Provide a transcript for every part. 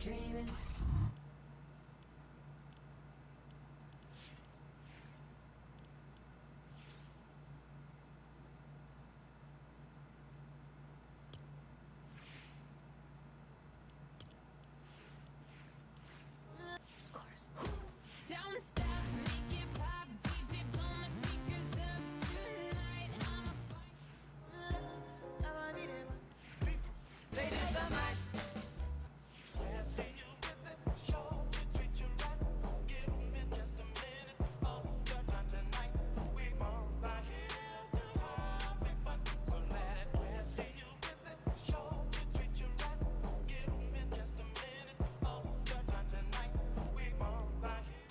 dreaming. Of course. Don't stop, make it pop, DJ blow my speakers up tonight. I'm a Ladies, the mash. I see you with it, show to treat you right. Give me just a minute of your time tonight. We both are here to have big fun, so let it play. I see you with it, show to treat you right. Give me just a minute of your time tonight. We both are here.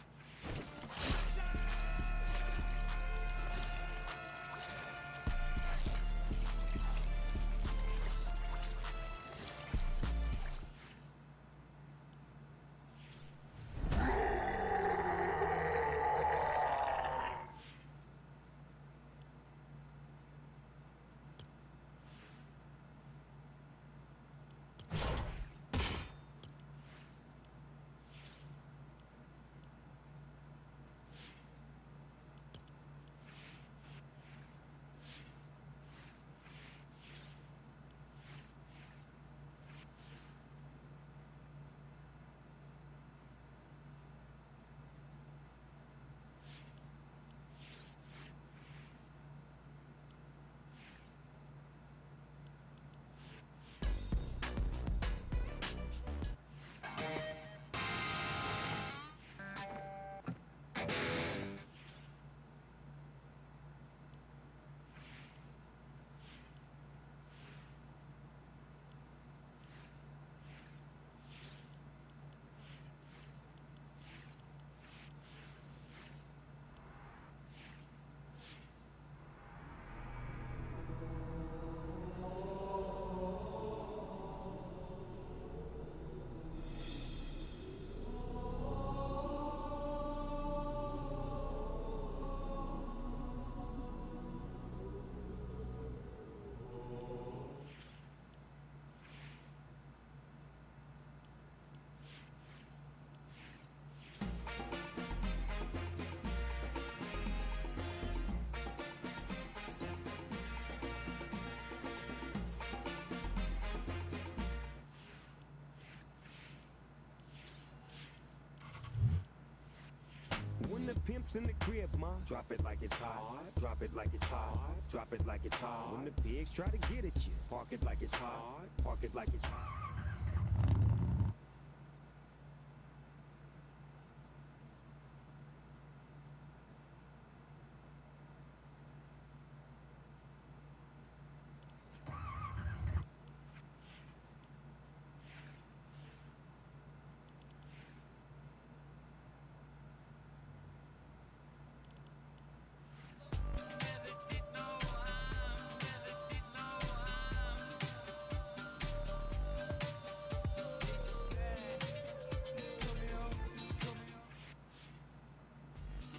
When the pimp's in the crib, ma, drop it like it's hot. Drop it like it's hot. Drop it like it's hot. When the pigs try to get at you, park it like it's hot. Park it like it's hot.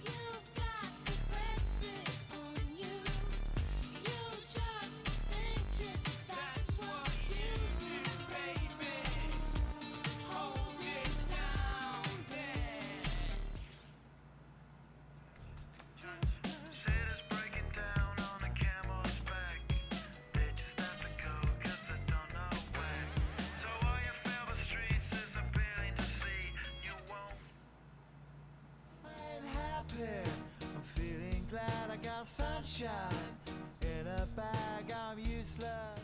You've got to press it on you. You just think it, that's what you do, baby. Hold it down, Sailors break it down on a camel's back. They just have to go 'cause they don't know where. So all your favorite streets is appealing to see. You won't. I'm happy. I'm feeling glad I got sunshine in a bag. I'm useless.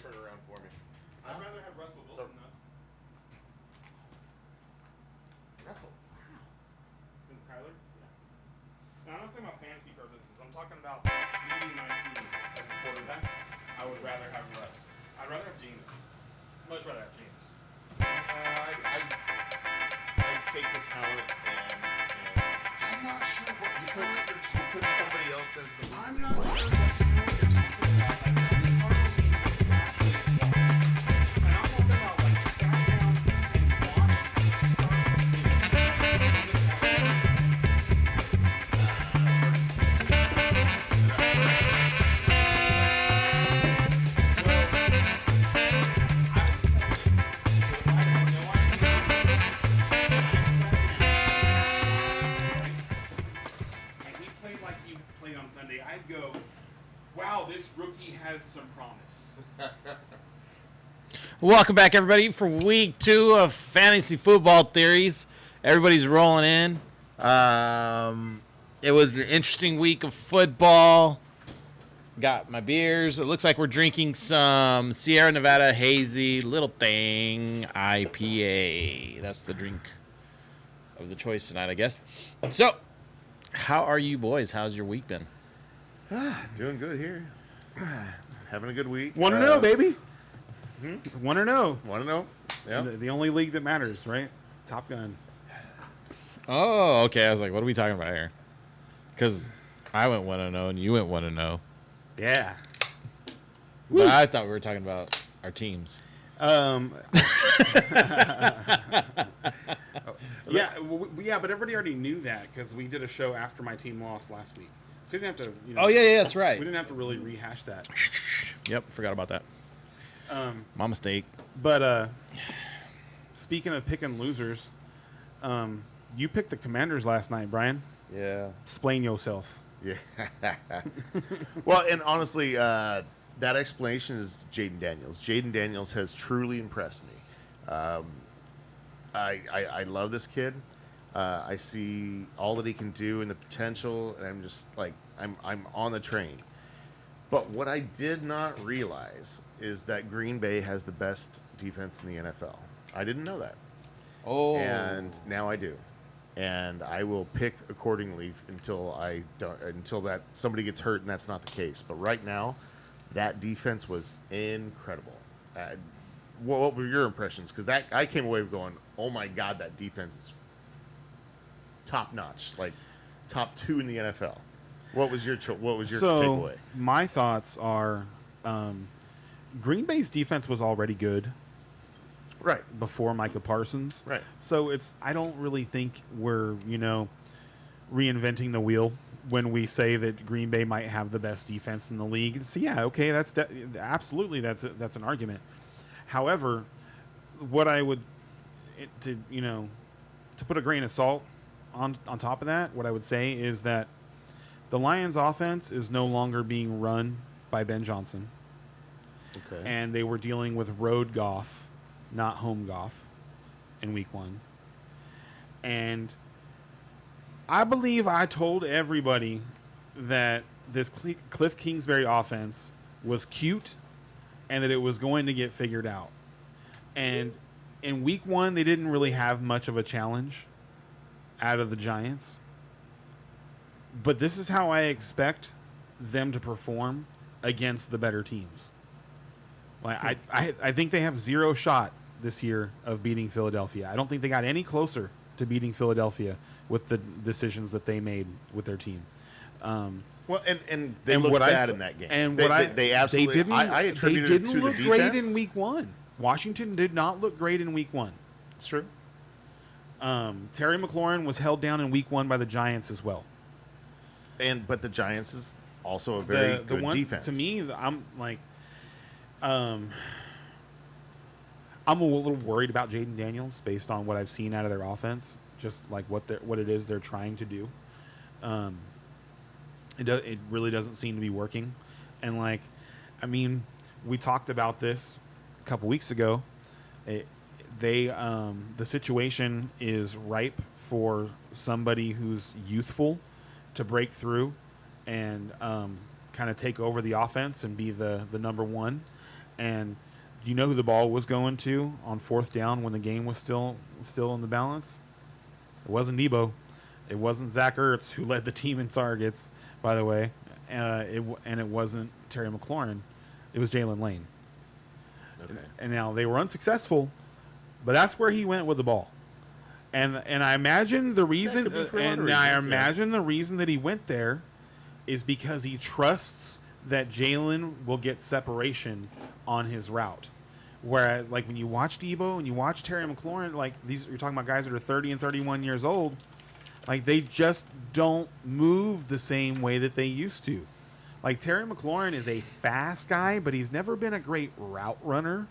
turn around for me. I'd rather have Russell Wilson Russell. than Kyler. Yeah. Now, I'm not talking about fantasy purposes. I'm talking about leading my team as a quarterback. I would rather have Russ. I'd rather have Jameis. Much rather have Jameis. I take the talent and I'm not sure what you put somebody else as the lead. I'm not sure what the And I'm talking about like sat down and he played like he played on Sunday, I'd go, wow, this rookie has some promise. Welcome back, everybody, for week 2 of Fantasy Football Theories. Everybody's rolling in. It was an interesting week of football. Got my beers. It looks like we're drinking some Sierra Nevada Hazy Little Thing IPA. That's the drink of the choice tonight, I guess. So, how are you boys? How's your week been? Doing good here. Having a good week. 1-0, baby. 1-0. Want to know? Yeah. The only league that matters, right? Top Gun. Oh, okay. I was like, what are we talking about here? Because I went 1-0 and you went 1-0. Yeah. But I thought we were talking about our teams. Yeah, but everybody already knew that because we did a show after my team lost last week. So we didn't have to, Oh, yeah, that's right. we didn't have to really rehash that. Yep, forgot about that. My mistake. But speaking of picking losers, you picked the Commanders last night, Brian. Yeah. Explain yourself. Yeah. Well, and honestly, that explanation is Jaden Daniels. Jaden Daniels has truly impressed me. I love this kid. I see all that he can do and the potential, and I'm just like I'm on the train. But what I did not realize is that Green Bay has the best defense in the NFL. I didn't know that. Oh. And now I do. And I will pick accordingly until that somebody gets hurt, and that's not the case. But right now, that defense was incredible. What were your impressions? Because I came away going, oh my God, that defense is top notch, like top 2 in the NFL. What was your takeaway? My thoughts are, Green Bay's defense was already good. Right. Before Micah Parsons. Right. So I don't really think we're, reinventing the wheel when we say that Green Bay might have the best defense in the league. So yeah, okay, absolutely that's an argument. However, what I would to put a grain of salt on top of that, what I would say is that the Lions offense is no longer being run by Ben Johnson. Okay. And they were dealing with road Goff, not home Goff, in week 1. And I believe I told everybody that this Cliff Kingsbury offense was cute and that it was going to get figured out. And in week 1, they didn't really have much of a challenge out of the Giants. But this is how I expect them to perform against the better teams. Like I think they have 0 shot this year of beating Philadelphia. I don't think they got any closer to beating Philadelphia with the decisions that they made with their team. Well, and they looked bad in that game. And they absolutely I attributed it to the defense. They didn't look great in week 1. Washington did not look great in week 1. It's true. Terry McLaurin was held down in week 1 by the Giants as well. But the Giants is also a very good defense. To me, I'm like, I'm a little worried about Jaden Daniels based on what I've seen out of their offense, just like what it is they're trying to do. It really doesn't seem to be working, and we talked about this a couple weeks ago. The situation is ripe for somebody who's youthful to break through and kind of take over the offense and be the number one. And do you know who the ball was going to on 4th down when the game was still in the balance? It wasn't Debo. It wasn't Zach Ertz, who led the team in targets, by the way. It wasn't Terry McLaurin. It was Jalen Lane. Okay. And now they were unsuccessful, but that's where he went with the ball. And I imagine the reason, could be for a lot of and I reasons, yeah. imagine the reason that he went there is because he trusts that Jalen will get separation on his route. Whereas, like, when you watch Debo and you watch Terry McLaurin, like, you're talking about guys that are 30 and 31 years old, like, they just don't move the same way that they used to. Like, Terry McLaurin is a fast guy, but he's never been a great route runner.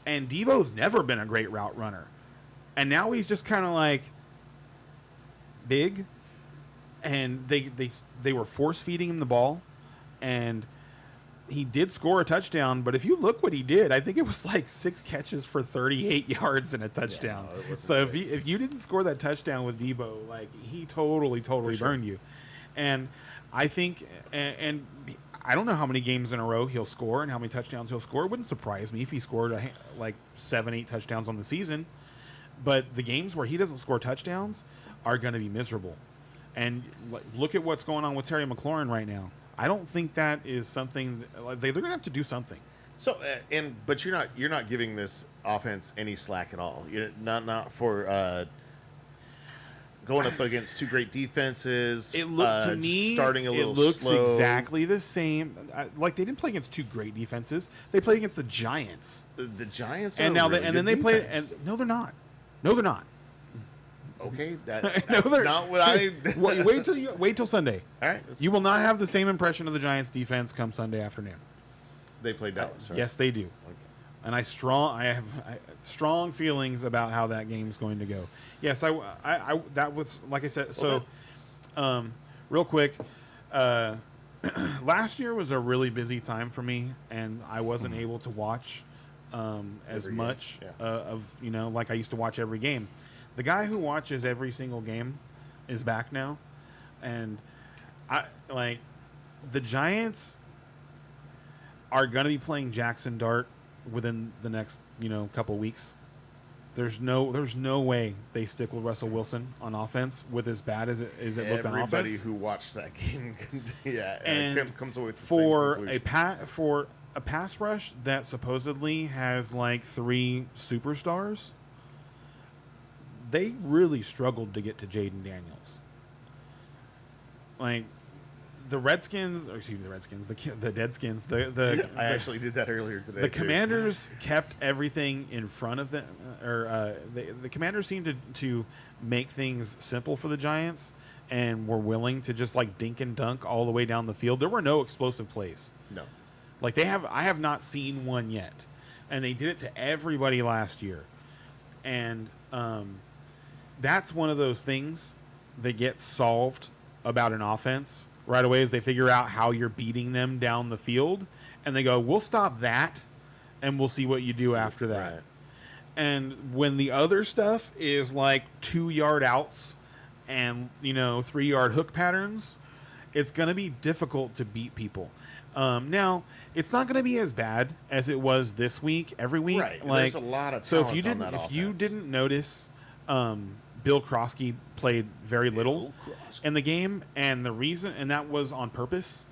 And Debo's never been a great route runner. And now he's just kind of like big. And they were force feeding him the ball. And he did score a touchdown, but if you look what he did, I think it was like 6 catches for 38 yards and a touchdown. no, it wasn't So great. if you didn't score that touchdown with Debo, like, he totally sure. burned you. And I think, and I don't know how many games in a row he'll score and how many touchdowns he'll score. It wouldn't surprise me if he scored like 7-8 touchdowns on the season. But the games where he doesn't score touchdowns are going to be miserable. And look at what's going on with Terry McLaurin right now. I don't think that is something like they're going to have to do something. So, but you're not giving this offense any slack at all. You're not for going up against 2 great defenses. It looked to me starting a little it looks slow. exactly the same. Like, they didn't play against 2 great defenses. They played against the Giants. The Giants, And are now a really and then good they played defense. and no they're not. No they're not. Okay, No, that's they're- not what I. wait till Sunday. All right, You will not have the same impression of the Giants defense come Sunday afternoon. They played Dallas, right? Yes, they do. Okay. And I have strong feelings about how that game's going to go. Yes, I that was, like I said. So, real quick, last year was a really busy time for me, and I wasn't able to watch as Every game, much yeah. of like I used to watch every game. The guy who watches every single game is back now, and the Giants are going to be playing Jackson Dart within the next couple weeks. There's no way they stick with Russell Wilson on offense with as bad as it looked on offense. Everybody who watched that game, And comes away with the for same a conclusion. pass rush that supposedly has like 3 superstars, they really struggled to get to Jaden Daniels. Like, the Redskins, the Deadskins, I actually did that earlier today. the too. Commanders kept everything in front of them, the Commanders seemed to make things simple for the Giants and were willing to just like dink and dunk all the way down the field. There were no explosive plays. No. Like, I have not seen one yet, and they did it to everybody last year, and that's one of those things that gets solved about an offense right away as they figure out how you're beating them down the field, and they go, we'll stop that, and we'll see what you do after that. Right. And when the other stuff is like 2-yard outs and 3-yard hook patterns, it's going to be difficult to beat people. Now, it's not going to be as bad as it was this week, every week. Right. Like, There's a lot of so talent if you on didn't, that if you offense. didn't notice, Bill Krosky played very little in the game, and the reason, and that was on purpose,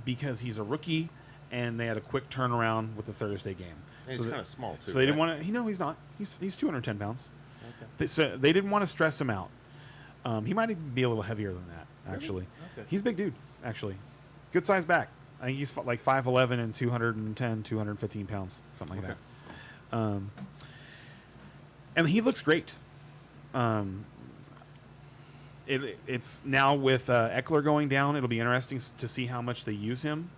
because he's a rookie, and they had a quick turnaround with the Thursday game. And he's kind of small too. So they didn't right? want to. No, he's not. He's 210 pounds. Okay. So they didn't want to stress him out. He might even be a little heavier than that, actually. Okay. He's a big dude, actually. Good size back. I think he's like 5'11" and 210, 215 pounds, something like Okay. that. And he looks great. It's now with Eckler going down, it'll be interesting to see how much they use him.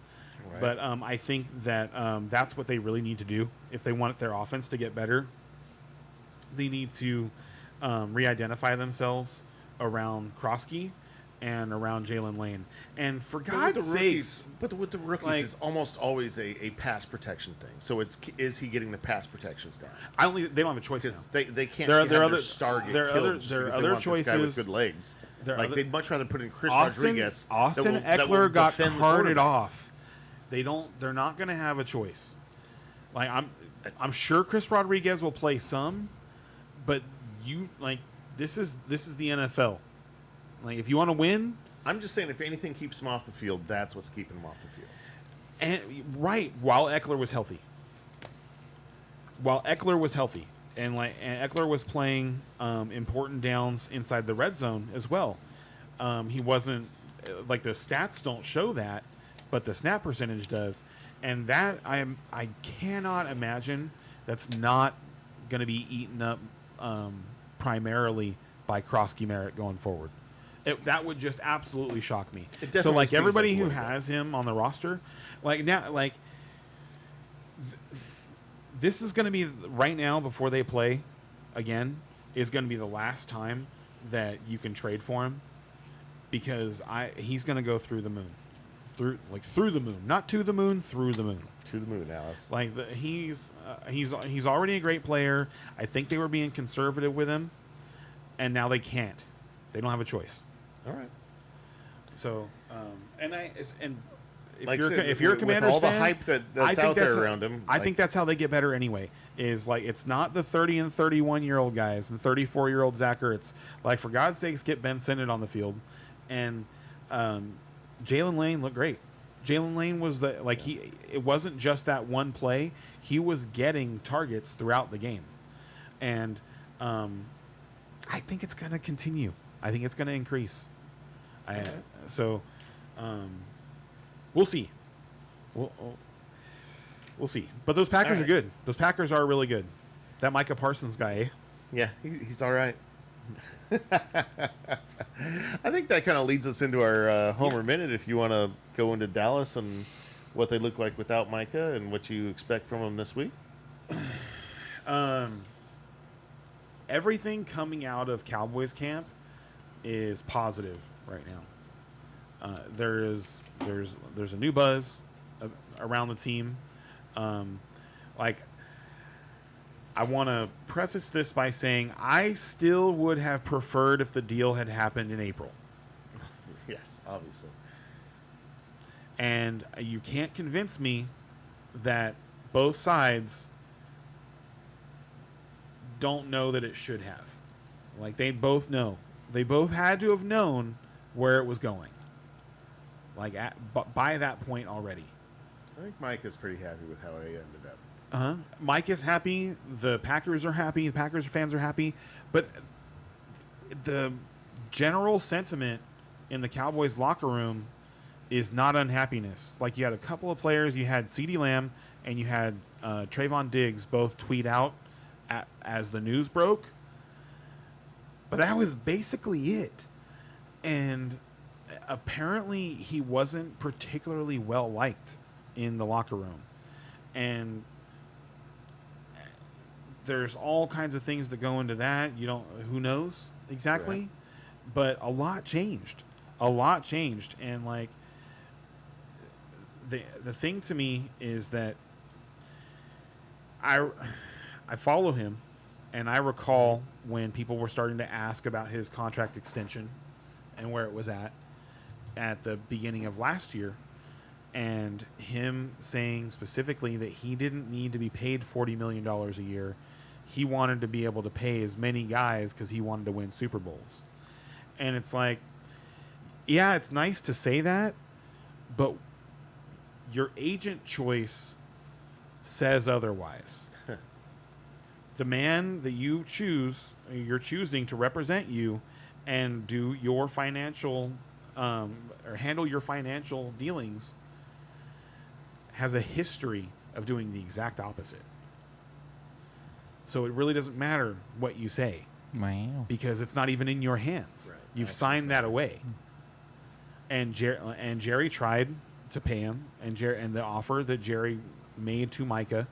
Right. But I think that that's what they really need to do if they want their offense to get better. They need to re-identify themselves around Krosky and around Jalen Lane. And for But with God's the rookies, sakes, but with the rookies, like- it's almost always a pass protection thing. So is he getting the pass protections down? I don't think they don't have a choice now. Because they can't There are- have there are their other- star get there are killed other- just there are because they other want this guy with choices. good legs. There are Like other- they'd much rather put in Chris Austin Rodriguez. that Eckler will got defend the carted quarterback. off. They're not going to have a choice. Like I'm sure Chris Rodriguez will play some, but this is the NFL. Like if you want to win, I'm just saying, if anything keeps him off the field, that's what's keeping him off the field. and while Eckler was healthy. And Eckler was playing important downs inside the red zone as well. He wasn't like the stats don't show that, but the snap percentage does, and that I cannot imagine that's not going to be eaten up primarily by Krosky Merritt going forward. That would just absolutely shock me. It So definitely like seems everybody like who what it has him on the roster, this is going to be right now before they play again is going to be the last time that you can trade for him, because he's going to go through the moon, through the moon, not to the moon, through the moon. To the moon, Alice. Like he's already a great player. I think they were being conservative with him, and now they can't. They don't have a choice. All right. So, if Like I you're said, if you're a with Commanders all the fan, hype that's I think out there that's around him, I think that's how they get better anyway. Is like it's not the 30 and 31-year-old guys and 34-year-old Zach Ertz. Like for God's sakes, get Ben Sinnott on the field, and Jalen Lane looked great. Jalen Lane was it wasn't just that one play. He was getting targets throughout the game, and I think it's going to continue. I think it's going to increase. We'll see. We'll see. But those Packers are good. Those Packers are really good. That Micah Parsons guy, eh? yeah, he's all right. I think that kind of leads us into our Homer Minute. If you want to go into Dallas and what they look like without Micah and what you expect from them this week. Everything coming out of Cowboys camp is positive right now. There's a new buzz around the team. I want to preface this by saying I still would have preferred if the deal had happened in April. Yes, obviously. And you can't convince me that both sides don't know that it should have. Like, they both know. They both had to have known where it was going. Like, by that point already. I think Mike is pretty happy with how it ended up. Mike is happy. The Packers are happy. The Packers fans are happy. But the general sentiment in the Cowboys locker room is not unhappiness. Like, you had a couple of players. You had CeeDee Lamb and you had Trayvon Diggs both tweet out as the news broke. But that was basically it. And apparently he wasn't particularly well liked in the locker room. And there's all kinds of things that go into that. Who knows exactly? Right. But a lot changed. And like the thing to me is that I follow him, and I recall when people were starting to ask about his contract extension and where it was at the beginning of last year, and him saying specifically that he didn't need to be paid $40 million a year. He wanted to be able to pay as many guys because he wanted to win Super Bowls. And it's like, yeah, it's nice to say that, but your agent choice says otherwise. The man that you're choosing to represent you and do your financial or handle your financial dealings has a history of doing the exact opposite. So it really doesn't matter what you say. Wow. Because it's not even in your hands. Right. You've signed that away. And Jerry tried to pay him, and the offer that Jerry made to Micah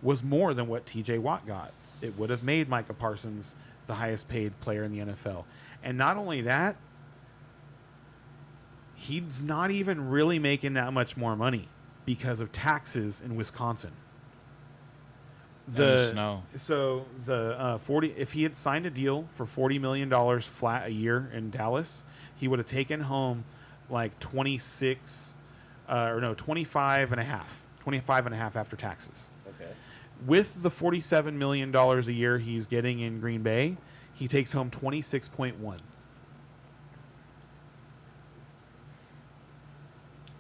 was more than what TJ Watt got. It would have made Micah Parsons the highest paid player in the NFL. And not only that, he's not even really making that much more money because of taxes in Wisconsin. The snow. So the 40. If he had signed a deal for $40 million flat a year in Dallas, he would have taken home like 25 and a half after taxes. Okay. Okay. With the $47 million a year he's getting in Green Bay, he takes home 26.1.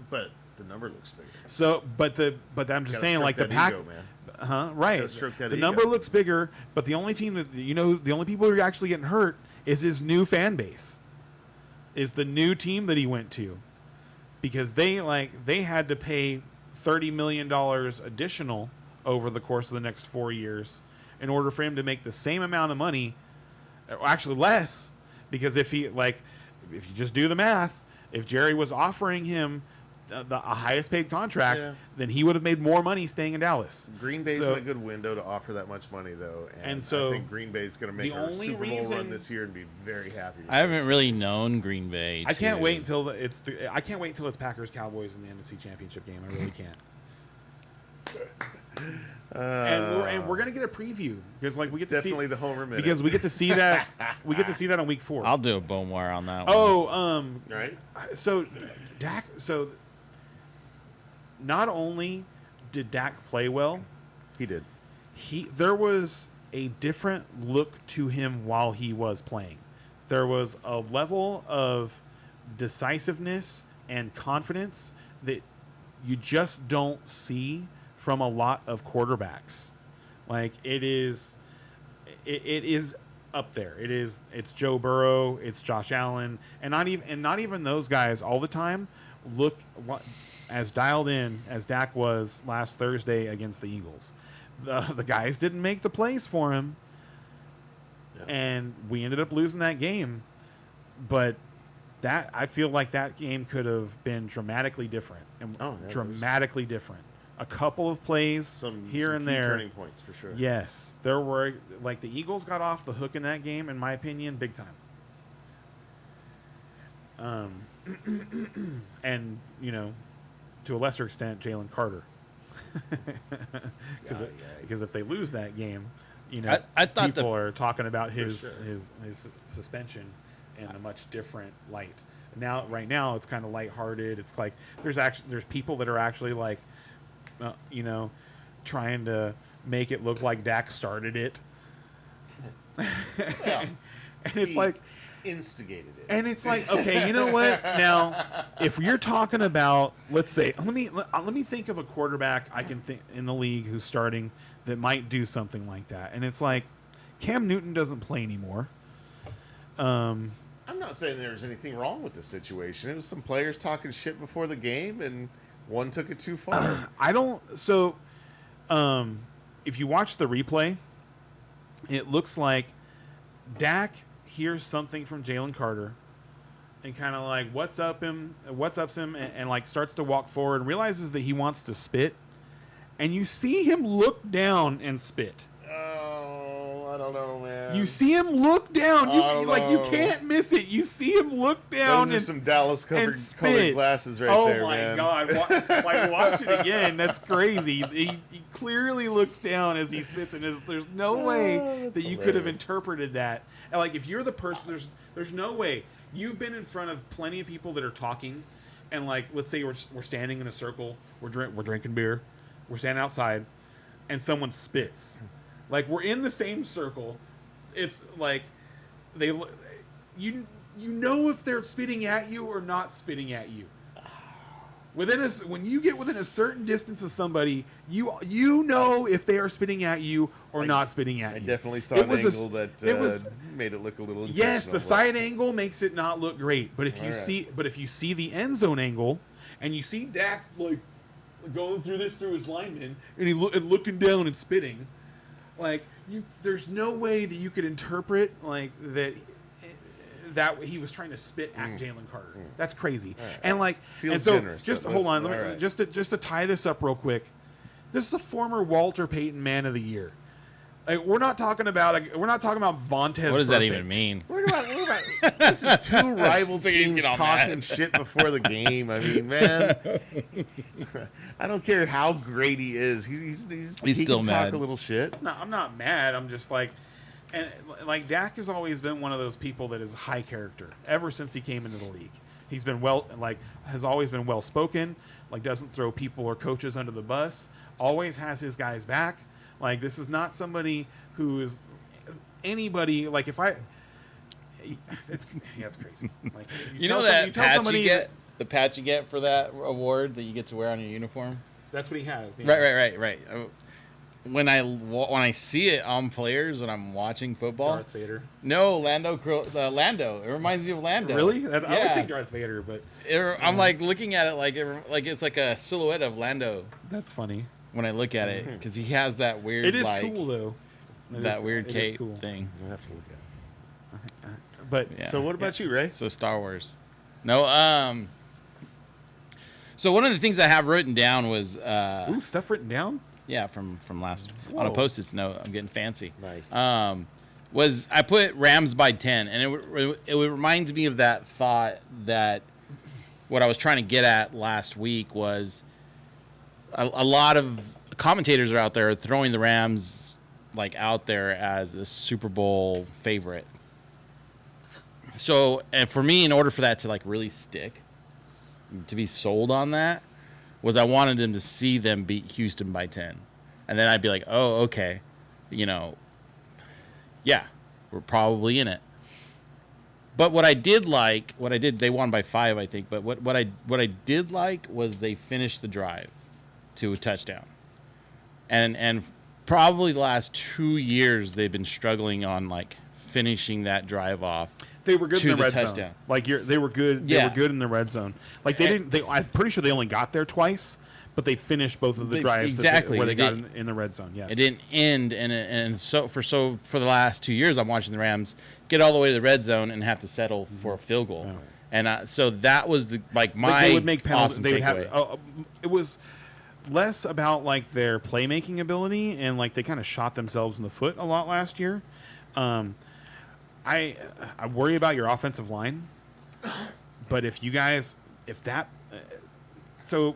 But the number looks bigger. So, but I'm just Gotta saying, stroke like the that pack, ego, man. right? Gotta stroke that The ego. number looks bigger, but the only team that the only people who are actually getting hurt is his new fan base, is the new team that he went to, because they had to pay $30 million additional over the course of the next 4 years in order for him to make the same amount of money, or actually less, because if you just do the math, if Jerry was offering him the highest paid contract, Yeah. then he would have made more money staying in Dallas. Green Bay's So- in a good window to offer that much money, though, And so I think Green Bay's going to make the a only Super Bowl reason- run this year and be very happy. with I haven't this. really known Green Bay. I can't to- wait until I can't wait until it's Packers Cowboys in the NFC Championship game. I really can't. And we're gonna get a preview because we get to see Definitely the Homer minute. because we get to see that on week 4. I'll do a bone wire on that one. Oh, right? so Dak. So not only did Dak play well, He did. there was a different look to him while he was playing. There was a level of decisiveness and confidence that you just don't see from a lot of quarterbacks. Like it is up there. It's Joe Burrow, it's Josh Allen, and not even those guys all the time look as dialed in as Dak was last Thursday against the Eagles. The guys didn't make the plays for him, and we ended up losing that game. But I feel like that game could have been dramatically different, and dramatically different. A couple of plays Some here and key there. turning points for sure. Yes, there were the Eagles got off the hook in that game, in my opinion, big time. And to a lesser extent, Jalen Carter, because if they lose that game, I thought people are talking about his sure. his suspension in a much different light. Right now, it's kind of lighthearted. It's like there's people that are actually trying to make it look like Dak started it. Well, And it's he like, instigated it. and it's like, okay, you know what? Now, if you're talking about, let's say, let me think of a quarterback I can think in the league who's starting that might do something like that. And it's like, Cam Newton doesn't play anymore. I'm not saying there's anything wrong with the situation. It was some players talking shit before the game, and one took it too far. I don't. So, if you watch the replay, it looks like Dak hears something from Jalen Carter, and kind of like what's up him, and like starts to walk forward and realizes that he wants to spit, and you see him look down and spit. Oh, I don't know, man. You see him look down. I don't You know. can't miss it. You see him look down Those are and some Dallas and colored spit. glasses right oh there, my man. god! Watch it again. That's crazy. He clearly looks down as he spits, and there's no way that's that you could have hilarious. interpreted that. And like, if you're the person, there's no way you've been in front of plenty of people that are talking, and like, let's say we're standing in a circle, we're drinking beer, we're standing outside, and someone spits. Like, we're in the same circle. It's like you know if they're spitting at you or not spitting at you. When you get within a certain distance of somebody, you know if they are spitting at you or not spitting at I you. definitely saw It an was a- angle that it was- made it look a little. Yes, the intentional, side angle makes it not look great, but if you All right. see the end zone angle, and you see Dak like going through his lineman, and and looking down and spitting, like there's no way that you could interpret like that he was trying to spit at Jalen Carter. That's crazy. Right. And like, Feels and so generous, just but hold on, all let me, right. just to tie this up real quick. This is a former Walter Payton Man of the Year. Like, we're not talking about Vontaze. What does that Burfict. even mean? We're about this is two rival So he's teams getting all talking mad. shit before the game. I mean, man, I don't care how great he is. He still can mad. talk a little shit. No, I'm not mad. I'm just like, and like Dak has always been one of those people that is high character ever since he came into the league. He's been has always been well spoken. Like, doesn't throw people or coaches under the bus. always has his guys back. Like, this is not somebody who is anybody. Like, if I, it's crazy. Like, You know tell that you tell patch somebody you get, the patch you get for that award that you get to wear on your uniform. that's what he has. you know? Right. When I see it on players when I'm watching football, Darth Vader. no, Lando. It reminds me of Lando. Really? I always Yeah. think Darth Vader, but I'm like looking at it like it's like a silhouette of Lando that's funny. when I look at it because he has that weird It is like cool though. It that is- weird it is cape cool. thing. We'll have to look at it. But Yeah. So what about you, Ray? So Star Wars. No. So one of the things I have written down was ooh, stuff written down. yeah from last on a Whoa. Post-it note. I'm getting fancy. Nice. Was I put Rams by 10, and it reminds me of that thought that what I was trying to get at last week was a lot of commentators are out there throwing the Rams like out there as a Super Bowl favorite. So, and for me, in order for that to like really stick, to be sold on that, was I wanted them to see them beat Houston by 10, and then I'd be like, oh, okay, you know. Yeah, we're probably in it. But what I did, they won by 5, I think. But what I did like was they finished the drive to a touchdown, and probably the last 2 years they've been struggling on like finishing that drive off. They were good to in the red touchdown. zone. Like they were good. They Yeah. were good in the red zone. Like they didn't. I'm pretty sure they only got there twice, but they finished both of the drives exactly. where they It got didn't- in the red zone. Yes. It didn't end, and so for the last 2 years, I'm watching the Rams get all the way to the red zone and have to settle for a field goal, and so that was the my Like they would make penalties. awesome They would takeaway. have. It was less about like their playmaking ability and like they kind of shot themselves in the foot a lot last year. I worry about your offensive line, but if so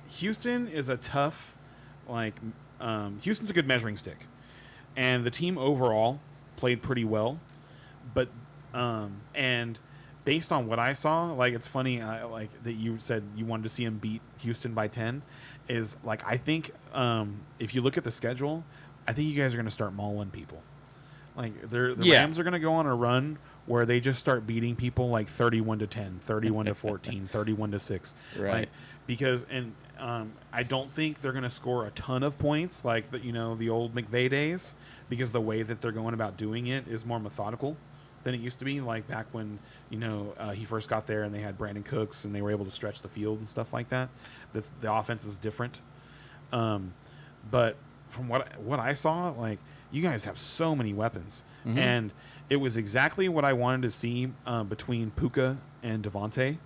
Houston is a tough, Houston's a good measuring stick, and the team overall played pretty well, but and based on what I saw, like it's funny, like that you said you wanted to see him beat Houston by 10, is like I think if you look at the schedule, I think you guys are going to start mauling people. Like the Yeah. Rams are going to go on a run where they just start beating people like 31-10, 31-14, 31-6. Right. Like, because I don't think they're going to score a ton of points like the old McVay days, because the way that they're going about doing it is more methodical than it used to be. Like back when he first got there and they had Brandon Cooks and they were able to stretch the field and stuff like that. The offense is different. But from what I saw, like you guys have so many weapons, and it was exactly what I wanted to see between Puka and Devontae.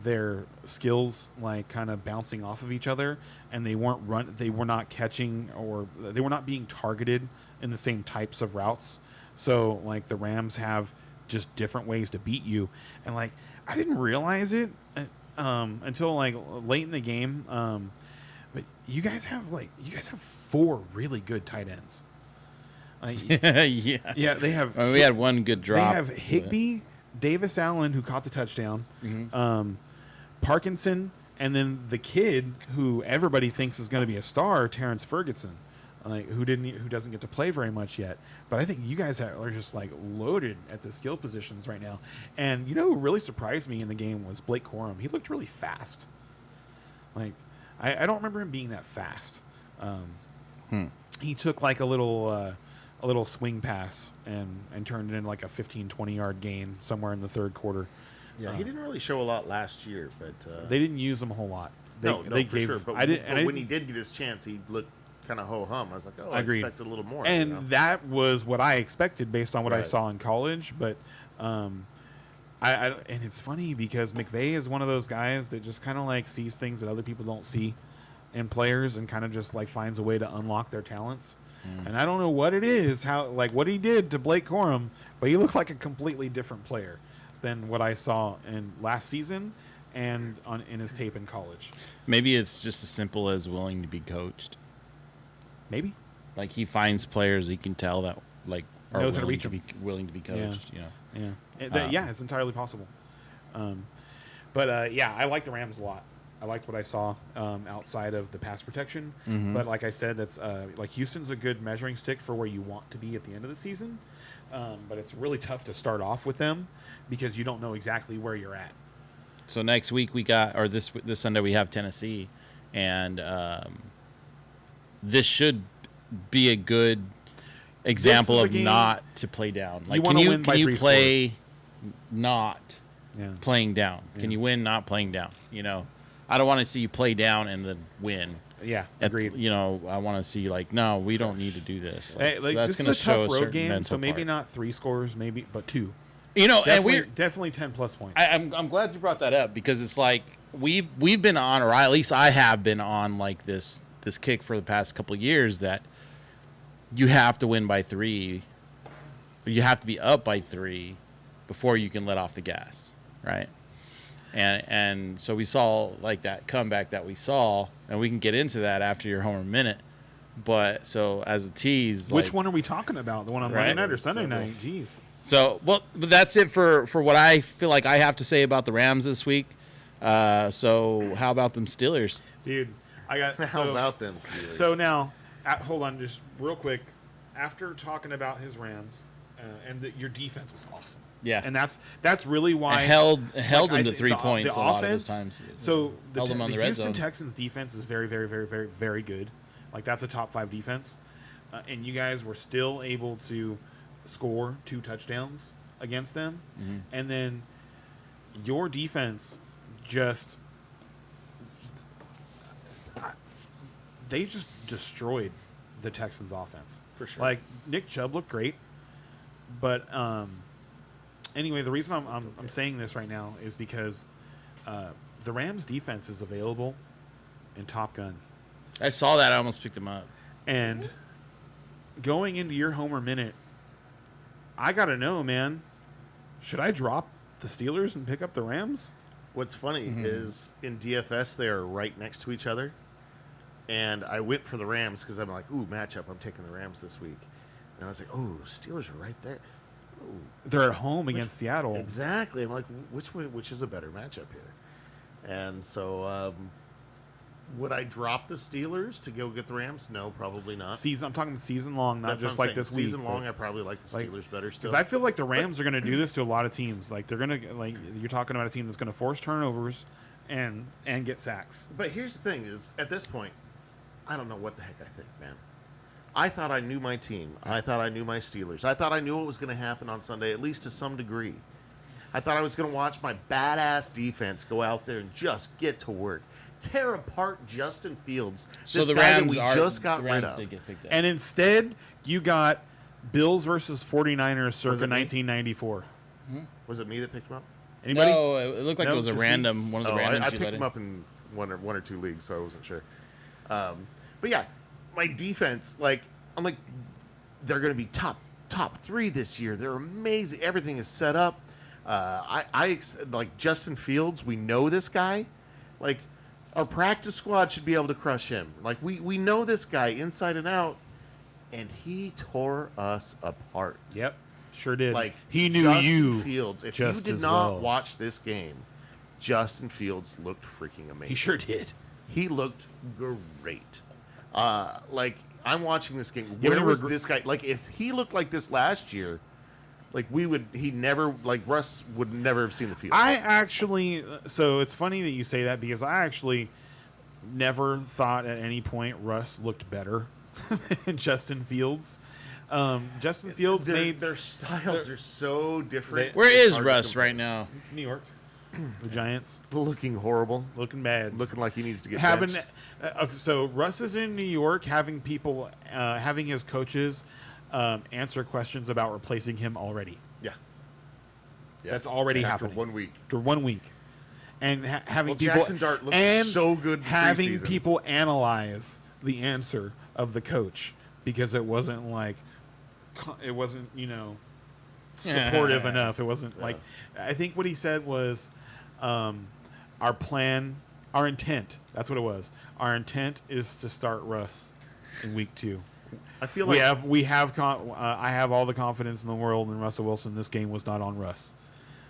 Their skills like kind of bouncing off of each other, and they were not catching, or they were not being targeted in the same types of routes. So like the Rams have just different ways to beat you, and like I didn't realize it until like late in the game. But you guys have 4 really good tight ends. yeah. Yeah, they have. I mean, we had one good drop. They have Higbee, Davis Allen, who caught the touchdown, Parkinson, and then the kid who everybody thinks is going to be a star, Terrence Ferguson, who doesn't get to play very much yet. But I think you guys are just like loaded at the skill positions right now. And who really surprised me in the game was Blake Corum. He looked really fast. Like I don't remember him being that fast. He took like a little swing pass and turned it into like a 15-20 yard gain somewhere in the third quarter. Yeah, he didn't really show a lot last year, but They didn't use him a whole lot. no, for sure. But, I didn't, but when he did get his chance, he looked kind of ho hum. I was like, oh, I Agreed. expected a little more. and that was what I expected based on what I Right. saw in college. But and it's funny because McVay is one of those guys that just kind of like sees things that other people don't see in players, and kind of just like finds a way to unlock their talents. And I don't know what it is, what he did to Blake Corum, but he looked like a completely different player than what I saw in last season and in his tape in college. Maybe it's just as simple as willing to be coached. Maybe. Like he finds players he can tell that like are Knows how to willing reach to 'em. be willing to be coached. Yeah. Yeah, it's entirely possible. But yeah, I like the Rams a lot. I liked what I saw outside of the pass protection. Mm-hmm. But like I said, that's like Houston's a good measuring stick for where you want to be at the end of the season. But it's really tough to start off with them because you don't know exactly where you're at. So next week we got, or this Sunday we have Tennessee, and this should be a good example This is a of game not to play down. Like, wanna win by can you 3 play not Yeah. playing down? Can you win not playing down? You know, I don't want to see you play down and then win. Yeah, At- agreed. You know, I want to see like, no, we don't need to do this. Hey, so like, that's this is going a to show tough a certain road game, mental so maybe part. not 3 scores, maybe, but 2. You know, and Definitely, we're definitely 10 plus points. I'm glad you brought that up because it's like we've been on, or at least I have been on like this kick for the past couple of years that you have to win by 3, or you have to be up by 3 before you can let off the gas, right? And so we saw like that comeback that we saw, and we can get into that after your Homer Minute. But so as a tease, Which like, one are we talking about? The one on Right. Monday night or Sunday night? Jeez. So, well, but that's it for what I feel like I have to say about the Rams this week. So how about them Steelers? Dude, I got. How so, about them Steelers? So now, hold on, just real quick. After talking about his Rams, and your defense was awesome. Yeah. And that's really why I held like, them I to thi- 3 the- points the a lot of offense- those times. So Held them on the the red Houston zone. Texans defense is very, very, very, very, very good. Like that's a top 5 defense, and you guys were still able to score 2 touchdowns against them, Mm-hmm. and then your defense just they just destroyed the Texans offense. For sure. Like Nick Chubb looked great, but anyway, the reason I'm saying this right now is because the Rams defense is available in Top Gun, I saw that. I almost picked them up. and going into your Homer Minute, I gotta know, man, should I drop the Steelers and pick up the Rams? What's funny is in DFS they are right next to each other, and I went for the Rams because I'm like, ooh, matchup. I'm taking the Rams this week, and I was like, oh, Steelers are right there. Ooh, They're at home against Seattle. exactly. I'm like, which is a better matchup here? And so, would I drop the Steelers to go get the Rams? No, probably not. I'm talking season long, not That's just what I'm like saying. this week. Season long, but- I probably like the like, Steelers better still. Because I feel like the Rams are going to do this to a lot of teams. Like they're going to like you're talking about a team that's going to force turnovers and get sacks. But here's the thing: is at this point, I don't know what the heck I think, man. I thought I knew my team. I thought I knew my Steelers. I thought I knew what was going to happen on Sunday, at least to some degree. I thought I was going to watch my badass defense go out there and just get to work, tear apart Justin Fields. So This the guy Rams that we just got the rid Rams of. did get picked up. And instead, you got Bills versus 49ers circa it me? 1994. Was it me that picked him up? Anybody? No, it looked like No, it was a just random one of the Oh, randoms I you picked let him in. up in one or two leagues, so I wasn't sure. But yeah, my defense, like, I'm like, they're going to be top 3 this year. They're amazing. Everything is set up. Like Justin Fields, we know this guy. Like, our practice squad should be able to crush him. Like, we know this guy inside and out, and he tore us apart. Yep, sure did. Like, he knew Justin you Fields. If just you did as not well. watch this game, Justin Fields looked freaking amazing. He sure did. He looked great. Like, I'm watching this game. Yeah, Where we was were this guy? Like, if he looked like this last year, like Russ would never have seen the field. I actually, so it's funny that you say that because I actually never thought at any point Russ looked better than Justin Fields. Justin Fields made their styles are so different. Where It's is hard to Russ compare. right now? New York, the Giants, Looking horrible. looking bad. Looking like he needs to get Having benched. so Russ is in New York, having people, having his coaches answer questions about replacing him already. Yeah. That's already After happening. 1 week. For 1 week, and having Well, people Jackson Dart looked and so good in having preseason. people analyze the answer of the coach because it wasn't supportive enough. It wasn't like I think what he said was our plan, our intent. That's what it was. Our intent is to start Russ in week 2. I feel We like have I have all the confidence in the world in Russell Wilson. This game was not on Russ.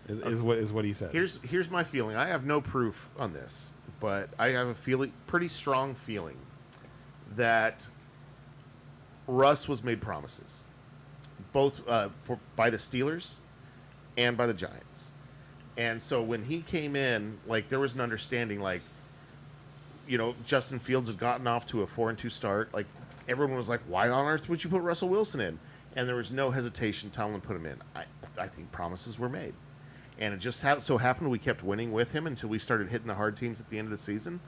Is what he said. here's my feeling. I have no proof on this, but I have a pretty strong feeling that Russ was made promises, both by the Steelers and by the Giants. And so when he came in, like, there was an understanding, like, you know, Justin Fields had gotten off to a 4-2 start. Like, everyone was like, why on earth would you put Russell Wilson in? And there was no hesitation. Tomlin put him in. I think promises were made. And it just so happened we kept winning with him until we started hitting the hard teams at the end of the season.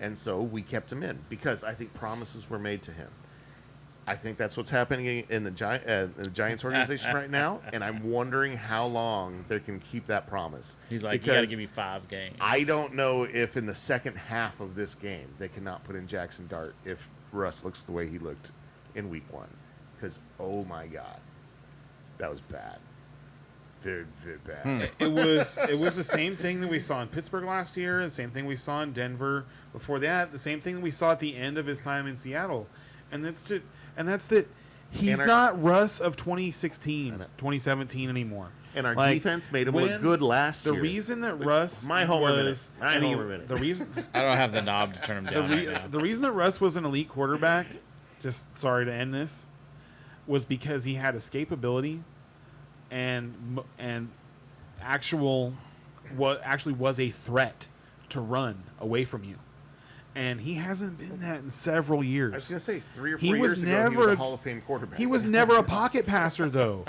And so we kept him in because I think promises were made to him. I think that's what's happening in the Giants organization right now, and I'm wondering how long they can keep that promise. He's like, you got to give me 5 games. I don't know if in the second half of this game they cannot put in Jackson Dart if Russ looks the way he looked in Week 1, because oh my God, that was bad, very very bad. It was the same thing that we saw in Pittsburgh last year, the same thing we saw in Denver before that, the same thing that we saw at the end of his time in Seattle, and that's that he's not Russ of 2016, 2017 anymore. And our Like, defense made him when look good last The year. reason that Russ My homer minute. was My homer minute. the reason I don't have the knob to turn him down right now. the reason that Russ was an elite quarterback, just sorry to end this, was because he had escapability and actually was a threat to run away from you. And he hasn't been that in several years. I was going to say 3 or 4 He was years ago he was never a Hall of Fame quarterback. He was never a pocket passer, though.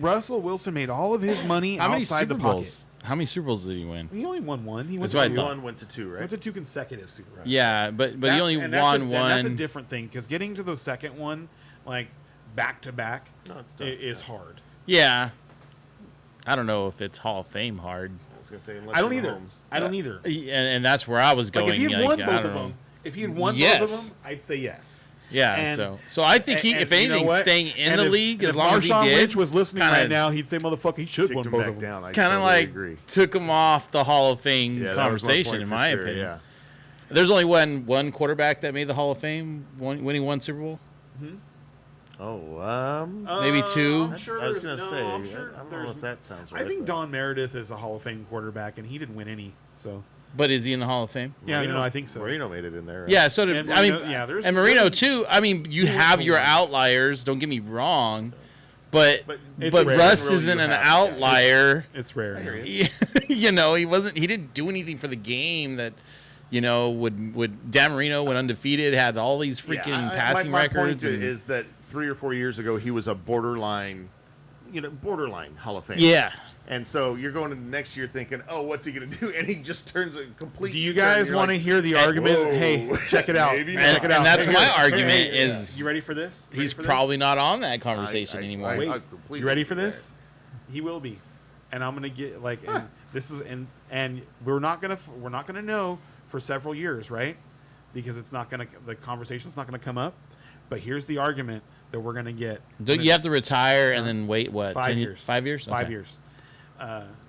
Russell Wilson made all of his money How many outside Super the pocket. Bowls? How many Super Bowls did he win? He only won one. He went That's to what I two. thought. One went to 2, right? Went to 2 consecutive Super Bowls. Yeah, but he only And that's won one. That's a different thing because getting to the second one, like back to back, No, it's tough. is hard. Yeah. I don't know if it's Hall of Fame hard. I was going to say, unless I don't you're either. Mahomes. I don't either. And that's where I was going. Like if he had won I both don't of know. them, if he had won both Yes. of them, I'd say yes. Yeah, And- so I think he, And if you know anything, what? staying in And the if- league and as if long as he Marshawn did, Lynch was listening kinda- right now, he'd say, "Motherfucker, he should Ticked won him both back of them." down. I kind of totally like agree. took him off the Hall of Fame Yeah, that was my conversation, point in for my sure, opinion. yeah. There's only one quarterback that made the Hall of Fame winning one Super Bowl. Oh, Maybe 2. I'm sure I was there's- going to no, say, I'm sure I don't there's- know if that sounds right. I think but- Don Meredith is a Hall of Fame quarterback, and he didn't win any. So But is he in the Hall of Fame? yeah, Marino- I think so. Marino made it in there. Right? Yeah, so did And I mean, Marino- yeah, there's- and Marino there's- too. I mean, you have your outliers. Don't get me wrong, but It's but rare. Russ Really, isn't you an have- outlier. It's rare. You know, he didn't do anything for the game that, you know, would Dan Marino went undefeated, had all these freaking Yeah, passing my records. point and- is that 3 or 4 years ago he was a borderline Hall of Fame. yeah, And so you're going into next year thinking, oh, what's he going to do? And he just turns a complete. Do you U-turn, and guys you're want to like, hear the argument? whoa. Hey, check it out. Maybe Check not. it out. and that's Hey, my here. argument Hey, is you ready for this? he's probably not on that conversation I- anymore. I- Wait, completely you ready for agree. this? He will be, and I'm gonna get like, and this is and we're not gonna know for several years, right? Because the conversation's not gonna come up. But here's the argument that we're gonna get. Don't you have to retire and then wait what? 5 10 years. 5 years. 5 Okay. years.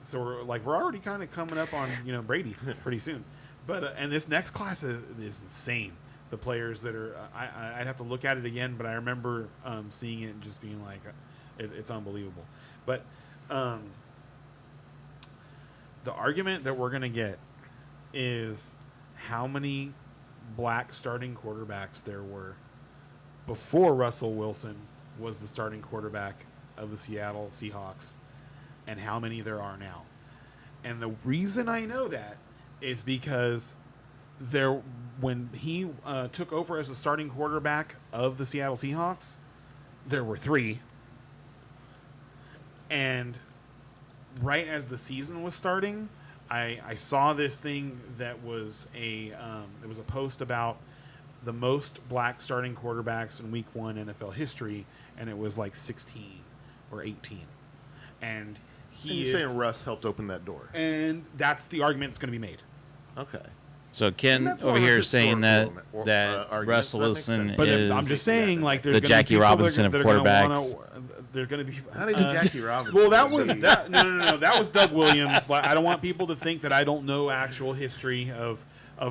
So we're already kind of coming up on Brady pretty soon, but and this next class is insane. The players that are I'd have to look at it again, but I remember seeing it and just being like, it's unbelievable. But the argument that we're gonna get is how many black starting quarterbacks there were before Russell Wilson was the starting quarterback of the Seattle Seahawks, and how many there are now. And the reason I know that is because when he took over as the starting quarterback of the Seattle Seahawks, there were 3. And right as the season was starting, I saw this thing that was it was a post about the most black starting quarterbacks in Week 1 NFL history, and it was like 16 or 18. And And you're saying Russ helped open that door. and that's the argument that's going to be made. Okay. So Ken And that's over more of a here is saying that historical argument, Russell so that makes Wilson sense. But is I'm just saying, like, there's the gonna Jackie be people Robinson of that are gonna quarterbacks. There's going to be. How did Jackie Robinson? Well, that was be- that. No. That was Doug Williams. Like, I don't want people to think that I don't know actual history of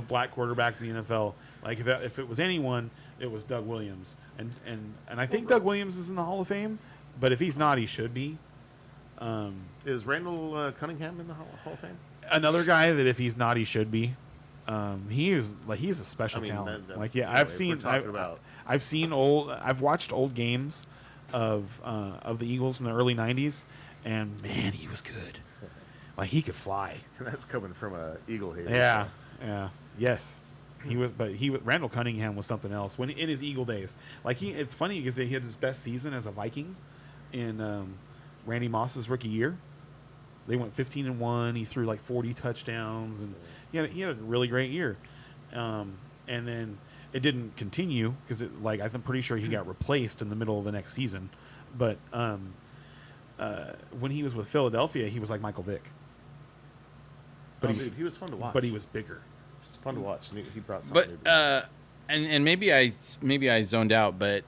black quarterbacks in the NFL. Like, if it was anyone, it was Doug Williams. And I think Doug Williams is in the Hall of Fame. But if he's not, he should be. Is Randall Cunningham in the Hall of Fame? Another guy that if he's not, he should be. He's a special I mean, talent. that- Like, yeah, you know, I've if seen. we're talking about- I've watched old games of the Eagles in the early '90s, and man, he was good. Like, he could fly. That's coming from a Eagle hater. Yeah, yeah, yes. He was, but Randall Cunningham was something else when in his Eagle days. Like, it's funny because he had his best season as a Viking in Randy Moss's rookie year. They went 15-1. He threw like 40 touchdowns, and he had a really great year. And then it didn't continue because I'm pretty sure he got replaced in the middle of the next season. But when he was with Philadelphia, he was like Michael Vick. But Dude, he was fun to watch. But he was bigger. It's fun to watch. And he brought something. But new to and maybe I zoned out, but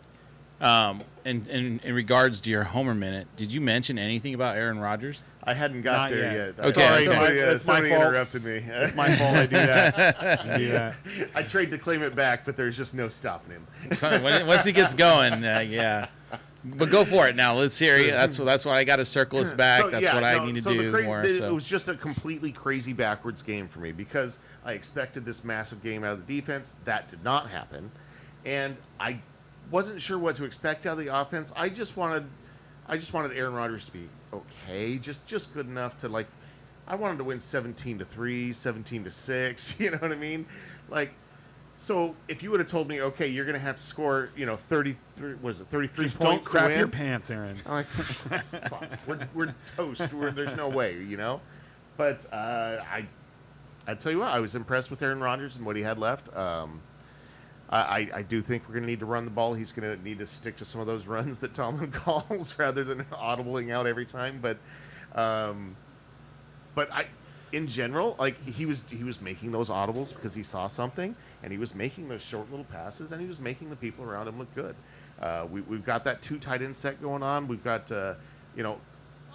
in regards to your Homer minute, did you mention anything about Aaron Rodgers? I hadn't got Not there yet. yet. Okay. Sorry, it's my somebody fault. interrupted me. It's my fault. I do that. I tried to claim it back, but there's just no stopping him. So once he gets going, yeah. But go for it now. Let's hear you. That's why I got to circle us back. So, That's yeah, what I no, need to so the do cra- more. It So. was just a completely crazy backwards game for me because I expected this massive game out of the defense. That did not happen, and I wasn't sure what to expect out of the offense. I just wanted Aaron Rodgers to be okay, just good enough to like. I wanted to win 17-3, 17-6. You know what I mean? Like, so if you would have told me, okay, you're going to have to score, 33. What is it? 33 Just don't points to crap win? your pants, Aaron. I'm like, fuck, we're toast. There's no way, But I tell you what, I was impressed with Aaron Rodgers and what he had left. I do think we're going to need to run the ball. He's going to need to stick to some of those runs that Tomlin calls rather than audibling out every time. But in general, like he was making those audibles because he saw something, and he was making those short little passes, and he was making the people around him look good. We've got that 2 tight end set going on. We've got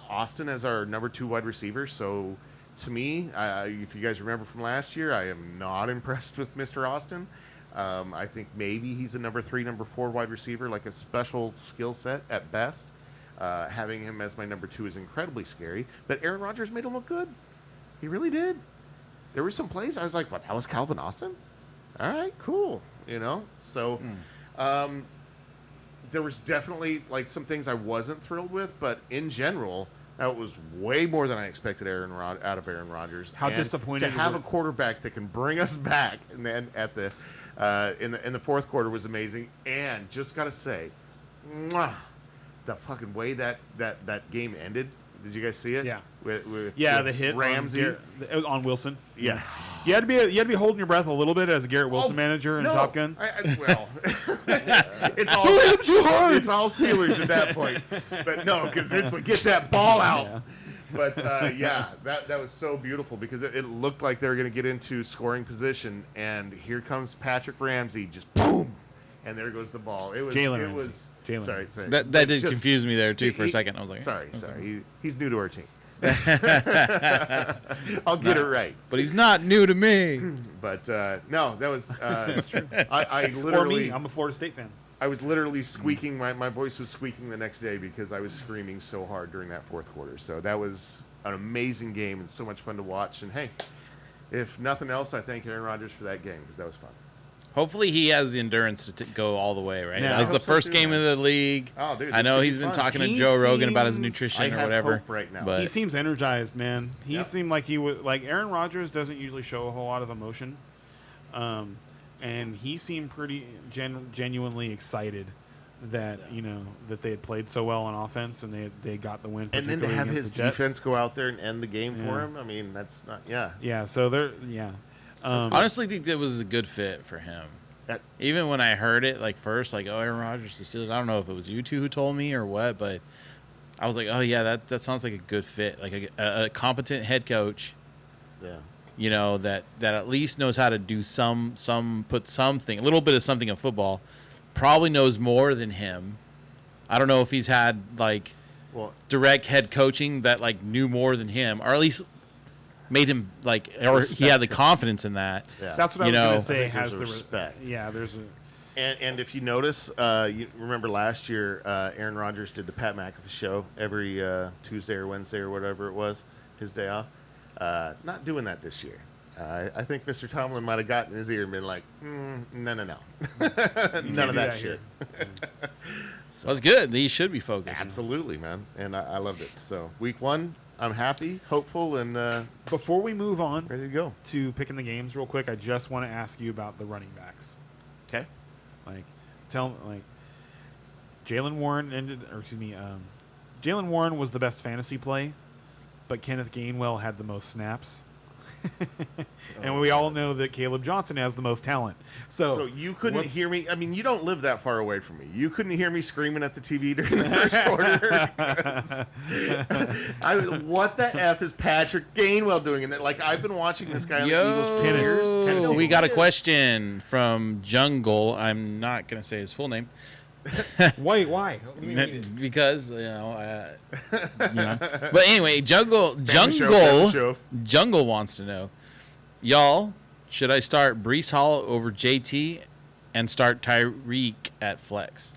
Austin as our number 2 wide receiver. So to me, if you guys remember from last year, I am not impressed with Mr. Austin. I think maybe he's a number 3, number 4 wide receiver, like a special skill set at best. Having him as my number 2 is incredibly scary. But Aaron Rodgers made him look good. He really did. There were some plays I was like, "What? That was Calvin Austin? All right, cool." So there was definitely like some things I wasn't thrilled with, but in general, that was way more than I expected out of Aaron Rodgers. How And disappointed to have were- a quarterback that can bring us back, and then at the in the fourth quarter was amazing. And just gotta say, mwah, the fucking way that game ended. Did you guys see it? Yeah. With The hit Ramsey. on Wilson. Yeah. You had to be holding your breath a little bit as a Garrett Wilson manager in no. Top Gun. Well, it's all Steelers at that point. But no, because it's like, get that ball out. Yeah. But that was so beautiful because it looked like they were going to get into scoring position, and here comes Patrick Ramsey, just boom, and there goes the ball. It was Jalen it Ramsey. was Jalen. sorry. That But did just- confuse me there too for a he- second. I was like, sorry. okay. He's new to our team. I'll get it right. But he's not new to me. But no, that was that's true. I Or literally me. I'm a Florida State fan. I was literally squeaking. My voice was squeaking the next day because I was screaming so hard during that fourth quarter. So that was an amazing game and so much fun to watch. And hey, if nothing else, I thank Aaron Rodgers for that game because that was fun. Hopefully, he has the endurance to go all the way. Right, Yeah, that I was the hope so first too, game man. of the league. Oh, dude, I this know could he's be been fun. talking to He Joe Rogan about his seems- nutrition I or have whatever. hope right now. But He seems energized, man. He Yep. seemed like he was like Aaron Rodgers doesn't usually show a whole lot of emotion, and he seemed pretty genuinely excited that that they had played so well on offense and they got the win. And then to particularly have against his the Jets. defense go out there and end the game for Yeah. him, I mean, that's not. Yeah. Yeah, so they're honestly, think that was a good fit for him. That- Even when I heard it, like first, like, oh, Aaron Rodgers, the Steelers. I don't know if it was you two who told me or what, but I was like, oh yeah, that sounds like a good fit, like a competent head coach. Yeah. That at least knows how to do put something, a little bit of something in football. Probably knows more than him. I don't know if he's had like Well, direct head coaching that like knew more than him, or at least made him like, or he had the confidence in that. yeah. that's what I was You going know, to say. I think Has there's the a respect. Yeah, there's a And if you notice, you remember last year, Aaron Rodgers did the Pat McAfee show every Tuesday or Wednesday or whatever it was, his day off. Not doing that this year. I think Mr. Tomlin might have gotten in his ear and been like, no. None of that shit. That's good. These should be focused. Absolutely, man. And I loved it. So week 1, I'm happy, hopeful, and Before we move on ready to go. to picking the games real quick, I just want to ask you about the running backs. Okay. Jalen Warren Jalen Warren was the best fantasy play, but Kenneth Gainwell had the most snaps. And we all know that Caleb Johnson has the most talent. So you couldn't hear me. I mean, you don't live that far away from me. You couldn't hear me screaming at the TV during the first quarter. What the F is Patrick Gainwell doing in there? Like, I've been watching this guy on the Eagles for years. We got a question from Jungle. I'm not going to say his full name. Wait, why? Because, But anyway, Jungle Show. wants to know, y'all, should I start Brees Hall over JT and start Tyreek at flex?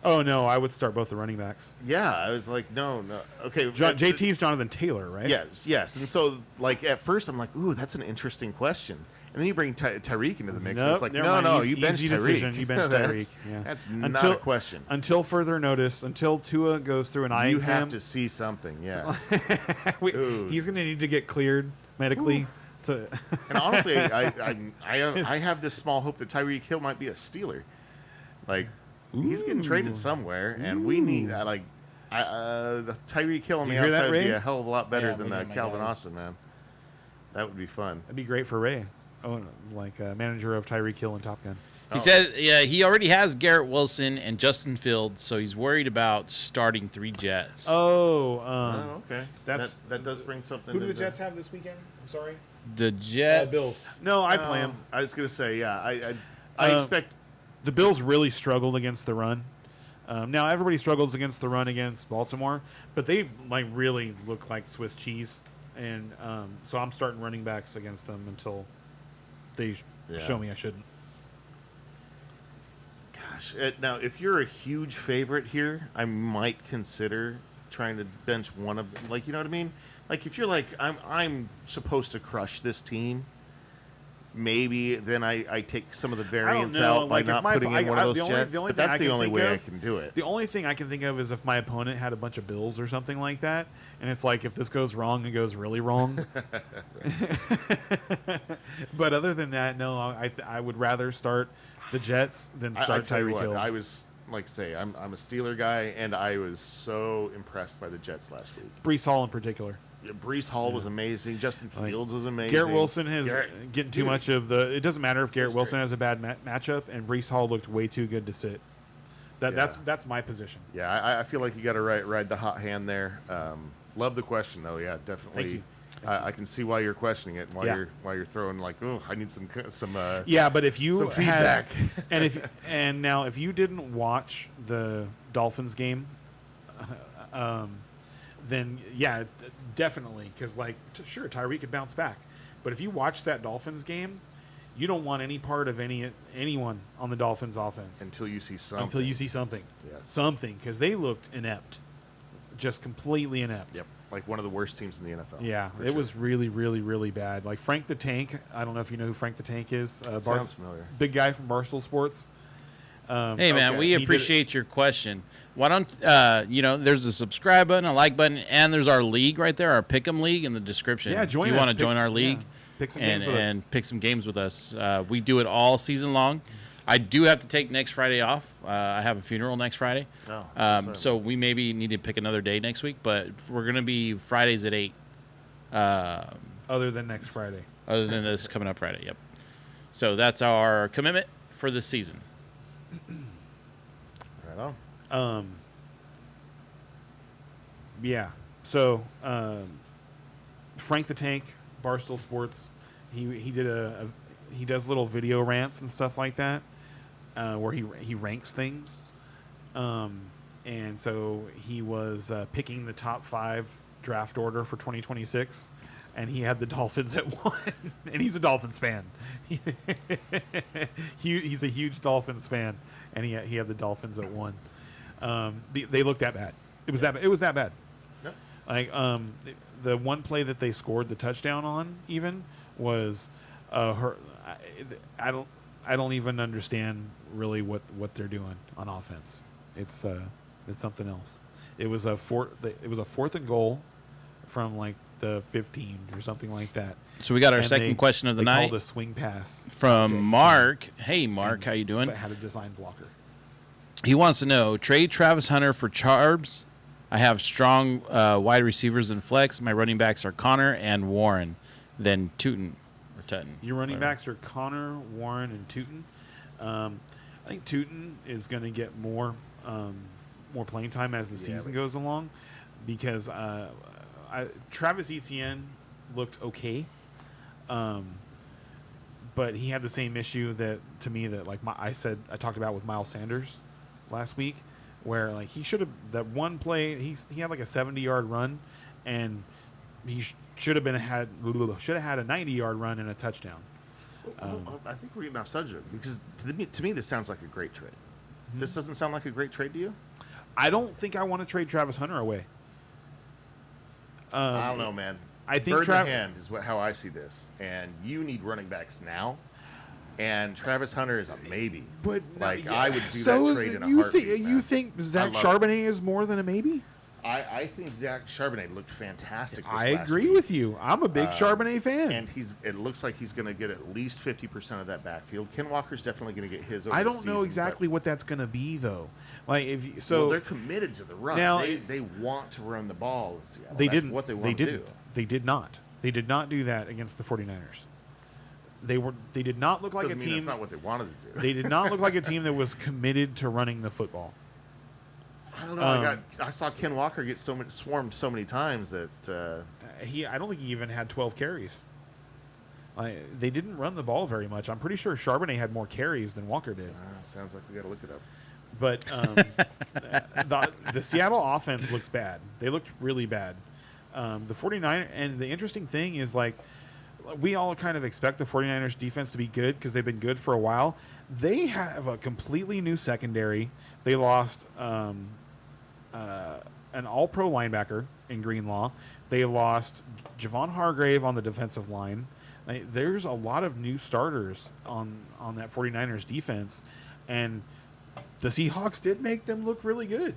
Oh, no, I would start both the running backs. Yeah, I was like, no. Okay. JT's Jonathan Taylor, right? Yes. And so, like, at first I'm like, ooh, that's an interesting question. And then you bring Tyreek into the mix. And it's like, no, you bench Tyreek. You bench Tyreek. Yeah. That's not a question. Until further notice, until Tua goes through an eye You exam. have to see something, yes. He's going to need to get cleared medically. And honestly, I have this small hope that Tyreek Hill might be a Steeler. Like, he's getting traded somewhere, and we need the Tyreek Hill on the outside would be a hell of a lot better than Calvin Austin, man. That would be fun. That'd be great for Ray. Oh, like manager of Tyreek Hill and Top Gun. He said, he already has Garrett Wilson and Justin Fields, so he's worried about starting 3 Jets. Okay. That does bring something. Who do the Jets have this weekend? I'm sorry. The Jets. Bills. No, I play them. I was gonna say, I expect the Bills really struggled against the run. Now everybody struggles against the run against Baltimore, but they really look like Swiss cheese, and so I'm starting running backs against them until they show me I shouldn't. Gosh, now if you're a huge favorite here, I might consider trying to bench one of them. Like, you know what I mean? Like, if you're like, I'm supposed to crush this team, maybe then I take some of the variance out by not putting in one of those Jets. But that's the only way I can do it. The only thing I can think of is if my opponent had a bunch of Bills or something like that, and it's like, if this goes wrong, it goes really wrong. But other than that, no, I would rather start the Jets than start Tyreek Hill. I was, like I say, I'm a Steeler guy, and I was so impressed by the Jets last week. Brees Hall in particular. Yeah, Brees Hall was amazing. Justin Fields was amazing. Garrett Wilson has getting too much of the. It doesn't matter if Garrett Wilson has a bad matchup, and Brees Hall looked way too good to sit. That's my position. Yeah, I feel like you got to ride the hot hand there. Love the question though. Yeah, definitely. Thank you. I can see why you're questioning it. And why you're throwing like, oh, I need some. Yeah, but if you some feedback, and now if you didn't watch the Dolphins game, then yeah, definitely, because sure, Tyreek could bounce back, but if you watch that Dolphins game, you don't want any part of anyone on the Dolphins offense until you see something. Yes. Something, because they looked inept, just completely inept. Yep, like one of the worst teams in the NFL. Yeah, it was really, really, really bad. Like Frank the Tank. I don't know if you know who Frank the Tank is. Sounds familiar. Big guy from Barstool Sports. Hey man, we appreciate your question. Why don't there's a subscribe button, a like button, and there's our league right there, our Pick'em League in the description. Yeah, join if you us. want to join our league pick some games with us. and pick some games with us. We do it all season long. I do have to take next Friday off. I have a funeral next Friday. So we maybe need to pick another day next week, but we're going to be Fridays at 8. Other than next Friday. Other than this coming up Friday, yep. So that's our commitment for this season. Right on. Yeah. So Frank the Tank, Barstool Sports, he does little video rants and stuff like that, where he ranks things, and so he was picking the top 5 draft order for 2026, and he had the Dolphins at 1, and he's a Dolphins fan. He's a huge Dolphins fan, and he had the Dolphins at 1. They looked that bad. It was that bad. Yep. Like the one play that they scored the touchdown on even was I don't even understand really what they're doing on offense. It's something else. It was a 4th and goal from like the 15 or something like that. So we got our And second question of the they night called a swing pass from Mark. Hey, Mark, how you doing? but had a design blocker. He wants to know, trade Travis Hunter for Charbs. I have strong wide receivers in flex. My running backs are Connor and Warren, then Tootin or Tutton. Your running whatever. backs are Connor, Warren, and Tootin. I think Tootin is going to get more playing time as the season goes along, because Travis Etienne looked okay, but he had the same issue that I talked about with Miles Sanders last week, where like he should have that one play he had like a 70-yard run, and he should have had a 90-yard run and a touchdown. I think we're getting off subject, because to me this sounds like a great trade. This doesn't sound like a great trade to you? I don't think I want to trade Travis Hunter away. I don't know, man. I think bird in hand is how I see this, and you need running backs now. And Travis Hunter is a maybe. But I would do that trade in a heartbeat. You think Zach Charbonnet is more than a maybe? I think Zach Charbonnet looked fantastic this I last agree week. with you. I'm a big Charbonnet fan. And it looks like he's going to get at least 50% of that backfield. Ken Walker's definitely going to get his over I the don't know season, exactly what that's going to be, though. Like well, they're committed to the run. Now- They want to run the ball with Seattle. they That's didn't. what they They want to didn't. do. They did not. They did not do that against the 49ers. They did not look like Doesn't a mean team. that's not what they wanted to do. They did not look like a team that was committed to running the football. I don't know. I saw Ken Walker get swarmed so many times that I don't think he even had 12 carries. They didn't run the ball very much. I'm pretty sure Charbonnet had more carries than Walker did. sounds like we got to look it up. But the Seattle offense looks bad. They looked really bad. The 49ers, and the interesting thing is, like, we all kind of expect the 49ers defense to be good because they've been good for a while. They have a completely new secondary. They lost an all-pro linebacker in Greenlaw. They lost Javon Hargrave on the defensive line. There's a lot of new starters on that 49ers defense, and the Seahawks did make them look really good.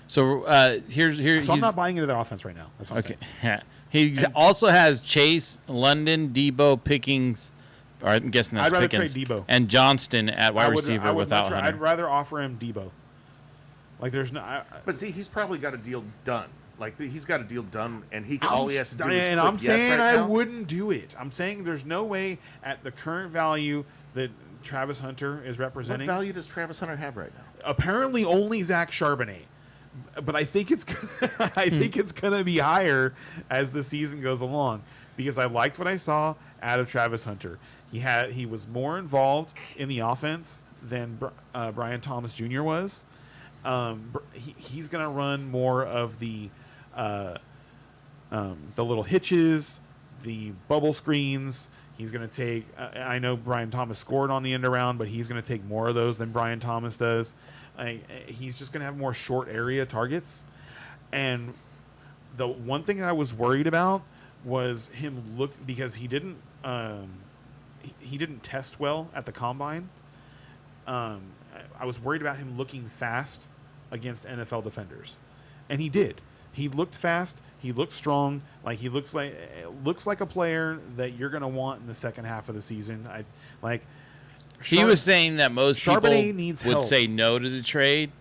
So here's So I'm not buying into their offense right now. That's what I'm saying. He also has Chase, London, Debo, Pickens. Or I'm guessing that's I'd rather Pickens. trade Debo. And Johnston at wide receiver without Hunter. I'd rather offer him Debo. Like there's no. But see, he's probably got a deal done. Like he's got a deal done, and all he has to do is and click I'm yes saying right I now. wouldn't do it. I'm saying there's no way at the current value that Travis Hunter is What representing. value does Travis Hunter have right now? Apparently, only Zach Charbonnet. But I think it's I think it's gonna be higher as the season goes along, because I liked what I saw out of Travis Hunter. He was more involved in the offense than Brian Thomas Jr. was. He's gonna run more of the little hitches, the bubble screens. He's going to take. I know Brian Thomas scored on the end around, but he's going to take more of those than Brian Thomas does. He's just going to have more short area targets. And the one thing I was worried about was him because he didn't test well at the combine. I was worried about him looking fast against NFL defenders, and he did. He looked fast. He looked strong. Like he looks like a player that you're going to want in the second half of the season. He was saying that most people Charbonnet needs would help. say no to the trade,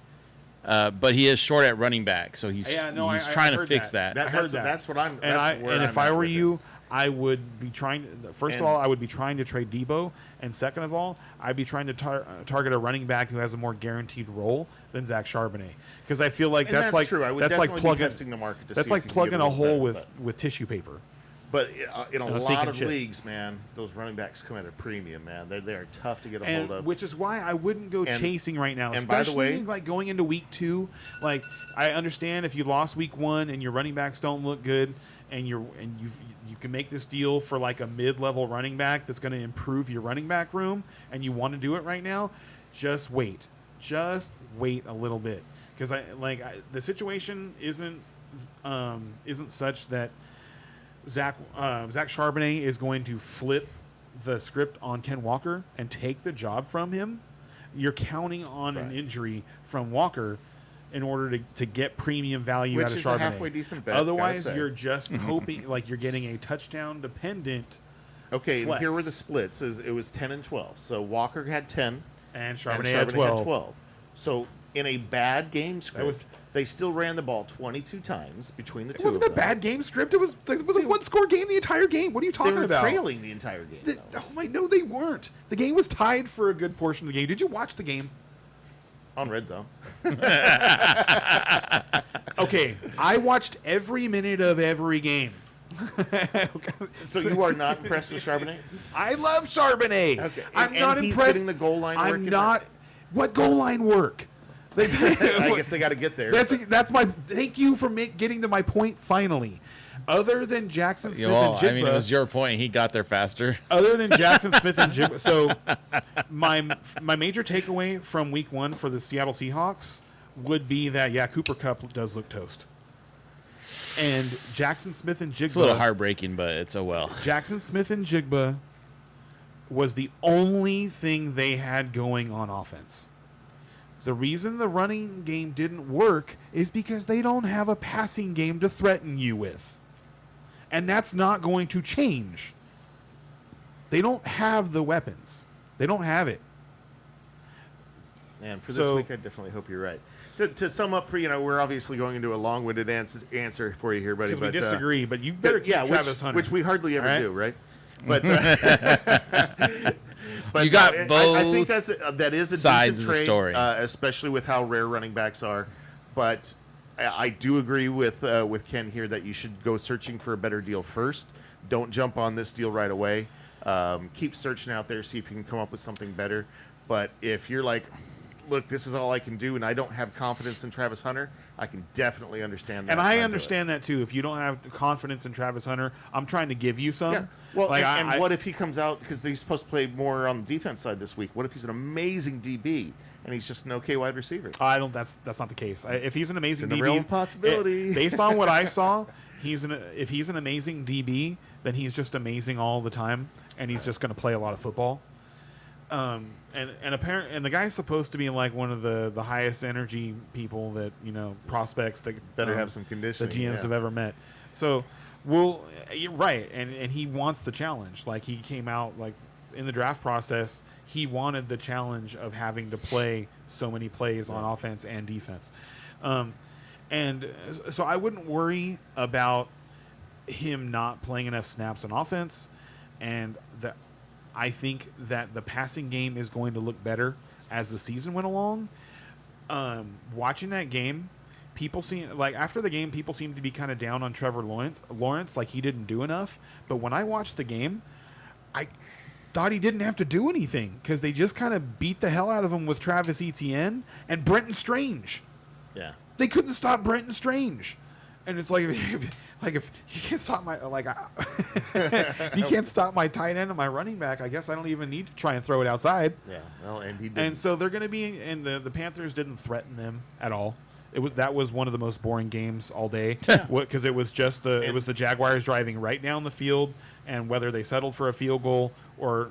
but he is short at running back, so he's I trying to heard fix that. I heard that. That's what I'm. And if I were you, I would be trying. First of all, I would be trying to trade Debo, and second of all, I'd be trying to target a running back who has a more guaranteed role than Zach Charbonnet, because I feel like And that's like true. I would that's like definitely be plugging testing the market to that's see like if you can get plugging a a little hole better, with tissue paper. But in a I was lot thinking of shit. leagues, man, those running backs come at a premium, man. They are tough to get a And hold of. which is why I wouldn't go And- chasing right now. and by the Especially way- like going into week 2. Like I understand if you lost week 1 and your running backs don't look good, and you can make this deal for like a mid-level running back that's going to improve your running back room, and you want to do it right now. Just wait a little bit, because the situation isn't such that Zach Charbonnet is going to flip the script on Ken Walker and take the job from him. You're counting on an Right. injury from Walker in order to get premium value Which out of is Charbonnet. a halfway decent bet, gotta Otherwise, say. you're just hoping like you're getting a touchdown dependent. Okay, and here were the flex. splits. It was 10 and 12. So Walker had 10, And and Charbonnet had 12. So in a bad game script, was- they still ran the ball 22 times between the It two wasn't of a them. bad game script. It was a one-score game the entire game. What are you They talking were about? trailing the entire game. though. Oh my, no, they weren't. The game was tied for a good portion of the game. Did you watch the game? On red zone. Okay, I watched every minute of every game. So you are not impressed with Charbonnet? I love Charbonnet. Okay, I'm and not he's impressed. getting the goal line work I'm in not. What goal line work? I guess they got to get there. That's my. Thank you for getting to my point finally. Other than Jackson Smith and Jigba, I mean, it was your point. He got there faster. other than Jackson Smith and Jigba. So my major takeaway from week 1 for the Seattle Seahawks would be that Cooper Kupp does look toast. And Jackson Smith and Jigba. It's a little heartbreaking, but it's well. Jackson Smith and Jigba was the only thing they had going on offense. The reason the running game didn't work is because they don't have a passing game to threaten you with. And that's not going to change. They don't have the weapons. They don't have it. And for this So- week, I definitely hope you're right. To sum up, we're obviously going into a long-winded answer for you here, buddy. Because we but, disagree, but you better keep Travis Hunter. which we hardly ever All right? do, right? But, but You got I both think that is a sides decent of the trade, story. especially with how rare running backs are. But I do agree with Ken here that you should go searching for a better deal first. Don't jump on this deal right away. Keep searching out there, see if you can come up with something better. But if you're like, look, this is all I can do, and I don't have confidence in Travis Hunter, I can definitely understand that. And side I of it. understand that too. If you don't have confidence in Travis Hunter, I'm trying to give you some. Yeah. Well, Like, and what if he comes out, because he's supposed to play more on the defense side this week? What if he's an amazing DB and he's just an okay wide receiver? I don't. That's not the case. If he's an amazing It's in DB, the realm of possibility. based on what I saw, if he's an amazing DB, then he's just amazing all the time, and he's just going to play a lot of football. And the guy's supposed to be like one of the highest energy people that prospects that Better have some conditioning, the GMs yeah. have ever met. So you're right, and he wants the challenge. Like he came out like in the draft process, he wanted the challenge of having to play so many plays on offense and defense. And so I wouldn't worry about him not playing enough snaps on offense, and I think that the passing game is going to look better as the season went along. Watching that game, after the game, people seemed to be kind of down on Trevor Lawrence, like he didn't do enough. But when I watched the game, I thought he didn't have to do anything because they just kind of beat the hell out of him with Travis Etienne and Brenton Strange. Yeah. They couldn't stop Brenton Strange, and it's like if you can't stop my you can't stop my tight end and my running back, I guess I don't even need to try and throw it outside. Yeah. Well, and he did. And so they're going to be, and the Panthers didn't threaten them at all. That was one of the most boring games all day because it was just the Jaguars driving right down the field, and whether they settled for a field goal or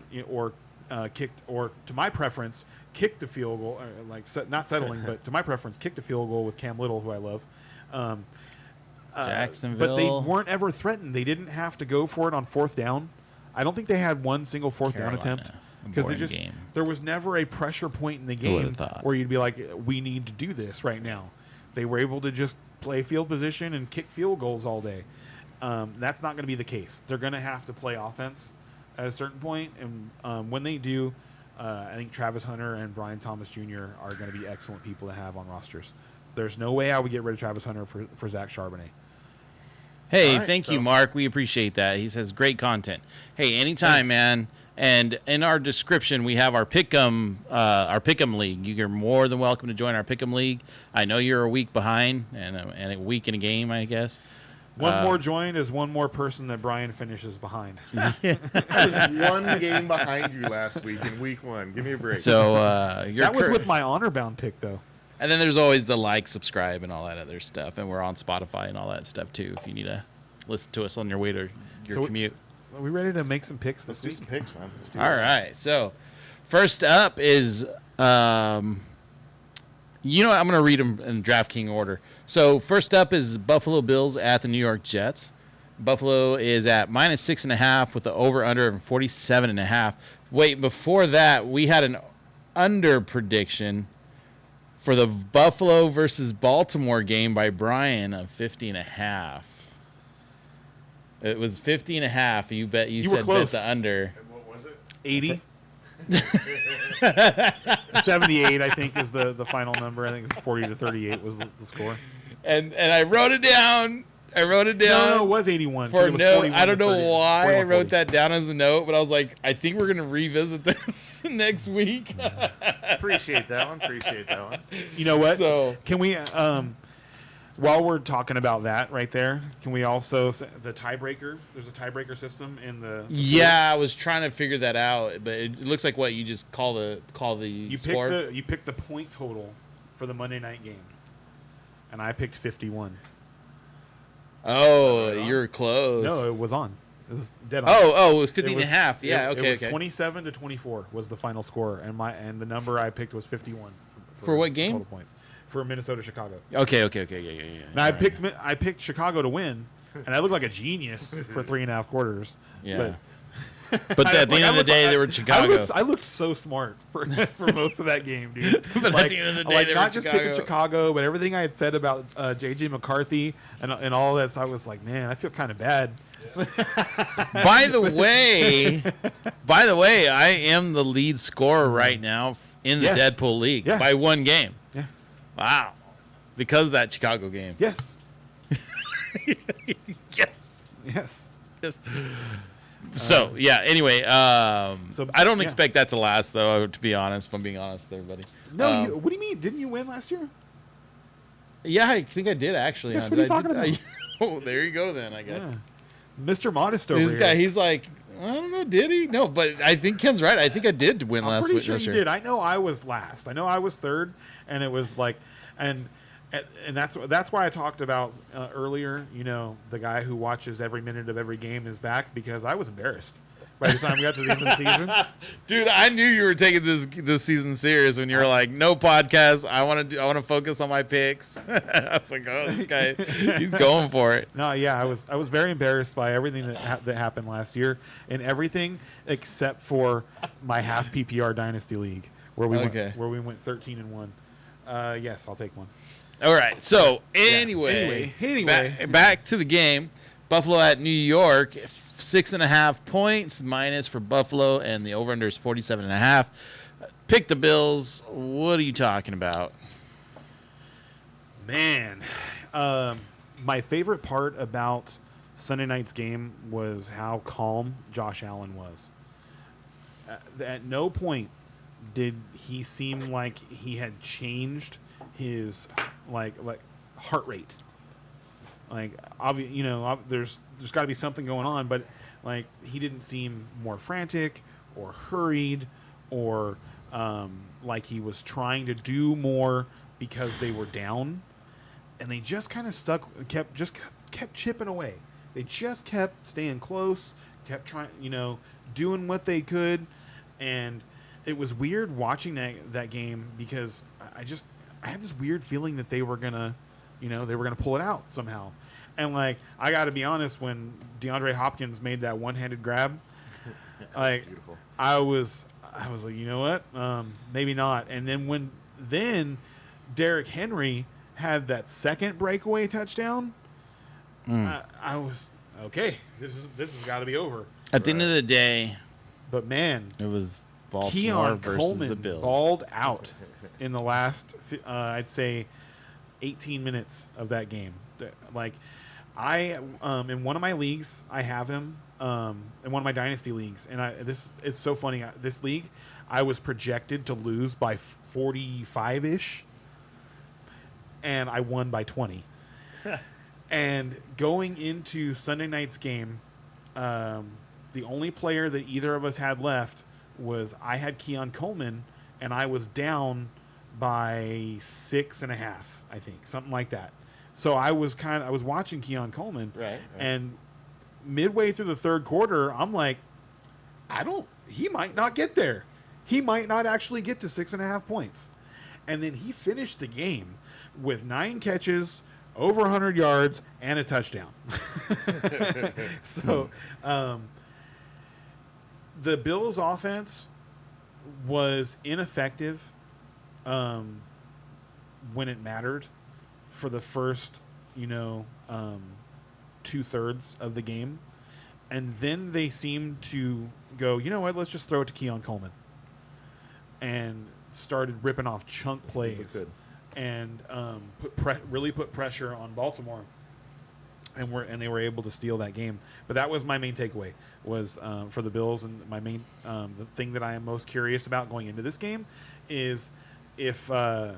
kicked, or to my preference kicked the field goal, not settling, but to my preference kicked a field goal with Cam Little, who I love. Jacksonville. But they weren't ever threatened. They didn't have to go for it on fourth down. I don't think they had one single fourth down Carolina. attempt A because boring game. there was never a pressure point in the Who would've game thought? where you'd be like, we need to do this right now. They were able to just play field position and kick field goals all day. That's not going to be the case. They're going to have to play offense at a certain point, and when they do, I think Travis Hunter and Brian Thomas Jr. are going to be excellent people to have on rosters. There's no way I would get rid of Travis Hunter for Zach Charbonnet. Hey, All right, thank you, so- Mark. We appreciate that. He says great content. Hey, anytime, Thanks. man. And in our description, we have our Pick'em league. You're more than welcome to join our Pick'em league. I know you're a week behind and a week in a game, I guess. One more join is one more person that Brian finishes behind. I was one game behind you last week in week 1. Give me a break. So you're That was cur- with my honor bound pick, though. And then there's always the like, subscribe, and all that other stuff. And we're on Spotify and all that stuff too. If you need to listen to us on your way to your So- commute. Are we ready to make some picks Let's this do week? some picks, man. Let's do All it. right. So, first up is, you know what? I'm going to read them in DraftKings order. So, first up is Buffalo Bills at the New York Jets. Buffalo is at -6.5 with the over/under of 47.5. Wait, before that, we had an under prediction for the Buffalo versus Baltimore game by Brian of 50.5. It was 50.5. You bet you You were said close. bet the under. What was it? 80. 78, I think, is the final number. I think it's 40-38 was the score. And I wrote it down. I wrote it down. No, it was 81. For It was no, 41 I don't to know 30, why I 41, wrote 40. that down as a note, but I was like, I think we're gonna revisit this next week. Appreciate that one. Appreciate that one. You know what? So- Can we, while we're talking about that right there, can we also the tiebreaker? There's a tiebreaker system in the. Yeah, I was trying to figure that out, but it looks like what you just call the You score. pick the point total for the Monday night game, and I picked 51. Oh, you're close. No, it was on. It was dead on. Oh, it was It 50 and a was- half. Yeah, it okay, was okay. 27-24 was the final score, and the number I picked was 51. For what game? Total points for Minnesota Chicago. Okay, yeah. Now All right. I picked Chicago to win, and I looked like a genius for 3.5 quarters. Yeah. But But at the end of the day, they were Chicago. I looked so smart for most of that game, dude. But at the end of the day, they were not just picking Chicago. Chicago, but everything I had said about JJ McCarthy and all that. So I was like, man, I feel kind of bad. By the way, I am the lead scorer right now in the Yes. Deadpool League Yeah. by one game. Yeah. Wow. Because of that Chicago game. Yes. Yes. Yes. Yes. So, yeah, anyway, So, I don't yeah. expect that to last, though, to be honest, if I'm being honest with everybody. No, what do you mean? Didn't you win last year? Yeah, I think I did, actually. That's huh? what he's Did I- talking did I- oh, there you go, then, I guess. Yeah. Mr. Modest over This here. guy, he's like, I don't know, did he? No, but I think Ken's right. I think I did win I'm last pretty week. sure this you year. did. I know I was last. I know I was third, and it was like, and that's why I talked about earlier. You know, the guy who watches every minute of every game is back, because I was embarrassed by the time we got to the end of the season. Dude, I knew you were taking this season serious when you were like, "No podcast. I want to focus on my picks." I was like, "Oh, this guy, he's going for it." No, yeah, I was very embarrassed by everything that happened last year, and everything except for my half PPR dynasty league where we Okay. went 13-1. Yes, I'll take one. All right. So anyway, Anyway. back to the game. Buffalo at New York, 6.5 points minus for Buffalo, and the over/under is 47.5. Pick the Bills. What are you talking about? Man, my favorite part about Sunday night's game was how calm Josh Allen was. At no point did he seem like he had changed his like heart rate. Like there's got to be something going on, but like he didn't seem more frantic or hurried or like he was trying to do more because they were down, and they just kind of kept chipping away. They just kept staying close, kept trying, doing what they could, and it was weird watching that game because I had this weird feeling that they were gonna pull it out somehow. And like, I got to be honest, when DeAndre Hopkins made that one-handed grab, like beautiful. I was like, you know what? Maybe not. And then when Derrick Henry had that second breakaway touchdown, I was okay. This has got to be over. At the end of the day, But man, it was Baltimore Keon versus Coleman the Bills. balled out in the last, I'd say, 18 minutes of that game. Like, I in one of my leagues, I have him in one of my dynasty leagues, and it's so funny. This league, I was projected to lose by 45-ish, and I won by 20. And going into Sunday night's game, the only player that either of us had left was I had Keon Coleman, and I was down by 6.5, I think, something like that. So I was watching Keon Coleman, Right. and midway through the third quarter, I'm like, he might not get there. He might not actually get to 6.5 points. And then he finished the game with 9 catches, over 100 yards, and a touchdown. So the Bills' offense was ineffective when it mattered for the first, 2/3 of the game. And then they seemed to go, you know what, let's just throw it to Keon Coleman. And started ripping off chunk plays. good. And really put pressure on Baltimore. And they were able to steal that game. But that was my main takeaway, was for the Bills. And my main the thing that I am most curious about going into this game is if the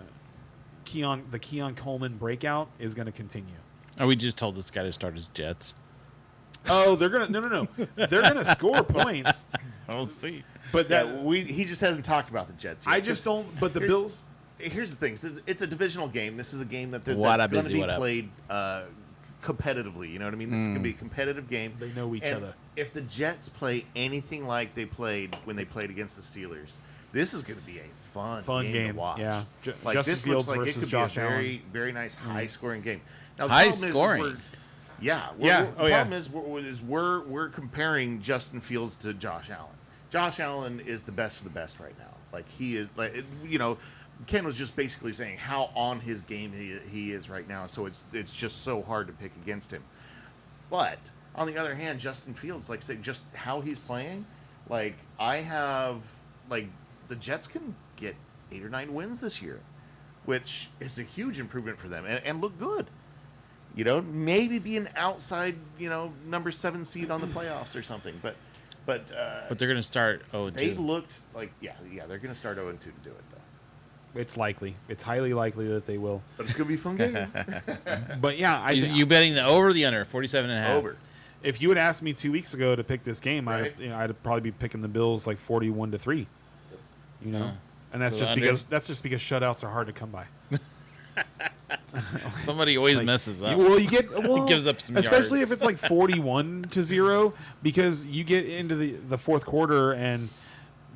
Keon Coleman breakout is going to continue. Oh, we just told this guy to start his Jets. Oh, they're gonna no. They're gonna score points. We'll see. But that He just hasn't talked about the Jets yet. I just don't. But the Bills. Here's the thing: it's a divisional game. This is a game that's What going up, to Izzy? be What up? played competitively. You know what I mean? This is going to be a competitive game. They know each And other. If the Jets play anything like they played when they played against the Steelers, this is going to be a fun game to watch. Yeah. Like Justin this Fields looks like it versus could Josh be a very, Allen. very nice, high-scoring game. Now, the High problem is scoring. we're- Yeah. Yeah. The problem is we're comparing Justin Fields to Josh Allen. Josh Allen is the best of the best right now. Like he is, Ken was just basically saying how on his game he is right now. So it's just so hard to pick against him. But on the other hand, Justin Fields, like I said, just how he's playing, like I have, like the Jets can get 8 or 9 wins this year, which is a huge improvement for them and look good. Maybe be an outside, number 7 seed on the playoffs or something. But But they're going to start 0-2. they looked like they're going to start 0-2 to do it though. It's likely. It's highly likely that they will. But it's going to be a fun game. But yeah, You betting the over or the under? 47.5. Over. if you had asked me 2 weeks ago to pick this game, Right. I'd probably be picking the Bills like 41-3. And that's So just under? because shutouts are hard to come by. Somebody always Like, messes up. You get Gives up some especially yards. if it's like 41-0, because you get into the fourth quarter and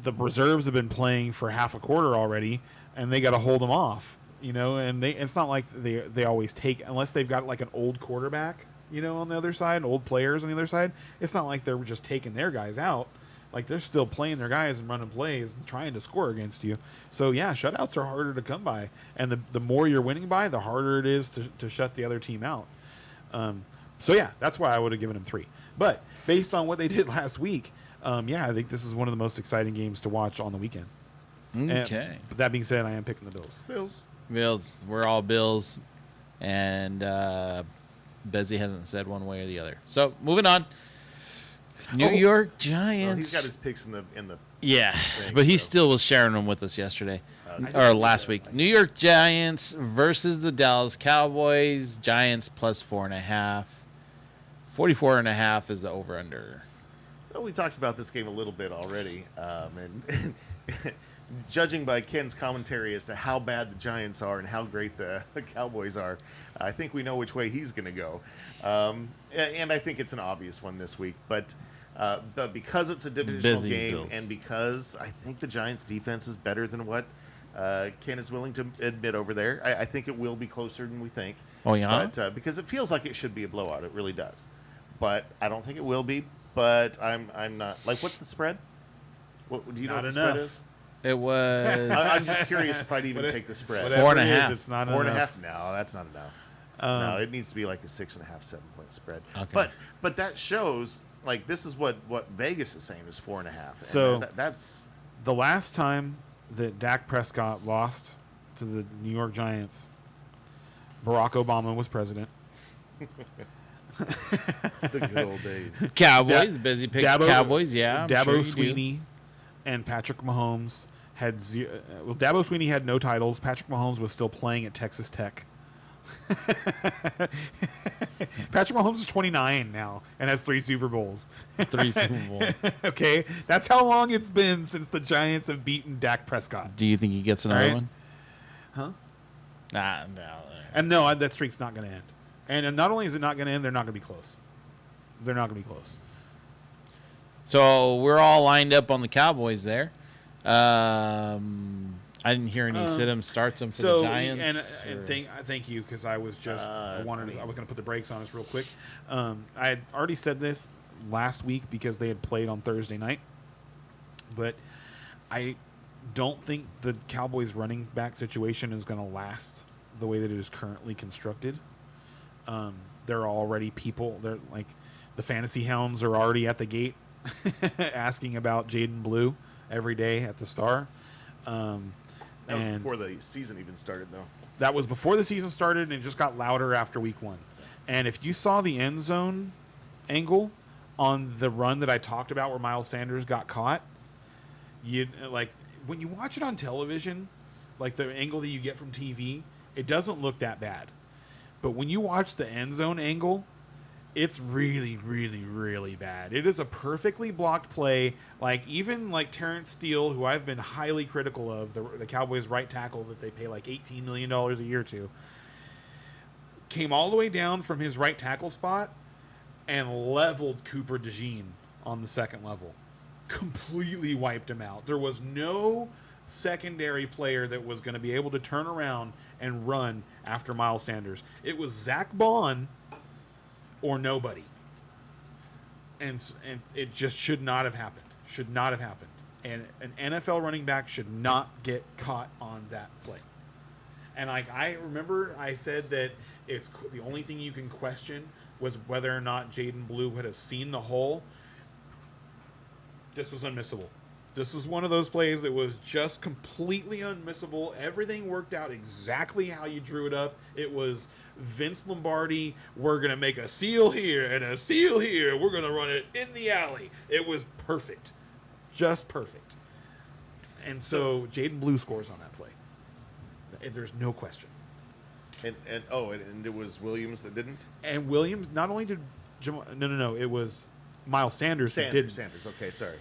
the reserves have been playing for half a quarter already, and they got to hold them off. And it's not like they always take, unless they've got like an old quarterback, on the other side, old players on the other side. It's not like they're just taking their guys out. Like they're still playing their guys and running plays and trying to score against you. So yeah, shutouts are harder to come by, and the more you're winning by, the harder it is to shut the other team out. So yeah, that's why I would have given them 3. But based on what they did last week, I think this is one of the most exciting games to watch on the weekend. Okay. But that being said, I am picking the Bills. Bills. We're all Bills. And Bezzy hasn't said one way or the other. So moving on. New York Giants. Well, he's got his picks in the Yeah, thing, but he so. still was sharing them with us yesterday or last week. New York Giants versus the Dallas Cowboys. Giants plus 4.5. 44.5 is the over/under. Well, we talked about this game a little bit already, and judging by Ken's commentary as to how bad the Giants are and how great the Cowboys are, I think we know which way he's going to go. And I think it's an obvious one this week, but because it's a divisional Busy game Bills. and because I think the Giants' defense is better than what Ken is willing to admit over there, I think it will be closer than we think. Oh, yeah? But because it feels like it should be a blowout, it really does. But I don't think it will be. But I'm not like. What's the spread? What do you know? Not What the enough. spread is? It was I'm just curious if I'd even take the spread. Whatever 4.5. it is, it's not 4.5? enough. No, that's not enough. No, it needs to be like a 6.5, 7-point spread. Okay. But that shows like this is what Vegas is saying is 4.5. And So- that's The last time that Dak Prescott lost to the New York Giants, Barack Obama was president. The good old days. Cowboys, busy picks. Cowboys, yeah. I'm Dabo sure you do. Sweeney and Patrick Mahomes had well, Dabo Sweeney had no titles. Patrick Mahomes was still playing at Texas Tech. Patrick Mahomes is 29 now and has 3 Super Bowls. 3 Super Bowls. Okay, that's how long it's been since the Giants have beaten Dak Prescott. Do you think he gets another Right. one? Huh? Nah, no. And no, that streak's not going to end. And not only is it not going to end, they're not going to be close. They're not going to be close. So we're all lined up on the Cowboys there. I didn't hear any sit-em starts them for the Giants. And thank you, because I was just I was going to put the brakes on us real quick. I had already said this last week because they had played on Thursday night, but I don't think the Cowboys running back situation is going to last the way that it is currently constructed. There are already people. They're like the fantasy hounds are already at the gate asking about Jaden Blue every day at the Star. That was before the season even started, though. That was before the season started, and it just got louder after week 1. And if you saw the end zone angle on the run that I talked about where Miles Sanders got caught, you like when you watch it on television, like the angle that you get from TV, it doesn't look that bad. But when you watch the end zone angle, it's really, really, really bad. It is a perfectly blocked play. Like, even like Terrence Steele, who I've been highly critical of, the Cowboys' right tackle that they pay like $18 million a year to, came all the way down from his right tackle spot and leveled Cooper DeJean on the second level. Completely wiped him out. There was no secondary player that was going to be able to turn around and run after Miles Sanders. It was Zach Bond or nobody. And it just should not have happened. Should not have happened. And an NFL running back should not get caught on that play. And like I remember I said that it's the only thing you can question was whether or not Jaden Blue would have seen the hole. This was unmissable. This was one of those plays that was just completely unmissable. Everything worked out exactly how you drew it up. It was Vince Lombardi, we're going to make a seal here and a seal here. We're going to run it in the alley. It was perfect. Just perfect. And so Jaden Blue scores on that play. There's no question. And it was Williams that didn't? And Williams, not only did no, it was Miles Sanders that didn't. Sanders, okay, sorry.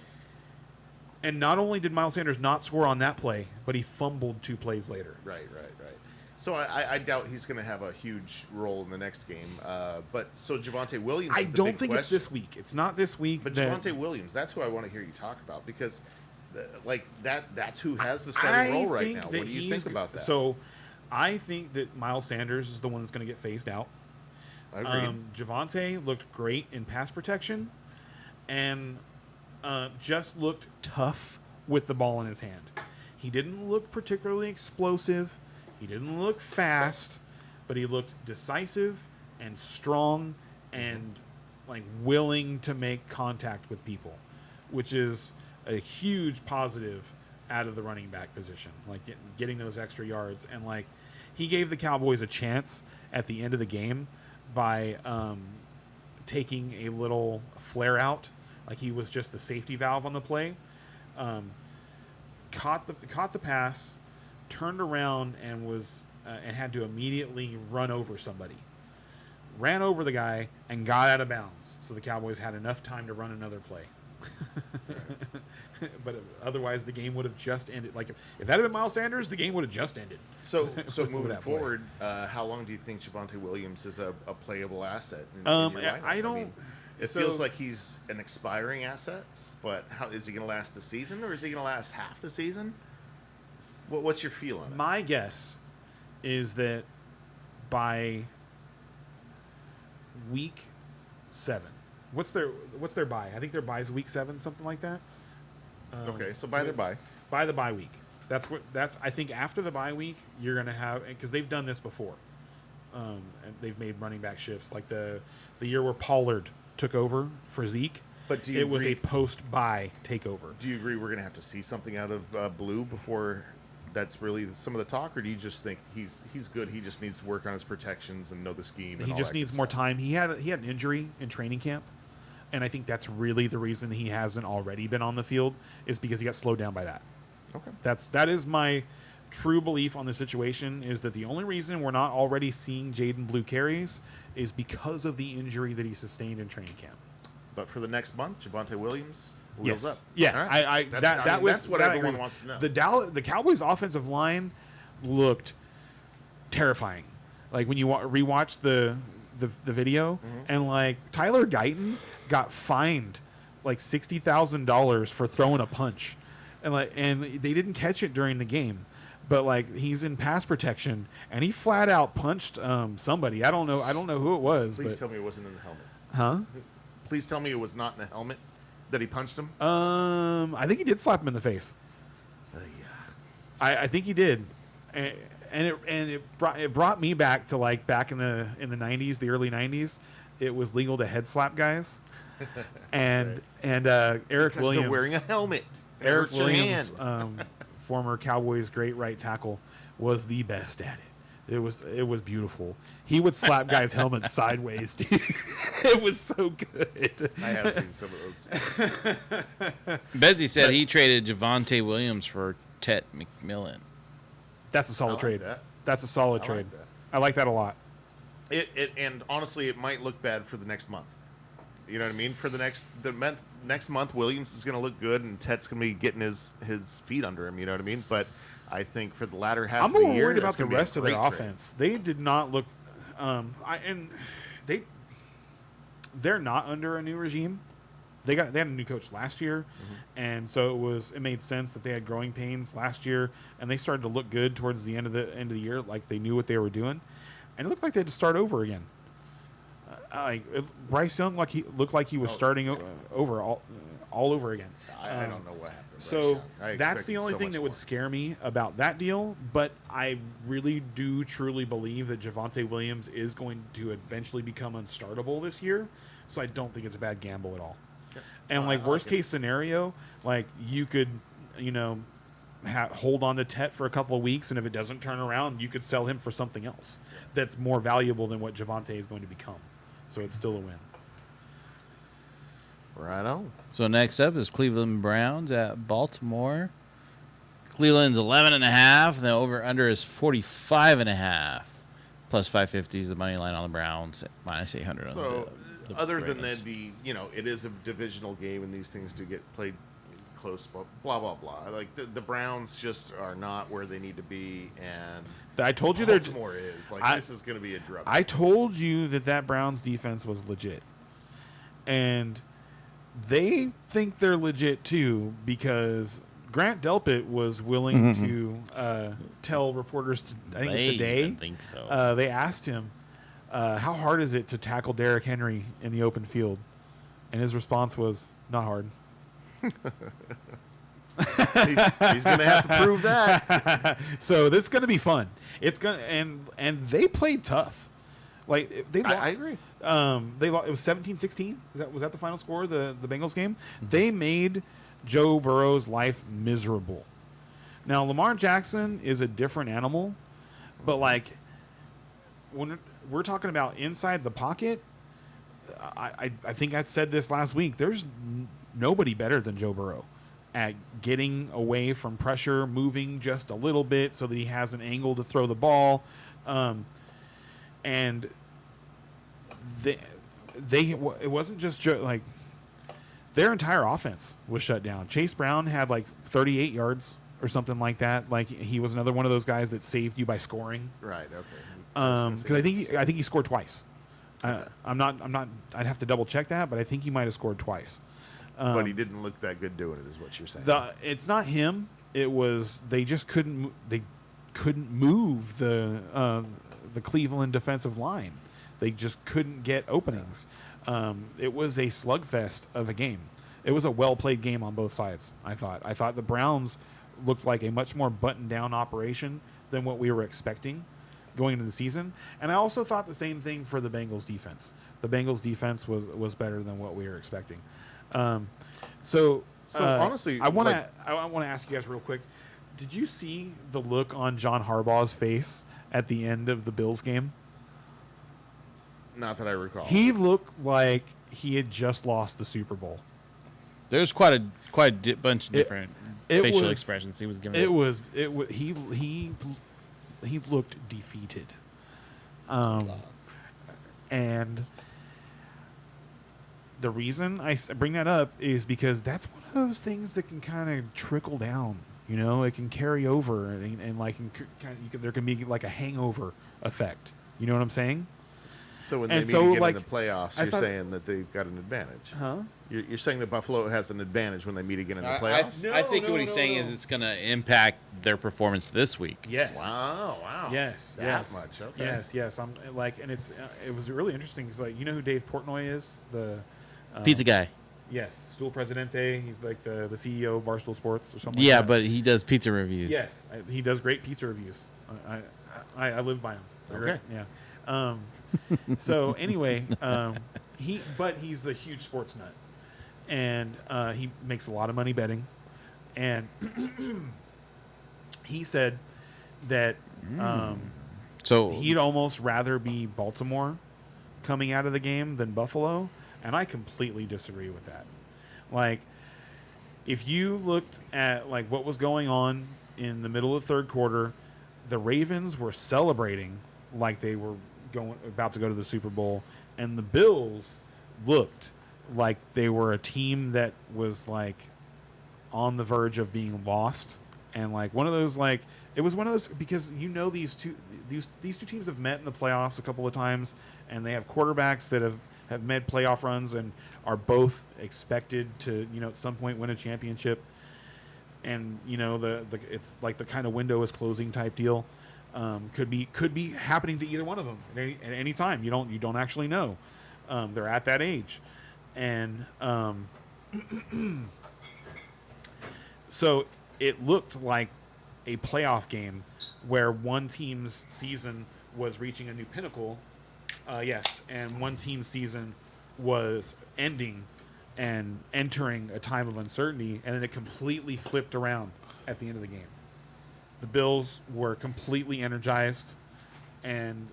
And not only did Miles Sanders not score on that play, but he fumbled 2 plays later. Right. So I doubt he's going to have a huge role in the next game. But so Javonte Williams. I is the don't big think question. it's this week. It's not this week. But that- Javonte Williams, that's who I want to hear you talk about because, that's who has the starting role right now. What do you think about that? So, I think that Miles Sanders is the one that's going to get phased out. I agree. Javonte looked great in pass protection, and just looked tough with the ball in his hand. He didn't look particularly explosive. He didn't look fast, but he looked decisive and strong and like willing to make contact with people, which is a huge positive out of the running back position, like getting those extra yards. And like he gave the Cowboys a chance at the end of the game by taking a little flare out, like he was just the safety valve on the play. Caught the pass, turned around and was and had to immediately run over somebody. Ran over the guy and got out of bounds. So the Cowboys had enough time to run another play. But otherwise, the game would have just ended. Like if that had been Miles Sanders, the game would have just ended. So With moving that play. forward, how long do you think Javonte Williams is a playable asset? In your lineup? I don't. mean, it feels like he's an expiring asset, but how is he going to last the season, or is he going to last half the season? What's your feel on it? My guess is that by week 7, what's their bye? I think their bye is week 7, something like that. Okay, so by their bye. By the bye week. That's I think after the bye week you're gonna have, because they've done this before. And they've made running back shifts, like the year where Pollard took over for Zeke. But do you it was agree- a post-bye takeover. Do you agree we're going to have to see something out of Blue before that's really some of the talk, or do you just think he's good? He just needs to work on his protections and know the scheme. And He all just that needs good more stuff? time. He had an injury in training camp, and I think that's really the reason he hasn't already been on the field is because he got slowed down by that. Okay. That is my true belief on the situation is that the only reason we're not already seeing Jaden Blue carries is because of the injury that he sustained in training camp. But for the next month, Javonte Williams wheels Yes. up. Yeah. All right. That's what that I everyone agree. wants to know. The Cowboys' offensive line looked terrifying. Like when you rewatch the video, and like Tyler Guyton got fined like $60,000 for throwing a punch, and they didn't catch it during the game. But like he's in pass protection, and he flat out punched somebody. I don't know who it was. Please but, tell me it wasn't in the helmet. huh? Please tell me it was not in the helmet that he punched him. I think he did slap him in the face. Yeah. I think he did, and it brought me back to like back in the 90s, the early 90s. It was legal to head slap guys, and Eric Because Williams they're wearing a helmet. It Eric hurts your Williams, hand. former Cowboys great right tackle, was the best at it. It was beautiful. He would slap guys' helmets sideways, dude. It was so good. I have seen some of those. Bedsy said he traded Javonte Williams for Tet McMillan. That's a solid like trade. that. That's a solid like trade. that. I like that a lot. And honestly, it might look bad for the next month. You know what I mean? For the next month, Williams is going to look good, and Tet's going to be getting his feet under him. You know what I mean? But I think for the latter half I'm of the more year, worried about that's the gonna be a rest of their great trade. offense. They did not look, they're not under a new regime. They had a new coach last year, and so it made sense that they had growing pains last year, and they started to look good towards the end of the year, like they knew what they were doing, and it looked like they had to start over again. Bryce Young looked like he was starting over all over again. I don't know what happened. to Bryce So Young. I that's expected the only so thing much that would more. scare me about that deal. But I really do truly believe that Javonte Williams is going to eventually become unstartable this year. So I don't think it's a bad gamble at all. And like I worst like it. case scenario, like you could, hold on to Tet for a couple of weeks, and if it doesn't turn around, you could sell him for something else that's more valuable than what Javonte is going to become. So it's still a win. Right on. So next up is Cleveland Browns at Baltimore. Cleveland's 11.5. The over under is 45.5. Plus 550 is the money line on the Browns. Minus 800 on So, the other than Ravens. it is a divisional game, and these things do get played close. Blah blah blah. Like the Browns just are not where they need to be, and I told you they're. Baltimore is like this is going to be a drug. I told you that Browns defense was legit. And they think they're legit too because Grant Delpit was willing to tell reporters, I think it was They today. even think so. They asked him, how hard is it to tackle Derrick Henry in the open field? And his response was, not hard. he's going to have to prove that. So this is going to be fun. It's going to, and they played tough. Like they, I agree. They lost. It was 17-16. Was that the final score? The Bengals game. They made Joe Burrow's life miserable. Now Lamar Jackson is a different animal, but like when we're talking about inside the pocket, I think I said this last week. There's nobody better than Joe Burrow at getting away from pressure, moving just a little bit so that he has an angle to throw the ball, and it wasn't just like their entire offense was shut down. Chase Brown had like 38 yards or something like that. Like he was another one of those guys that saved you by scoring. Right. Okay. Because I think he scored twice. I'm not. I'd have to double check that, but I think he might have scored twice. But he didn't look that good doing it, is what you're saying. It's not him. It was they just couldn't. They couldn't move the Cleveland defensive line. They just couldn't get openings. It was a slugfest of a game. It was a well played game on both sides. I thought the Browns looked like a much more buttoned down operation than what we were expecting going into the season. And I also thought the same thing for the Bengals defense. The Bengals defense was better than what we were expecting. So honestly, I want to ask you guys real quick. Did you see the look on John Harbaugh's face at the end of the Bills game? Not that I recall. He looked like he had just lost the Super Bowl. There's quite a bunch of different it facial was- expressions he was giving. It was he looked defeated. And the reason I bring that up is because that's one of those things that can kind of trickle down. You know, it can carry over, and like there can be like a hangover effect. You know what I'm saying? So when they And meet so, again like, in the playoffs, I you're thought- saying that they've got an advantage. Huh? You're saying that Buffalo has an advantage when they meet again in the playoffs? I think No, what he's no, saying no. is it's going to impact their performance this week. Yes. Wow. Yes. That yes. much, okay. Yes. I'm like, and it was really interesting. It's like, you know who Dave Portnoy is? The Pizza guy. Yes, Stool Presidente. He's like the CEO of Barstool Sports or something. Yeah, like that. but he does pizza reviews. Yes, he does great pizza reviews. I live by him. They're great. Yeah. So anyway, he's a huge sports nut, and he makes a lot of money betting, and he said that So he'd almost rather be Baltimore coming out of the game than Buffalo, and I completely disagree with that. Like, if you looked at like what was going on in the middle of the third quarter, the Ravens were celebrating like they were about to go to the Super Bowl, and the Bills looked like they were a team that was like on the verge of being lost, and like one of those, like it was one of those, because you know these two teams have met in the playoffs a couple of times, and they have quarterbacks that have made playoff runs and are both expected to, you know, at some point win a championship. And you know the it's like the kind of window is closing type deal. Could be happening to either one of them at any time. You don't actually know. They're at that age, and so it looked like a playoff game where one team's season was reaching a new pinnacle. Yes, and one team's season was ending and entering a time of uncertainty, and then it completely flipped around at the end of the game. The Bills were completely energized, and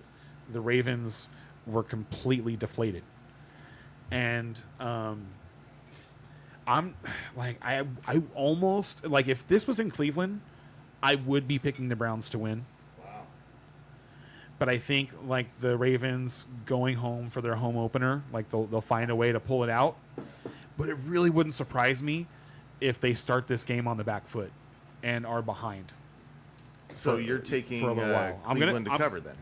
the Ravens were completely deflated. And I'm like, I almost, like, if this was in Cleveland, I would be picking the Browns to win. But I think like the Ravens going home for their home opener, like they'll find a way to pull it out. But it really wouldn't surprise me if they start this game on the back foot and are behind. So for- you're taking for a little while. Cleveland to cover then?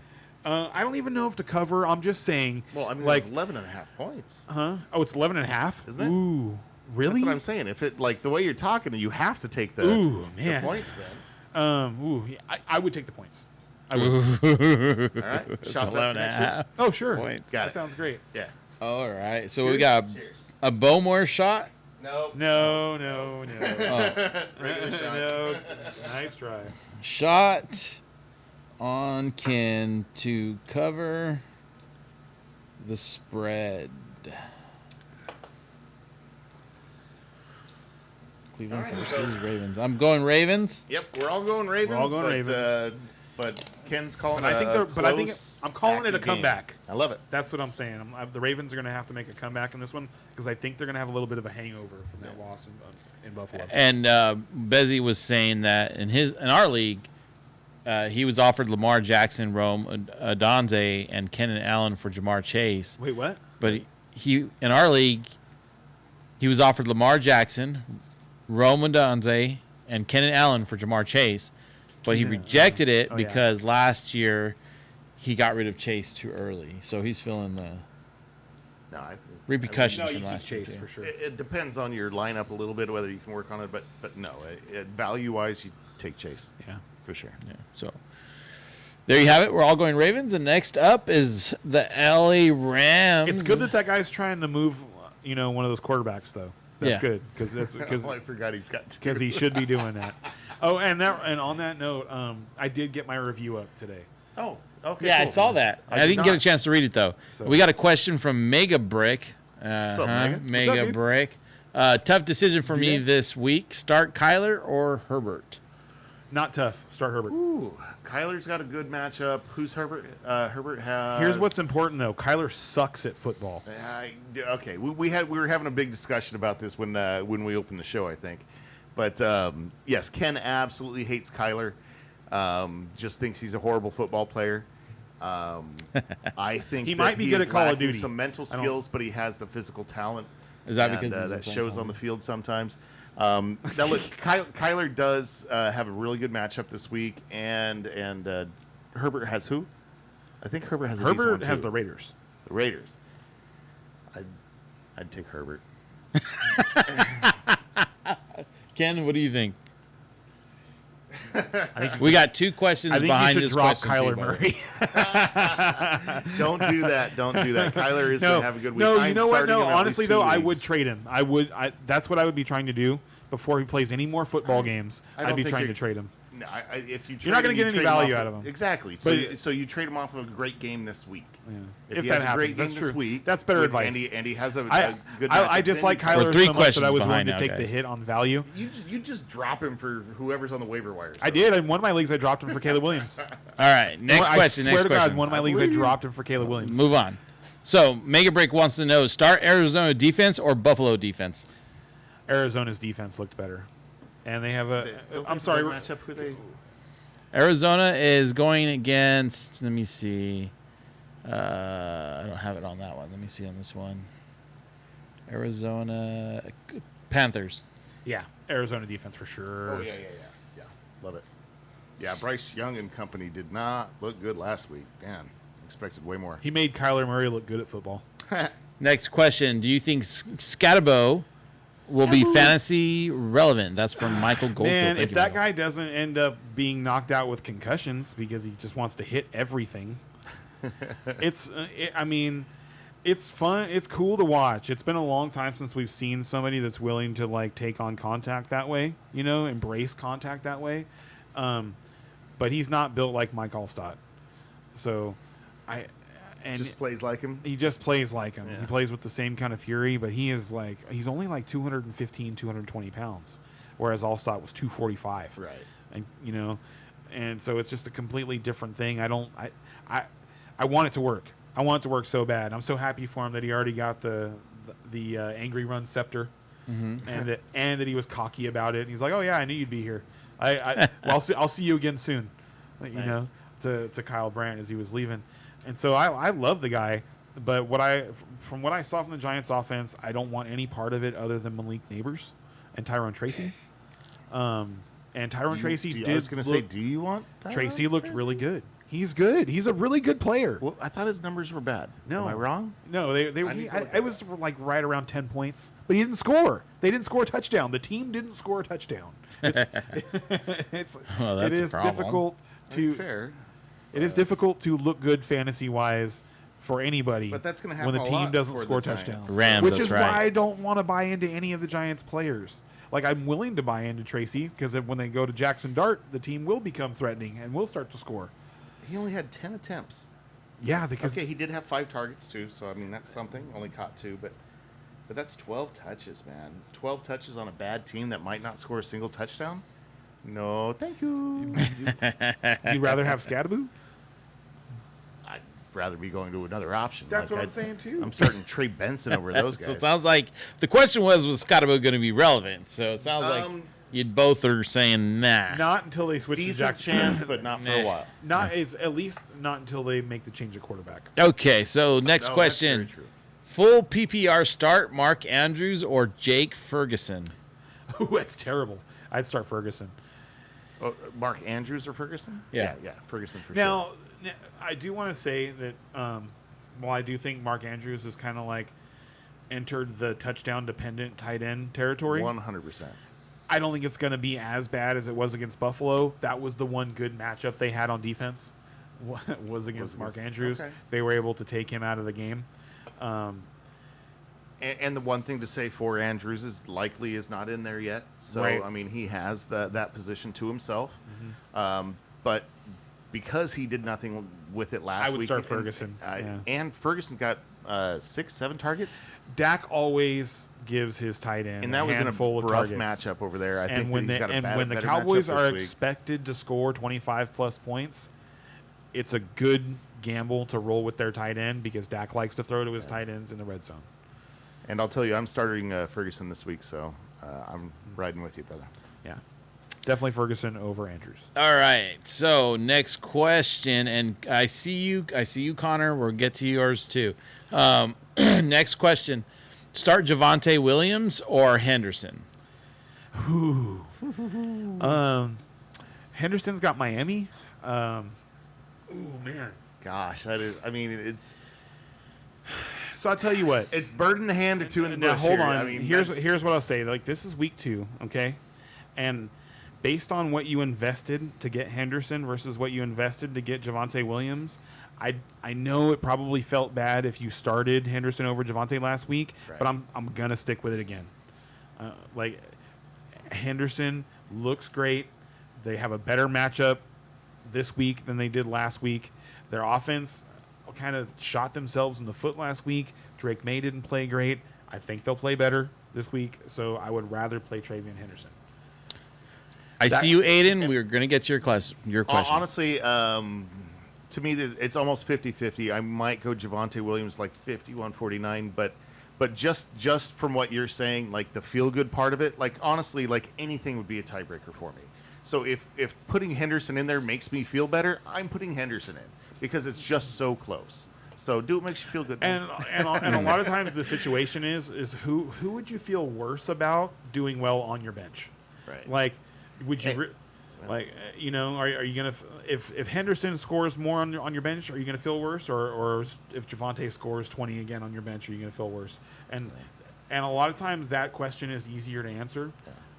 I don't even know if to cover. I'm just saying. Well, I mean, like, it's 11.5 points. huh? Oh, it's 11.5? Isn't it? Ooh, really? That's what I'm saying. If it, like, the way you're talking, you have to take the, Ooh, the man. points then. Yeah, I would take the points. I would. All right. Shot that for next week. Oh, sure. Points. Got That it. sounds great. Yeah. all right. So we Cheers. got Cheers. a Bowmore shot. No. No. Regular shot. No. Nice try. Shot on Ken to cover the spread. Cleveland All right, versus so- Ravens. I'm going Ravens. Yep, we're all going Ravens. going but, Ravens. But Ken's calling But I think a they're- but I think close, I'm calling it a active game. comeback. I love it. That's what I'm saying. The Ravens are going to have to make a comeback in this one because I think they're going to have a little bit of a hangover from that loss in Buffalo. And Bezzy was saying that in our league, he was offered Lamar Jackson, Rome Odunze, and Kenan Allen for Jamar Chase. Wait, what? But he in our league, he was offered Lamar Jackson, Rome Odunze, and Kenan Allen for Jamar Chase. But he Keenan- rejected it oh, yeah. because last year he got rid of Chase too early. So he's feeling the No, I think repercussions No, you from keep last year. Chase too. for sure. It depends on your lineup a little bit, whether you can work on it. But no, value-wise, you take Chase. Yeah. For sure. Yeah. So there you have it. We're all going Ravens, and next up is the LA Rams. It's good that guy's trying to move, one of those quarterbacks, though. That's Yeah. good because I forgot he's got two. he should be doing that. Oh, and on that note, I did get my review up today. Oh, okay. Yeah, I cool. saw that. I did didn't get a not. chance to read it though. So- We got a question from Mega Brick. up, Mega? Mega What's up, dude? Brick. Tough decision for me Dude. this week. Start Kyler or Herbert? Not tough. Start Herbert. Ooh, Kyler's got a good matchup. Who's Herbert? Herbert has. Here's what's important though. Kyler sucks at football. Okay, we were having a big discussion about this when we opened the show, I think. But yes, Ken absolutely hates Kyler. Just thinks he's a horrible football player. I think He that might be good is at Call of lacking Duty. some mental I don't- skills, but he has the physical talent. Is that and, because he's that playing shows Call on the of field sometimes? Now look, Kyler does have a really good matchup this week, and Herbert has who? I think Herbert has a decent one, Herbert has too. the Raiders. The Raiders. I'd take Herbert. Ken, what do you think? We got two questions I think behind you should this drop question. Kyler too, by the way. Murray. Don't do that. Don't do that. Kyler is going to have a good week. No, I'm you know what? starting No, him at least honestly 2 though, I weeks. would trade him. That's what I would be trying to do before he plays any more football games. I don't I'd be think trying you're- to trade him. No, if you You're not trade gonna him, get you any trade him value off out of him. Exactly. So you trade him off of a great game this week. If he that has a great happens, game that's this true. week, That's better advice. And he has a good. I matchup, dislike then We're Kyler three so much that questions I was willing behind to now, take the guys. hit on value. you just drop him for whoever's on the waiver wire. I did. In one of my leagues, I dropped him for Caleb Williams. All right, next question. I swear Next to question. God, in one of my leagues, I dropped him for Caleb Williams. Move on. So, Mega Break wants to know: start Arizona defense or Buffalo defense? Arizona's defense looked better, and they have a. I'm sorry. Matchup who they. Arizona is going against. Let me see. I don't have it on that one. Let me see on this one. Arizona Panthers. Yeah, Arizona defense for sure. Oh yeah. Love it. Yeah, Bryce Young and company did not look good last week. Man, expected way more. He made Kyler Murray look good at football. Next question: do you think Scatabo will be fantasy relevant? That's from Michael Goldfield. Man, Thank if you, that Michael. guy doesn't end up being knocked out with concussions because he just wants to hit everything, I mean, it's fun. It's cool to watch. It's been a long time since we've seen somebody that's willing to like take on contact that way, embrace contact that way. But he's not built like Mike Allstott. So Just plays like him. he just plays like him. Yeah. He plays with the same kind of fury, but he's only like 215, 220 pounds, whereas Allstott was 245. Right. And and so it's just a completely different thing. I want it to work. I want it to work so bad. I'm so happy for him that he already got the angry run scepter, and that he was cocky about it. And he's like, "Oh yeah, I knew you'd be here. I'll see you again soon." Nice. To Kyle Brandt as he was leaving. And so I love the guy, but from what I saw from the Giants offense, I don't want any part of it other than Malik Neighbors and Tyrone Tracy. And Tyrone Tracy did. I was going to say, do you want Tracy looked really good. He's good. He's a really good player. Well, I thought his numbers were bad. No. Am I wrong? No, I need to look it at was like right around 10 points, but he didn't score. They didn't score a touchdown. The team didn't score a touchdown. It's Well, that's it a is problem. difficult to Fair. it is difficult to look good fantasy wise for anybody. But that's gonna when the happen a team lot doesn't for score the Giants. touchdowns. Rams, which that's is right. why I don't want to buy into any of the Giants players. Like I'm willing to buy into Tracy because when they go to Jackson Dart, the team will become threatening and will start to score. He only had 10 attempts. Yeah, because Okay, he did have 5 targets too, so I mean that's something. Only caught 2, but that's 12 touches, man. 12 touches on a bad team that might not score a single touchdown. No, thank you. you'd rather have Scadaboo. I'd rather be going to another option. That's what I'm I'd- saying, too. I'm starting Trey Benson over those guys. So it sounds like the question was Scotabo going to be relevant? So it sounds like you both are saying nah. Not until they switch to Decent Jackson. chance, but not for a Nah. while. Not is at least not until they make the change of quarterback. Okay, so next No, question. That's very true. Full PPR start, Mark Andrews or Jake Ferguson? Ooh, that's terrible. I'd start Ferguson. Oh, Mark Andrews or Ferguson? Yeah. yeah, Ferguson for Now, I do want to say that while I do think Mark Andrews is kind of like entered the touchdown dependent tight end territory, sure. 100%. I don't think it's going to be as bad as it was against Buffalo. That was the one good matchup they had on defense was against Mark Andrews. okay. They were able to take him out of the game. And the one thing to say for Andrews is likely is not in there yet. So, Right. I mean, he has that position to himself. Mm-hmm. But because he did nothing with it last week. I would start Ferguson. Yeah. And Ferguson got 6, 7 targets, Dak always gives his tight end and that a was in a handful of rough targets. matchup over there. I And think when that he's the, got a and when the better Cowboys matchup are this week. expected to score 25 plus points, it's a good gamble to roll with their tight end because Dak likes to throw to his tight ends in the red zone. And I'll tell you, I'm starting Ferguson this week, so I'm riding with you, brother. Yeah, definitely Ferguson over Andrews. All right. So next question, and I see you, Connor. We'll get to yours too. Next question: start Javonte Williams or Henderson? Henderson's got Miami. Oh man. Gosh, that is. I mean, it's So I'll tell you what. bird in the hand or two in the Now bush. hold here. on. I mean, here's what I'll say. Like, this is week 2, okay? And based on what you invested to get Henderson versus what you invested to get Javonte Williams, I know it probably felt bad if you started Henderson over Javonte last week, Right. but I'm gonna stick with it again. Like, Henderson looks great. They have a better matchup this week than they did last week. Their offense kind of shot themselves in the foot last week. Drake May didn't play great. I think they'll play better this week, so I would rather play Travion Henderson. I see you, Aiden. We're gonna get to your question. honestly, to me, it's almost 50-50. I might go Javonte Williams like 51-49, but just from what you're saying, like the feel good part of it, like honestly, like anything would be a tiebreaker for me. So if putting Henderson in there makes me feel better, I'm putting Henderson in because it's just so close. So do what makes you feel good. And a lot of times the situation is who would you feel worse about doing well on your bench? Right. Like, would you Hey. are you gonna if Henderson scores more on your bench, are you gonna feel worse, or if Javonte scores 20 again on your bench, are you gonna feel worse? And a lot of times that question is easier to answer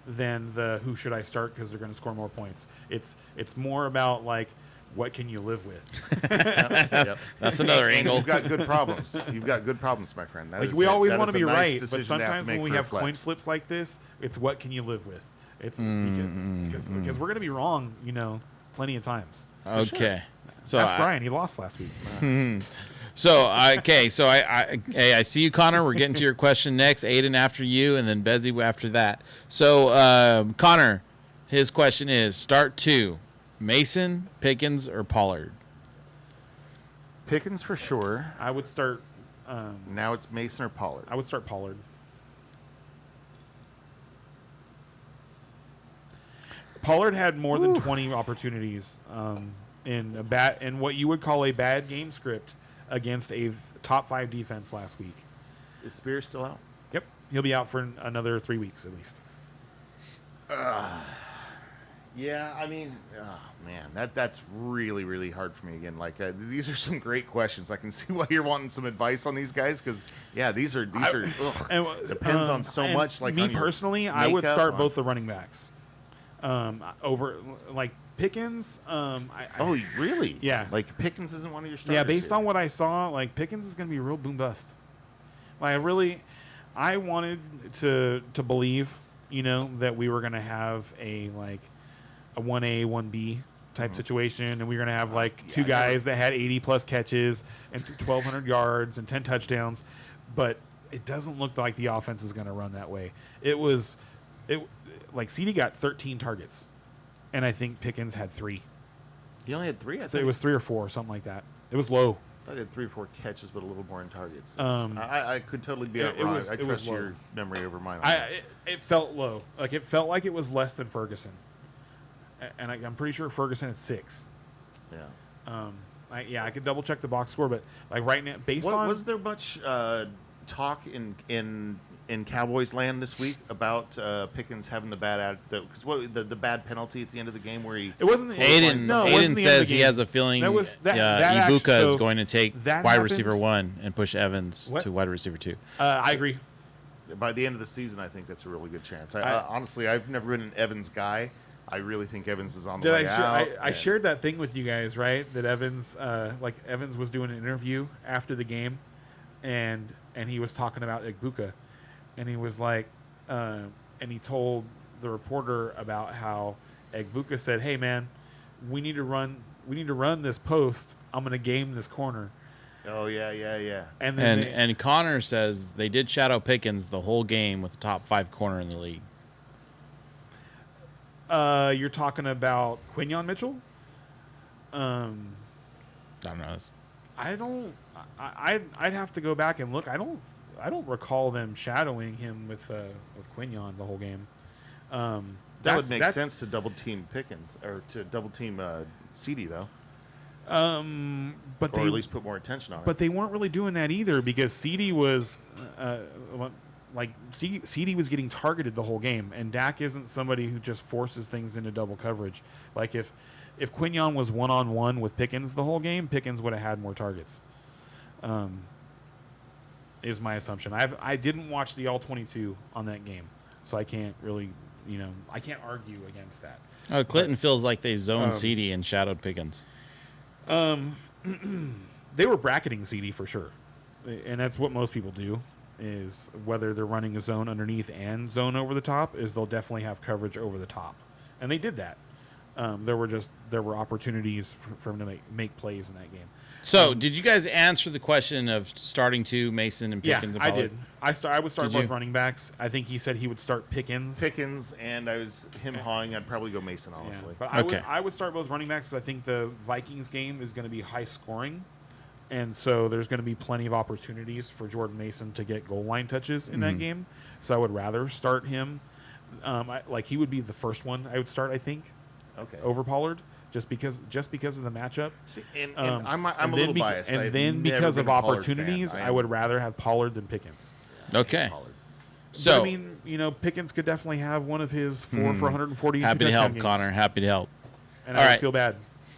than the who should I start because they're gonna score more points. It's more about like what can you live with. Yep. That's another And angle. you've got good problems. You've got good problems, my friend. That Like is we a- always that want is to a be nice right, but decision to have to sometimes make when we for a have coin flex. flips like this, it's what can you live with? It's because we're gonna be wrong, plenty of times. Okay. So Ask I- Brian; he lost last week. So I see you, Connor. We're getting to your question next. Aiden after you, and then Bezzy after that. So Connor, his question is: start 2, Mason, Pickens, or Pollard? Pickens for sure. I would start. Now it's Mason or Pollard. I would start Pollard. Pollard had more than 20 opportunities in what you would call a bad game script against a top 5 defense last week. Is Spears still out? Yep, he'll be out for another 3 weeks at least. Yeah, I mean, oh man, that's really, really hard for me again. Like these are some great questions. I can see why you're wanting some advice on these guys because yeah, these are depends on so and much. Like me on your personally, I would makeup, start on- both the running backs over like Pickens. Oh, really? Yeah. Like Pickens isn't one of your starters. Yeah, based here. on what I saw, like Pickens is going to be real boom bust. Like I wanted to believe, that we were going to have a 1A, 1B type situation, and we were going to have two guys that had 80 plus catches and 1,200 yards and 10 touchdowns, but it doesn't look like the offense is going to run that way. CD got 13 targets, and I think Pickens had 3. He only had 3. I So thought it was 3 or 4, something like that. It was low. I had 3 or 4 catches, but a little more in targets. Um, I could totally be it- out it wrong. was- I it was trust low. your memory over mine. On that. It felt low. Like it felt like it was less than Ferguson, and I'm pretty sure Ferguson had 6. Yeah. I could double check the box score, but like right now, based on Was there much talk in Cowboys land this week about Pickens having the bad because the bad penalty at the end of the game where he it wasn't Aiden, No, it wasn't Aiden the end of says the he game. has a feeling That was- that actually- Ibuka is so going to take that wide happened- receiver 1 and push Evans What? to wide receiver 2. I agree. by the end of the season, I think that's a really good chance. Honestly, I've never been an Evans guy. I really think Evans is on the Did way out. I shared that thing with you guys, right? That Evans, Evans was doing an interview after the game, and he was talking about Ibuka, and he was like, and he told the reporter about how Ibuka said, "Hey man, we need to run this post. I'm gonna game this corner," Oh yeah. And then And Connor says they did shadow Pickens the whole game with the top 5 corner in the league. you're talking about Quinyon Mitchell. I don't know. It's- I don't. I'd have to go back and look. I don't recall them shadowing him with Quinyon the whole game. That would make sense to double team Pickens or to double team CD though, But or they at least put more attention on it. But they weren't really doing that either because CD was CD was getting targeted the whole game, and Dak isn't somebody who just forces things into double coverage. Like if Quinyon was 1-on-1 with Pickens the whole game, Pickens would have had more targets. Is my assumption. I didn't watch the all 22 on that game, so I can't really I can't argue against that. Oh, Clinton feels like they zoned CD and shadowed Pickens. They were bracketing CD for sure, and that's what most people do. Is whether they're running a zone underneath and zone over the top, is they'll definitely have coverage over the top, and they did that. There were opportunities for him to make plays in that game. So, did you guys answer the question of starting to Mason and Pickens? Yeah, and I Pollard? did. I would start Did both you? running backs. I think he said he would start Pickens. And I was him hawing. I'd probably go Mason, honestly. But Okay. I would start both running backs because I think the Vikings game is going to be high scoring, and so there's going to be plenty of opportunities for Jordan Mason to get goal line touches in that game. So I would rather start him. He would be the first one I would start. I think Okay. over Pollard. Just because of the matchup. See, and I'm a and little then biased. And I've then never because been of a Pollard opportunities, fan. I would rather have Pollard than Pickens. Okay. Pollard. So, But, I mean, Pickens could definitely have one of his 4 for 140. happy to touchdown help, games. Connor. Happy to help. And All I would right. feel bad.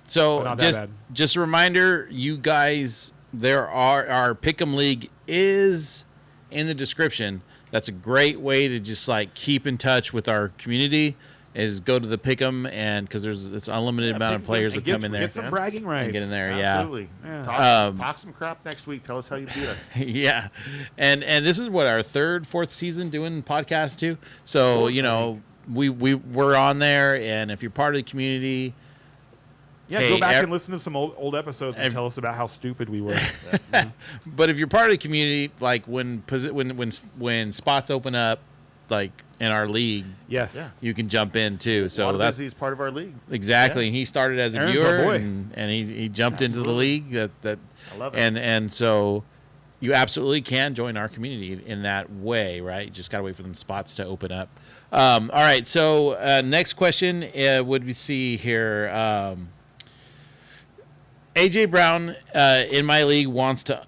So But not that bad. just a reminder, you guys, our Pick'em League is in the description. That's a great way to just keep in touch with our community. Is go to the Pick'em and because it's unlimited amount of players that come in there. Get some bragging rights. And get in there, Absolutely. Yeah. Talk some crap next week. Tell us how you beat us. Yeah, and this is what our 3rd, 4th season doing podcast too. So we're on there, and if you're part of the community, Yeah, hey, go back and listen to some old episodes and tell us about how stupid we were. but if you're part of the community, like when spots open up, like in our league, Yes. Yeah. you can jump in too. So that's he's part of our league. exactly. And he started as a Aaron's our viewer, boy. and he jumped into the league. That I love it. and so you absolutely can join our community in that way, right? You just gotta wait for them spots to open up. All right. So next question would we see here? AJ Brown in my league wants to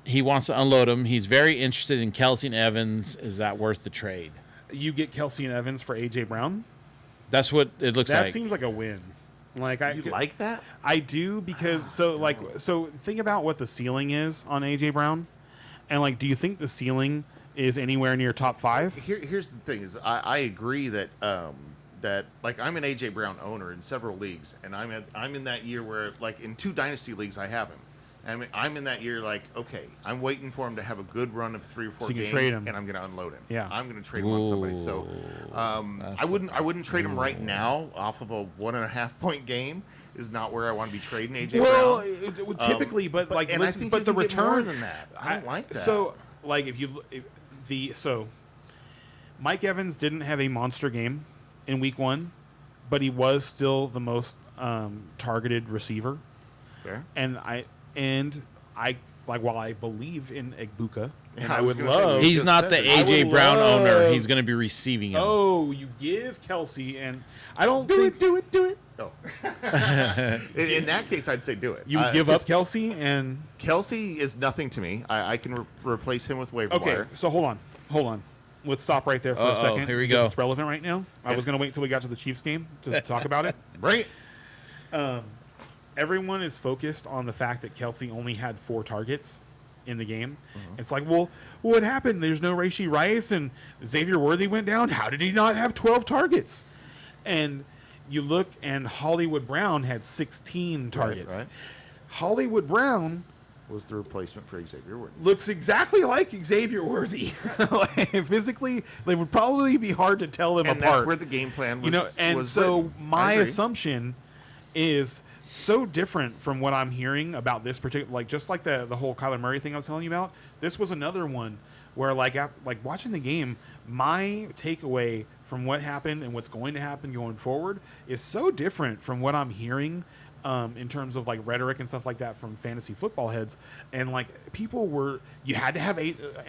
unload him. He's very interested in Kelsey and Evans. Is that worth the trade? You get Kelsey and Evans for A.J. Brown? That's what it looks That like. seems like a win. You like that? I do because so think about what the ceiling is on AJ Brown, and do you think the ceiling is anywhere near top 5? Here's the thing: is I agree that that I'm an AJ Brown owner in several leagues, and I'm in that year where in 2 dynasty leagues I have him. I'm in that year okay, I'm waiting for him to have a good run of 3 or 4 So you can games, trade him. and I'm going to unload him. Yeah. I'm going to trade him on somebody. So I wouldn't trade him right now off of a 1.5 point game. Is not where I want to be trading AJ Brown. Typically, but and I listen, think but you the can get more return than that. I don't like that. So Mike Evans didn't have a monster game in week 1, but he was still the most targeted receiver. Fair. And I while I believe in Egbuka, and Yeah, I I was would gonna say, love. He's just not said the it. AJ I would Brown owner. love- He's going to be receiving him. Oh, you give Kelsey, and I don't think do it. Oh. in that case, I'd say do it. you give up Kelsey and. Kelsey is nothing to me. I can replace him with waiver Okay, wire. so hold on. Let's stop right there for a Uh-oh, second. here we because go. It's relevant right now. I was going to wait until we got to the Chiefs game to talk about it. Right? Everyone is focused on the fact that Kelsey only had 4 targets in the game. Uh-huh. It's well, what happened? There's no Rashee Rice and Xavier Worthy went down. How did he not have 12 targets? And you look, and Hollywood Brown had 16 targets. Right. Hollywood Brown Was the replacement for Xavier Worthy. looks exactly like Xavier Worthy. Physically, they would probably be hard to tell them And apart. that's where the game plan was. and was so written. I my agree. assumption is so different from what I'm hearing about this particular, like just like the whole Kyler Murray thing I was telling you about. This was another one where like watching the game, my takeaway from what happened and what's going to happen going forward is so different from what I'm hearing in terms of like rhetoric and stuff like that from fantasy football heads. And like you had to have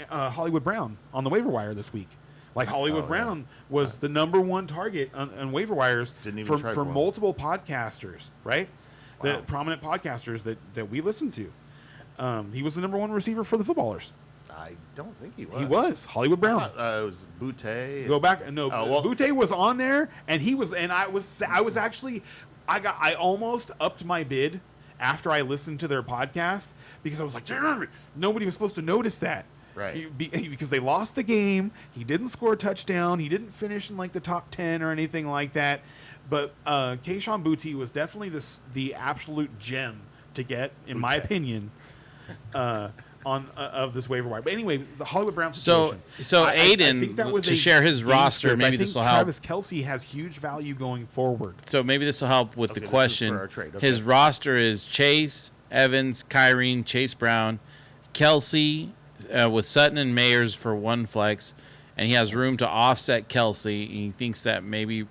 Hollywood Brown on the waiver wire this week. Like Hollywood Brown was the number one target on waiver wires for multiple podcasters, right? Wow. The prominent podcasters that we listen to. He was the number one receiver for the footballers. I don't think he was. He was Hollywood Brown. It was Boutte. Go back. No, well- Boutte was on there, and he was. And I was actually. I almost upped my bid after I listened to their podcast because I was like, nobody was supposed to notice that. Right. Because they lost the game. He didn't score a touchdown. He didn't finish in like the top 10 or anything like that. But Kayshon Boutte was definitely the absolute gem to get, in my opinion, of this waiver wire. But anyway, the Hollywood Brown situation. So I Aiden, think that was to a share his game roster, script. maybe I think this will help. Travis Kelce has huge value going forward. So maybe this will help with Okay, the this is question. for our trade, okay. His roster is Chase, Evans, Kyrene, Chase Brown, Kelsey, with Sutton and Mayers for one flex, and he has room to offset Kelsey. He thinks that maybe,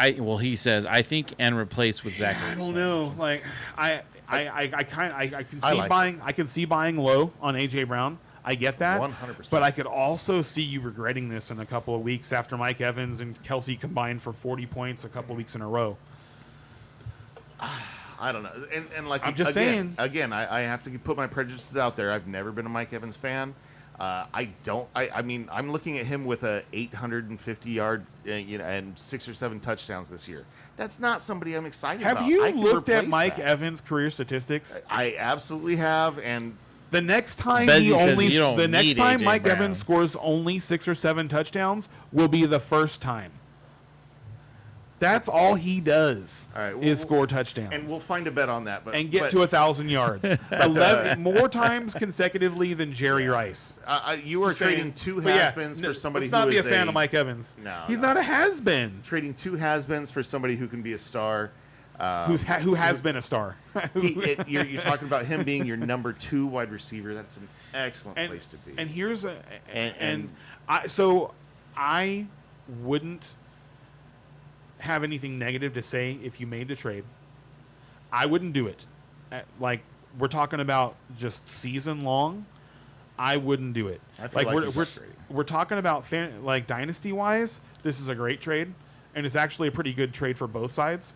he says I think and replace with Zach I Ertz. don't know. Like I can see I like buying. I can see buying low on AJ Brown. I get that. 100%. But I could also see you regretting this in a couple of weeks after Mike Evans and Kelsey combined for 40 points a couple of weeks in a row. I don't know. And like I'm just saying. Again, I have to put my prejudices out there. I've never been a Mike Evans fan. I mean, I'm looking at him with a 850 yard, and 6 or 7 touchdowns this year. That's not somebody I'm excited about. Have you I can looked at replace Mike that. Evans' career statistics? I absolutely have, and The next time Bezzy says you don't the next need time AJ Mike Brown. Evans scores only 6 or 7 touchdowns will be the first time. That's all he does. All right, is score touchdowns and we'll find a bet on that. But and get but, to 1,000 yards. 11 more times consecutively than Jerry Rice. you are Just saying. trading 2 But yeah, has-beens for somebody let's not who be is a fan of Mike Evans. No, he's no. not a has-been. Trading 2 has-beens for somebody who can be a star. Who has been a star. You're talking about him being your number 2 wide receiver. That's an excellent place to be. And here's And- I wouldn't have anything negative to say if you made the trade. I wouldn't do it. Like we're talking about just season long. I wouldn't do it. I feel like he's we're upgrading. we're talking about like dynasty wise. This is a great trade, and it's actually a pretty good trade for both sides.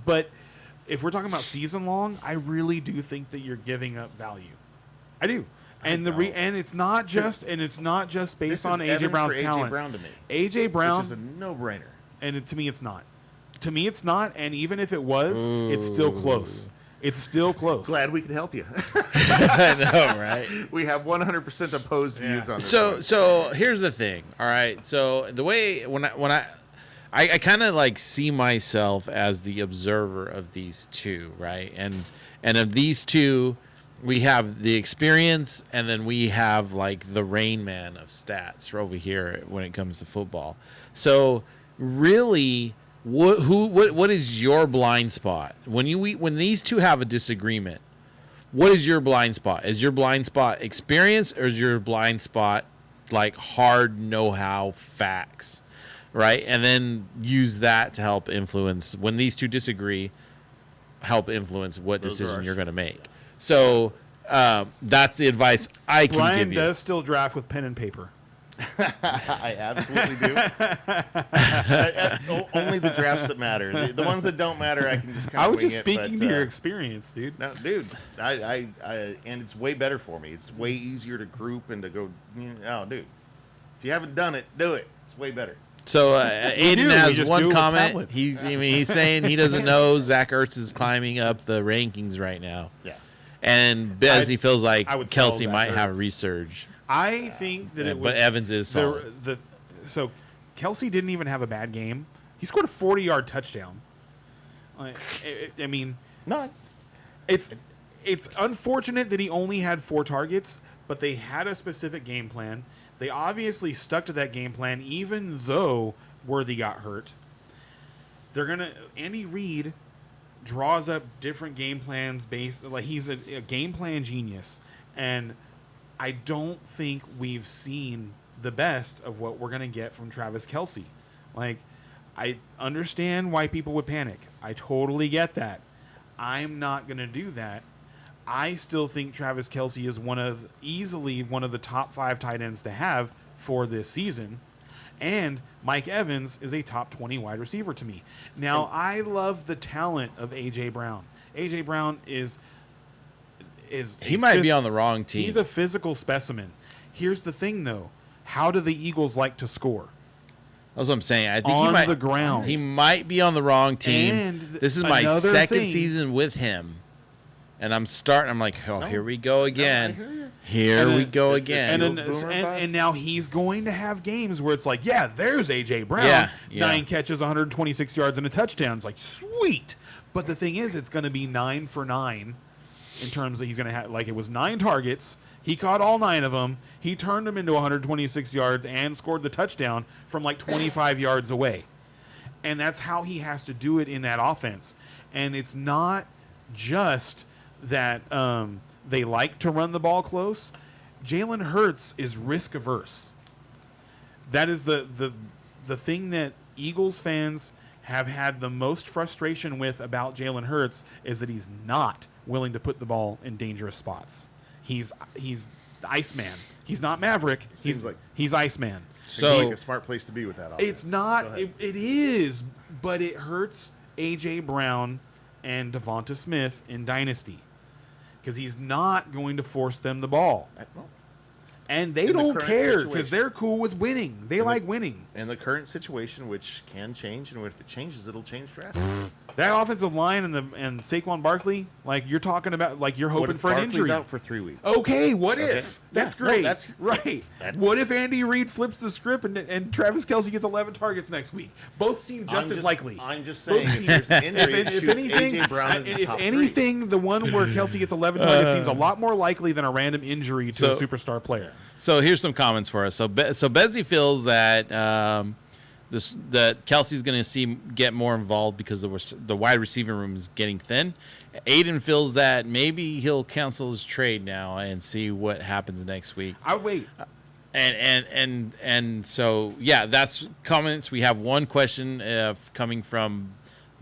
But if we're talking about season long, I really do think that you're giving up value. I do. And and it's not just based This on is AJ Evans Brown's for AJ talent. Brown to me, AJ Brown, which is a no-brainer. and to me it's not. To me it's not, and even if it was, it's still close. It's still close. Glad we could help you. I know, right? We have 100% opposed views on this. So here's the thing. All right. So the way when I kind of like see myself as the observer of these two, right? And of these two, we have the experience, and then we have like the Rain Man of stats over here when it comes to football. So really, what is your blind spot when these two have a disagreement? What is your blind spot? Is your blind spot experience, or is your blind spot like hard know-how facts, right? And then use that to help influence when these two disagree. Help influence what decision you're going to make. So that's the advice I can Brian give you. does still draft with pen and paper. I absolutely do. Only the drafts that matter. The ones that don't matter, I can just kind I of was wing just it, speaking but, to your experience, dude. No, dude, I and it's way better for me. It's way easier to group and to go. Oh, dude, if you haven't done it, do it. It's way better. So do. Aiden We has just do it one with comment. tablets. He's saying he doesn't know Zach Ertz is climbing up the rankings right now. Yeah. And Bezzy feels like I would sell Kelsey Zach might have Ertz. resurge. I think that it was. But Evans is solid. So Kelsey didn't even have a bad game. He scored a 40-yard touchdown. I mean, No, it's unfortunate that he only had 4 targets, but they had a specific game plan. They obviously stuck to that game plan, even though Worthy got hurt. Andy Reid draws up different game plans based, like he's a game plan genius, and I don't think we've seen the best of what we're gonna get from Travis Kelce. Like, I understand why people would panic. I totally get that. I'm not gonna do that. I still think Travis Kelce is easily one of the top 5 tight ends to have for this season. And Mike Evans is a top 20 wide receiver to me. Now, I love the talent of A.J. Brown. A.J. Brown is He might be on the wrong team. He's a physical specimen. Here's the thing, though. How do the Eagles like to score? That's what I'm saying. I think On he might, the ground. He might be on the wrong team. And this is my another second thing- season with him. And I'm like, oh, here we go again. hear you. Here And we then- go again. And, Eagles boomer bust? and now he's going to have games where it's like, yeah, there's A.J. Brown. Yeah, 9 catches, 126 yards, and a touchdown. It's like, sweet. But the thing is, it's going to be 9 for 9 in terms of he's going to have, like, it was 9 targets. He caught all 9 of them. He turned them into 126 yards and scored the touchdown from like 25 yards away. And that's how he has to do it in that offense. And it's not just that they like to run the ball close. Jalen Hurts is risk averse. That is the thing that Eagles fans have had the most frustration with about Jalen Hurts is that he's not willing to put the ball in dangerous spots. He's the Iceman. He's not Maverick. Seems like- he's Iceman. Seems like a smart place to be with that offense. It's not. Go ahead. It is, but it hurts A.J. Brown and Devonta Smith in Dynasty because he's not going to force them the ball, Well, and they In the don't current care situation. because they're cool with winning. They like winning. in the current situation, which can change, and if it changes, it'll change drastically. That offensive line and Saquon Barkley, like you're talking about, like you're What hoping if for an Barkley's injury. out for 3 weeks? Okay, what Okay. if? That's Yeah, no, great. that's- right. that- What if Andy Reid flips the script and Travis Kelce gets 11 targets next week? Both seem just as likely. I'm just Both saying, if teams- there's an injury, it if shoots anything, A.J. Brown in the if top anything, the one where Kelce gets 11 targets seems a lot more likely than a random injury to a So- superstar player. So here's some comments for us. So Bezzy feels that that Kelsey's going to get more involved because the wide receiver room is getting thin. Aiden feels that maybe he'll cancel his trade now and see what happens next week. I wait. And so yeah, that's comments. We have one question coming from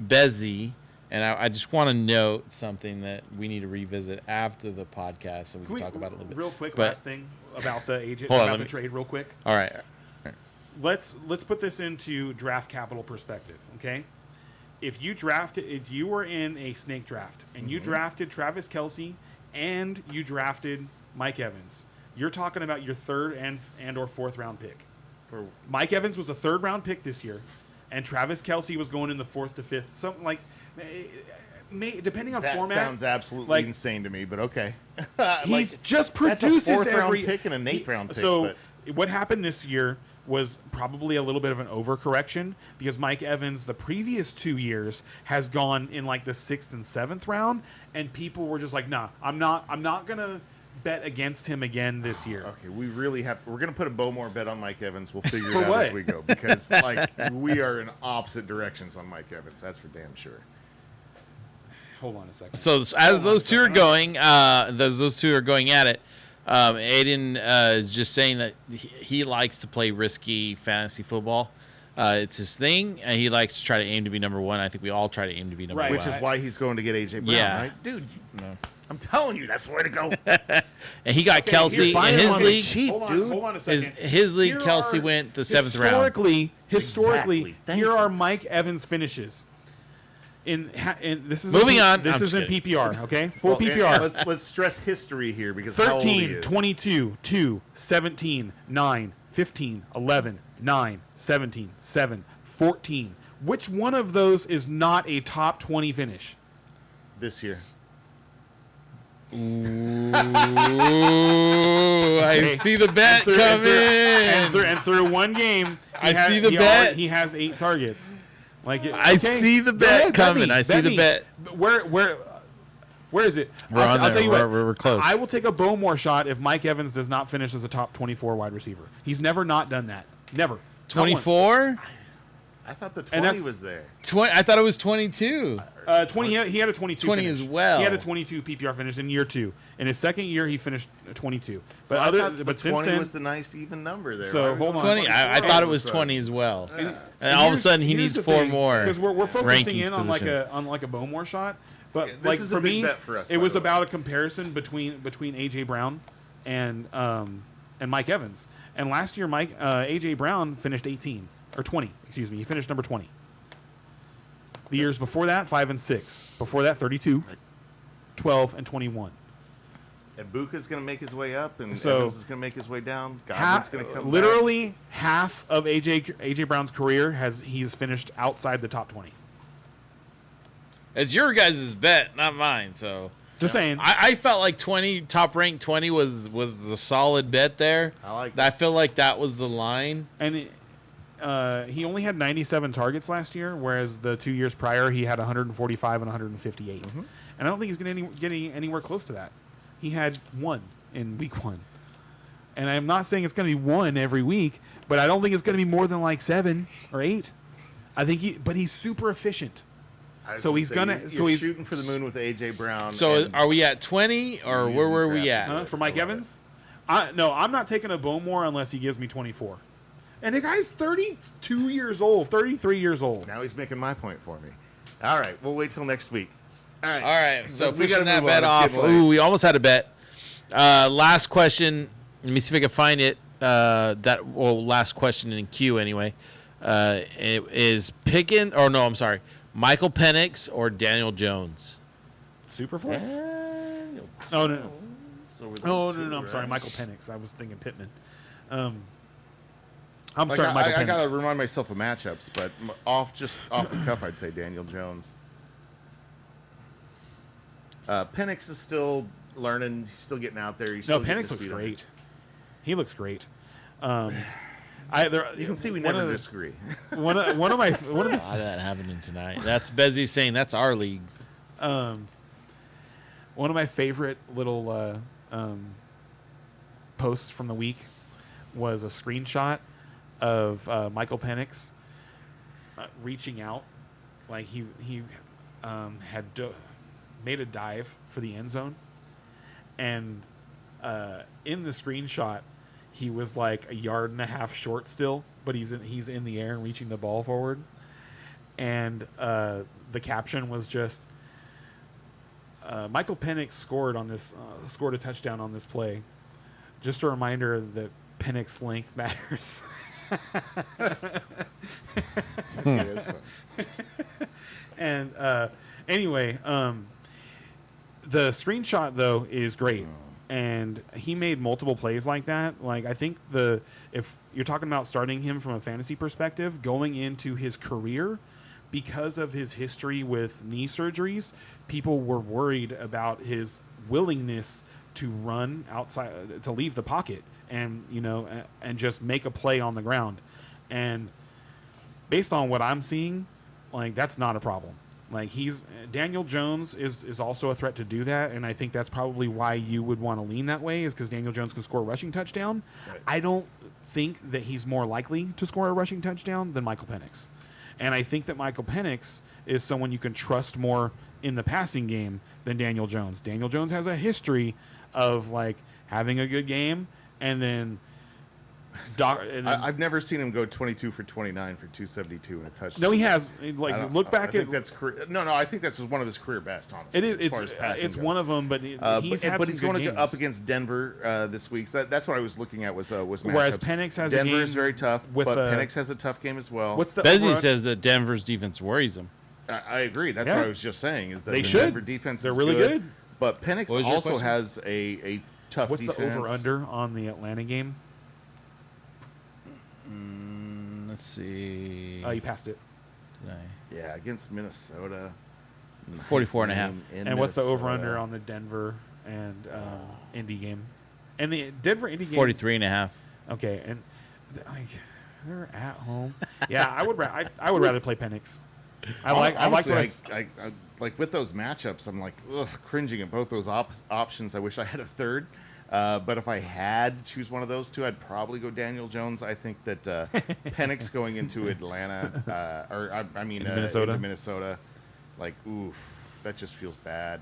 Bezzy, and I just want to note something that we need to revisit after the podcast, so we can talk about it a little bit. Real quick, But- last thing about the agent, Hold on, about let the me- trade, real quick. All right. Let's put this into draft capital perspective, okay? If you were in a snake draft and you drafted Travis Kelce and you drafted Mike Evans, you're talking about your third and or fourth round pick. For Mike Evans was a third round pick this year, and Travis Kelce was going in the fourth to fifth, something like, depending on that format. sounds absolutely like- insane to me, but okay. He's just that's a produces fourth-round every pick and an eighth-round pick, So but- what happened this year was probably a little bit of an overcorrection because Mike Evans the previous 2 years has gone in like the 6th and 7th round, and people were just like, nah, I'm not gonna bet against him again this year. Okay, we're gonna put a Bowmore bet on Mike Evans. We'll figure For it out what? as we go because like we are in opposite directions on Mike Evans. That's for damn sure. Hold on a second. So as those two are going, those two are going at it. Aiden is just saying that he likes to play risky fantasy football. It's his thing, and he likes to try to aim to be number one. I think we all try to aim to be number Right. one. Which is why he's going to get AJ Brown, Yeah. right? Dude, I'm telling you, that's the way to go. And he got Kelsey buying in him his on the league. cheap, hold dude. on a second. His league, Here Kelsey are- went the 7th round. Historically, Thank here you. are Mike Evans finishes. In this is Moving on. This I'm is in just kidding. PPR, okay? Full Well, and PPR. let's stress history here because how old he 13, is. 22, 2, 17, 9, 15, 11, 9, 17, 7, 14. Which one of those is not a top 20 finish? this year. Ooh, I Okay. see the bet And coming. and through one game, I see the bet. He has 8 targets. Like I see the Go bet ahead, coming. me, I see the me. bet. Where is it? We're on I'll there. tell you what. We're close. I will take a Bowmore shot if Mike Evans does not finish as a top 24 wide receiver. He's never not done that. Never. Not once. 24. I thought the And 20 that's- was there. 20. I thought it was 22. 20. He had a 22. 20 finish. as well. He had a 22 PPR finish in year 2. In his second year, he finished a 22. So But I thought but the since 20 then, was the nice even number there. So, Why are we hold going on. 20. I thought it was 20 as well. And all of a sudden, he needs 4 more. Because we're focusing rankings in on positions. like a Bowmore shot, but This like is for a big me, bet for us, it by was the way. about a comparison between AJ Brown and Mike Evans. And last year, AJ Brown finished 18 or 20. Excuse me, he finished number 20. The years before that, 5 and 6. Before that, 32, 12, and 21. And Buka's going to make his way up, and So- Evans is going to make his way down. Godwin's going to come back. Literally half of AJ Brown's career he's finished outside the top 20. It's your guys' bet, not mine. So Just saying. I felt like 20 top ranked 20 was the solid bet there. I like I feel like that was the line. And he only had 97 targets last year, whereas the 2 years prior he had 145 and 158. Mm-hmm. And I don't think he's going to get anywhere close to that. He had 1 in week 1. And I'm not saying it's going to be 1 every week, but I don't think it's going to be more than like 7 or 8. I think but he's super efficient. I was So gonna he's say, gonna- You're so he's- shooting for the moon with AJ Brown. So and are we at 20 or You're where using were we crap. at? For Mike I love Evans? No, I'm not taking a Bowmore unless he gives me 24. And the guy's 32 years old, 33 years old. Now he's making my point for me. All right, we'll wait till next week. All right, so We gotta pushing that move bet on. It's off. getting late. Ooh, we almost had a bet. Last question. Let me see if I can find it. Last question in queue anyway. It is picking, or no, I'm sorry, Michael Penix or Daniel Jones. Superflex? Daniel Oh, no. So were Oh, those no, two, no, I'm sorry. right? Michael Penix. I was thinking Pittman. I'm Like, sorry, Michael I Penix. gotta remind myself of matchups, but off the cuff, I'd say Daniel Jones. Penix is still learning. He's still getting out there. He's No, still getting Penix his looks feet on- great. He looks great. You can see we never disagree. One of the Ah, that happening tonight. That's Bezzy saying that's our league. one of my favorite little posts from the week was a screenshot of Michael Penix reaching out, like he had made a dive for the end zone, and in the screenshot he was like a yard and a half short still, but he's in the air and reaching the ball forward, and the caption was just Michael Penix scored a touchdown on this play. Just a reminder that Penix length matters. Yeah, that's fun. And anyway, the screenshot though is great, and he made multiple plays like that. Like I think if you're talking about starting him from a fantasy perspective, going into his career, because of his history with knee surgeries, people were worried about his willingness to run outside, to leave the pocket, and and just make a play on the ground. And based on what I'm seeing, like that's not a problem. Like Daniel Jones is also a threat to do that, and I think that's probably why you would want to lean that way, is because Daniel Jones can score a rushing touchdown. Right. I don't think that he's more likely to score a rushing touchdown than Michael Penix. And I think that Michael Penix is someone you can trust more in the passing game than Daniel Jones. Daniel Jones has a history of like having a good game and then I've never seen him go 22 for 29 for 272 and a touchdown. no, he has. I Like don't- look I back think at that's career. No, I think that's one of his career best. Honestly, it is. as far as passing It's goes. one of them, but he's had but some he's good going games. up against Denver this week. So that's what I was looking at was Whereas matchups. Penix has a Denver game is very tough, with, but Penix has a tough game as well. What's the Bezzy over- says that Denver's defense worries him. I agree. That's Yeah. what I was just saying. Is that They the should. Denver defense? They're is really good. But Penix What was your also question? has a tough What's defense. the over under on the Atlanta game? Let's see. Oh, you passed it. Yeah, against Minnesota. 44.5. In And what's the Minnesota. over under on the Denver and Indy game? And the Denver Indy game. 43.5. Okay, and they're at home. Yeah, I would rather play Penix. I like Honestly, what I like with those matchups. I'm like cringing at both those options. I wish I had a third. But if I had to choose one of those two, I'd probably go Daniel Jones. I think that Penix going into Atlanta, Minnesota? into Minnesota, like, oof, that just feels bad.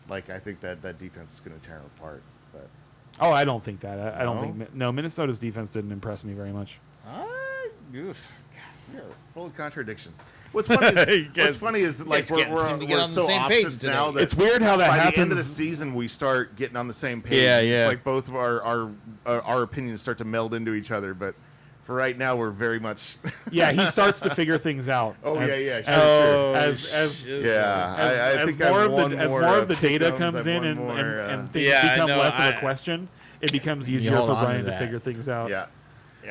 Like, I think that defense is going to tear him apart. But Oh, I don't think that. I don't No? think. No, Minnesota's defense didn't impress me very much. oof, God, we are full of contradictions. What's funny is like guys can't seem to get we're on the so same page opposites today. now that It's weird how that by happens. the end of the season we start getting on the same page. Yeah, It's yeah. like both of our opinions start to meld into each other. But for right now, we're very much. Yeah, he starts to figure things out. Oh, as- yeah, sure, as- sure. Yeah, As I think more I've of won the as more, more of the pick data downs, comes I've in won and, more, and things Yeah, I become know, less of I- a question, it becomes easier hold for on to Brian to that. figure things out. yeah.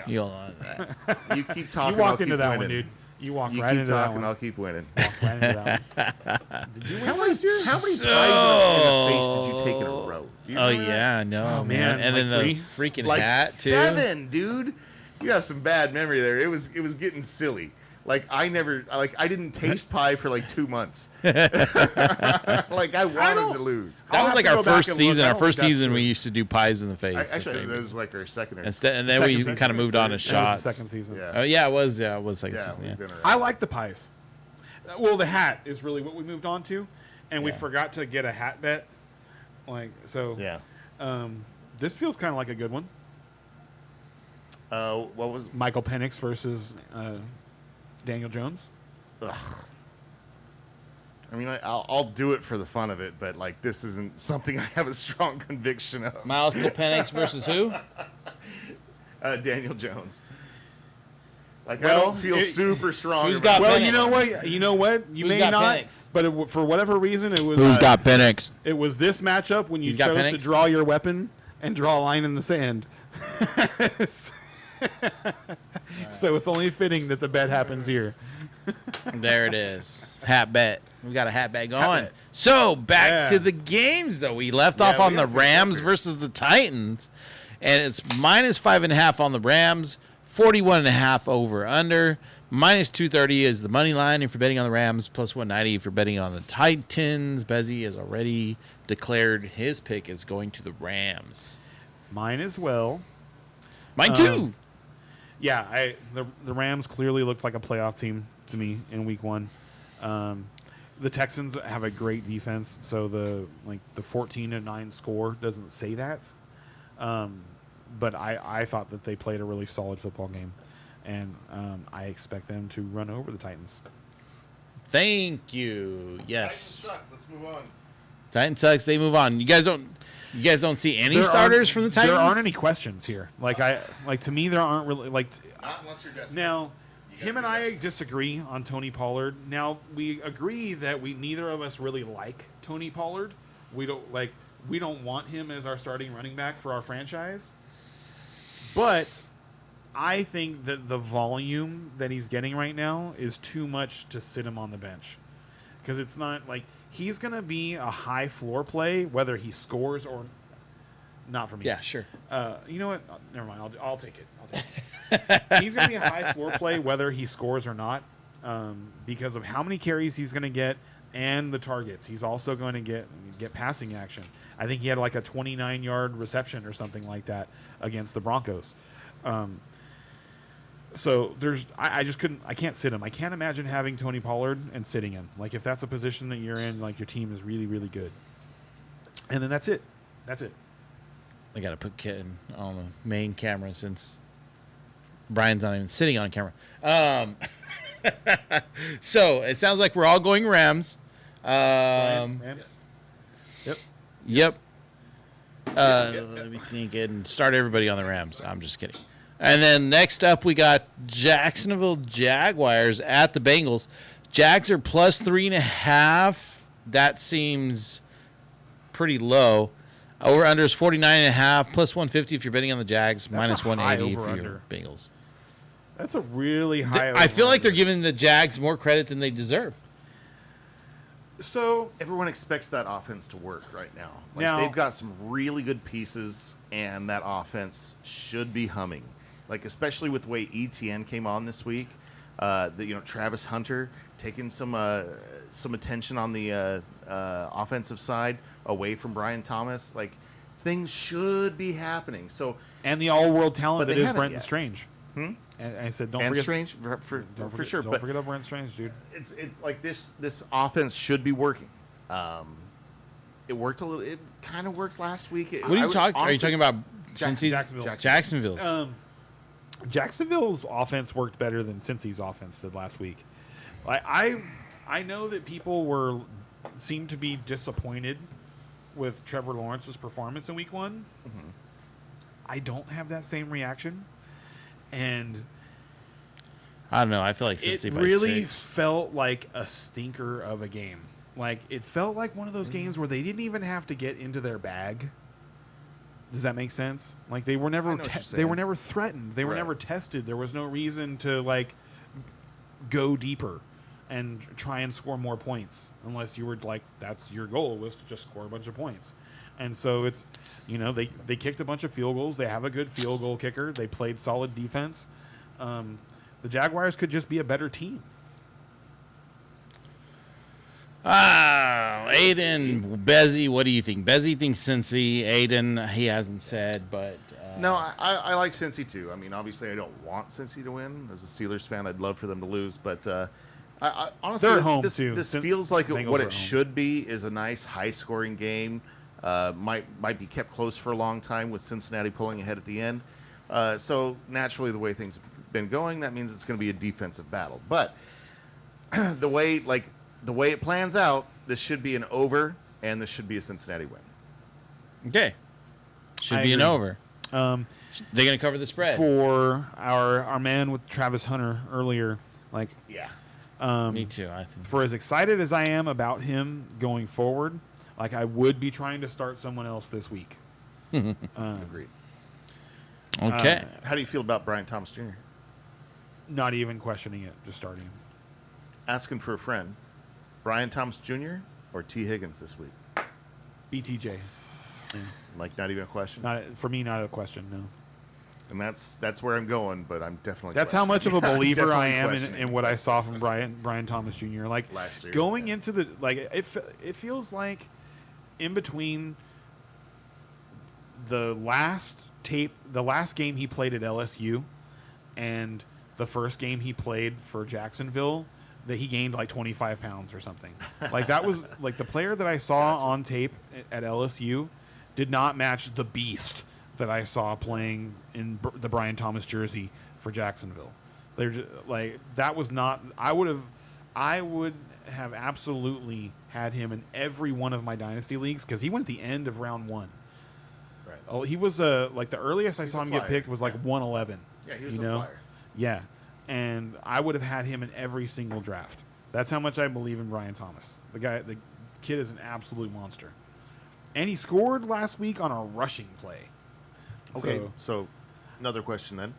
You hold on to that. You keep You talking. walked I'll into keep that winning. one, dude. You walked You right keep into that talking. one. I'll keep winning. Walked right into that one. Did you win last year? How many prizes in the face did you take in a row? Do you Oh remember that? yeah, no, Oh, man. man, And then like the freaking Like hat too. 7, dude. You have some bad memory there. It was getting silly. Like I didn't taste pie for like 2 months. Like I wanted to lose. That I'll was have like to our go back first and look. season. I Our don't first think that's season, true. we used to do pies in the face. Actually, I that think. was like our second. And then we second kind of moved on to third. That shots. was the second season. Yeah. Oh yeah, it was. Yeah, it was second Yeah, season. we've Yeah. been around. I like the pies. Well, the hat is really what we moved on to, and we Yeah. forgot to get a hat bet. Like so. Yeah. This feels kind of like a good one. What was? Michael Penix versus Daniel Jones. Ugh. I mean, I'll do it for the fun of it, but like this isn't something I have a strong conviction of. Michael Penix versus who? Daniel Jones. Like Well, I don't feel super strong. who's about got it. Well, Penix? you know what? You know what? You Who's may got not, Penix? but for whatever reason, it was. Who's got Penix? It was this matchup when you He's got chose to Penix? draw your weapon and draw a line in the sand. So it's only fitting that the bet happens here. There it is. Hat bet. We got a hat bet going. So back Yeah. to the games though. We left off we on the gotta finish up Rams here. versus the Titans, and it's -5.5 on the Rams, 41.5 over under. -230 is the money line if you're betting on the Rams. +190 if you're betting on the Titans. Bezzy has already declared his pick is going to the Rams. Mine as well. Mine too. Yeah, the Rams clearly looked like a playoff team to me in Week 1. The Texans have a great defense, so the 14-9 score doesn't say that. But I thought that they played a really solid football game, and I expect them to run over the Titans. Thank you. Yes. Suck. Let's move on. Titans sucks. They move on. You guys don't see any starters from the Titans? There aren't any questions here. To me, there aren't really Not unless you're desperate. Now, him and I disagree on Tony Pollard. Now, we agree that neither of us really like Tony Pollard. We don't want him as our starting running back for our franchise. But I think that the volume that he's getting right now is too much to sit him on the bench. Because it's not like he's going to be a high floor play whether he scores or not for me. Yeah, sure. You know what? Never mind. I'll take it. He's going to be a high floor play whether he scores or not, because of how many carries he's going to get and the targets. He's also going to get passing action. I think he had like a 29-yard reception or something like that against the Broncos. So I can't sit him. I can't imagine having Tony Pollard and sitting him. Like if that's a position that you're in, like your team is really, really good. And then that's it. That's it. I got to put Kitten on the main camera since Brian's not even sitting on camera. So it sounds like we're all going Rams. Rams? Yep. Let me think and start everybody on the Rams. I'm just kidding. And then next up, we got Jacksonville Jaguars at the Bengals. Jags are +3.5. That seems pretty low. Over under is 49.5, +150 if you're betting on the Jags, That's a high -180 if over-under. you're Bengals. That's a really high. I feel like they're over-under. giving the Jags more credit than they deserve. So Everyone expects that offense to work right now. Like Now- they've got some really good pieces, and that offense should be humming. Like especially with the way ETN came on this week, Travis Hunter taking some attention on the offensive side away from Brian Thomas. Like things should be happening. So And the all-world talent But that they is haven't Brenton yet. Strange. And I said, don't and forget Strange Don't for sure. Don't But forget about Brenton Strange, dude. it's like this offense should be working. It worked a little. It kind of worked last week. What are you talking? Are you talking about Cincy's? Jacksonville. Jacksonville's. Jacksonville's offense worked better than Cincy's offense did last week. I know that people seemed to be disappointed with Trevor Lawrence's performance in Week 1. Mm-hmm. I don't have that same reaction, and I don't know. I feel like it Cincy by really 6. felt like a stinker of a game. Like, it felt like one of those games where they didn't even have to get into their bag. Does that make sense? Like, they were never I know what you're they were saying. never threatened. They were Right. never tested. There was no reason to like go deeper and try and score more points unless you were like, that's your goal, was to just score a bunch of points. And so it's, they kicked a bunch of field goals. They have a good field goal kicker. They played solid defense. The Jaguars could just be a better team. Aiden, Bezzy, what do you think? Bezzy thinks Cincy. Aiden, he hasn't said, but No, I like Cincy too. I mean, obviously, I don't want Cincy to win. As a Steelers fan, I'd love for them to lose. But I honestly, They're at home, this, too. this feels like Bengals what are it at home. should be is a nice, high-scoring game. Might be kept close for a long time with Cincinnati pulling ahead at the end. So naturally, the way things have been going, that means it's going to be a defensive battle. But the way it plans out, this should be an over, and this should be a Cincinnati win. okay, should I be an agree. over. They're gonna cover the spread. For our man with Travis Hunter earlier, like, Yeah. Me too. I think. for as excited as I am about him going forward, like, I would be trying to start someone else this week. Agreed. Okay. How do you feel about Brian Thomas Jr.? Not even questioning it, just starting him. Asking for a friend. Brian Thomas Jr. or T. Higgins this week? BTJ. Like, not even a question? For me, not a question, no. And that's where I'm going, but I'm definitely That's how much of a questioning. believer I Definitely am questioning. in what I saw from Brian Thomas Jr. Like, Last year, going yeah. into the, like, it feels like in between the last game he played at LSU and the first game he played for Jacksonville, that he gained like 25 pounds or something. Like, that was like the player that I saw on tape at LSU did not match the beast that I saw playing in the Brian Thomas jersey for Jacksonville. They're just, like, that was not. I would have absolutely had him in every one of my dynasty leagues because he went at the end of round 1. Right. Oh, he was like the earliest I saw a him get flyer. picked was like 111. Yeah, he was you a know? flyer. Yeah, and I would have had him in every single draft. That's how much I believe in Brian Thomas. The kid is an absolute monster, and he scored last week on a rushing play. Okay, So, so another question then.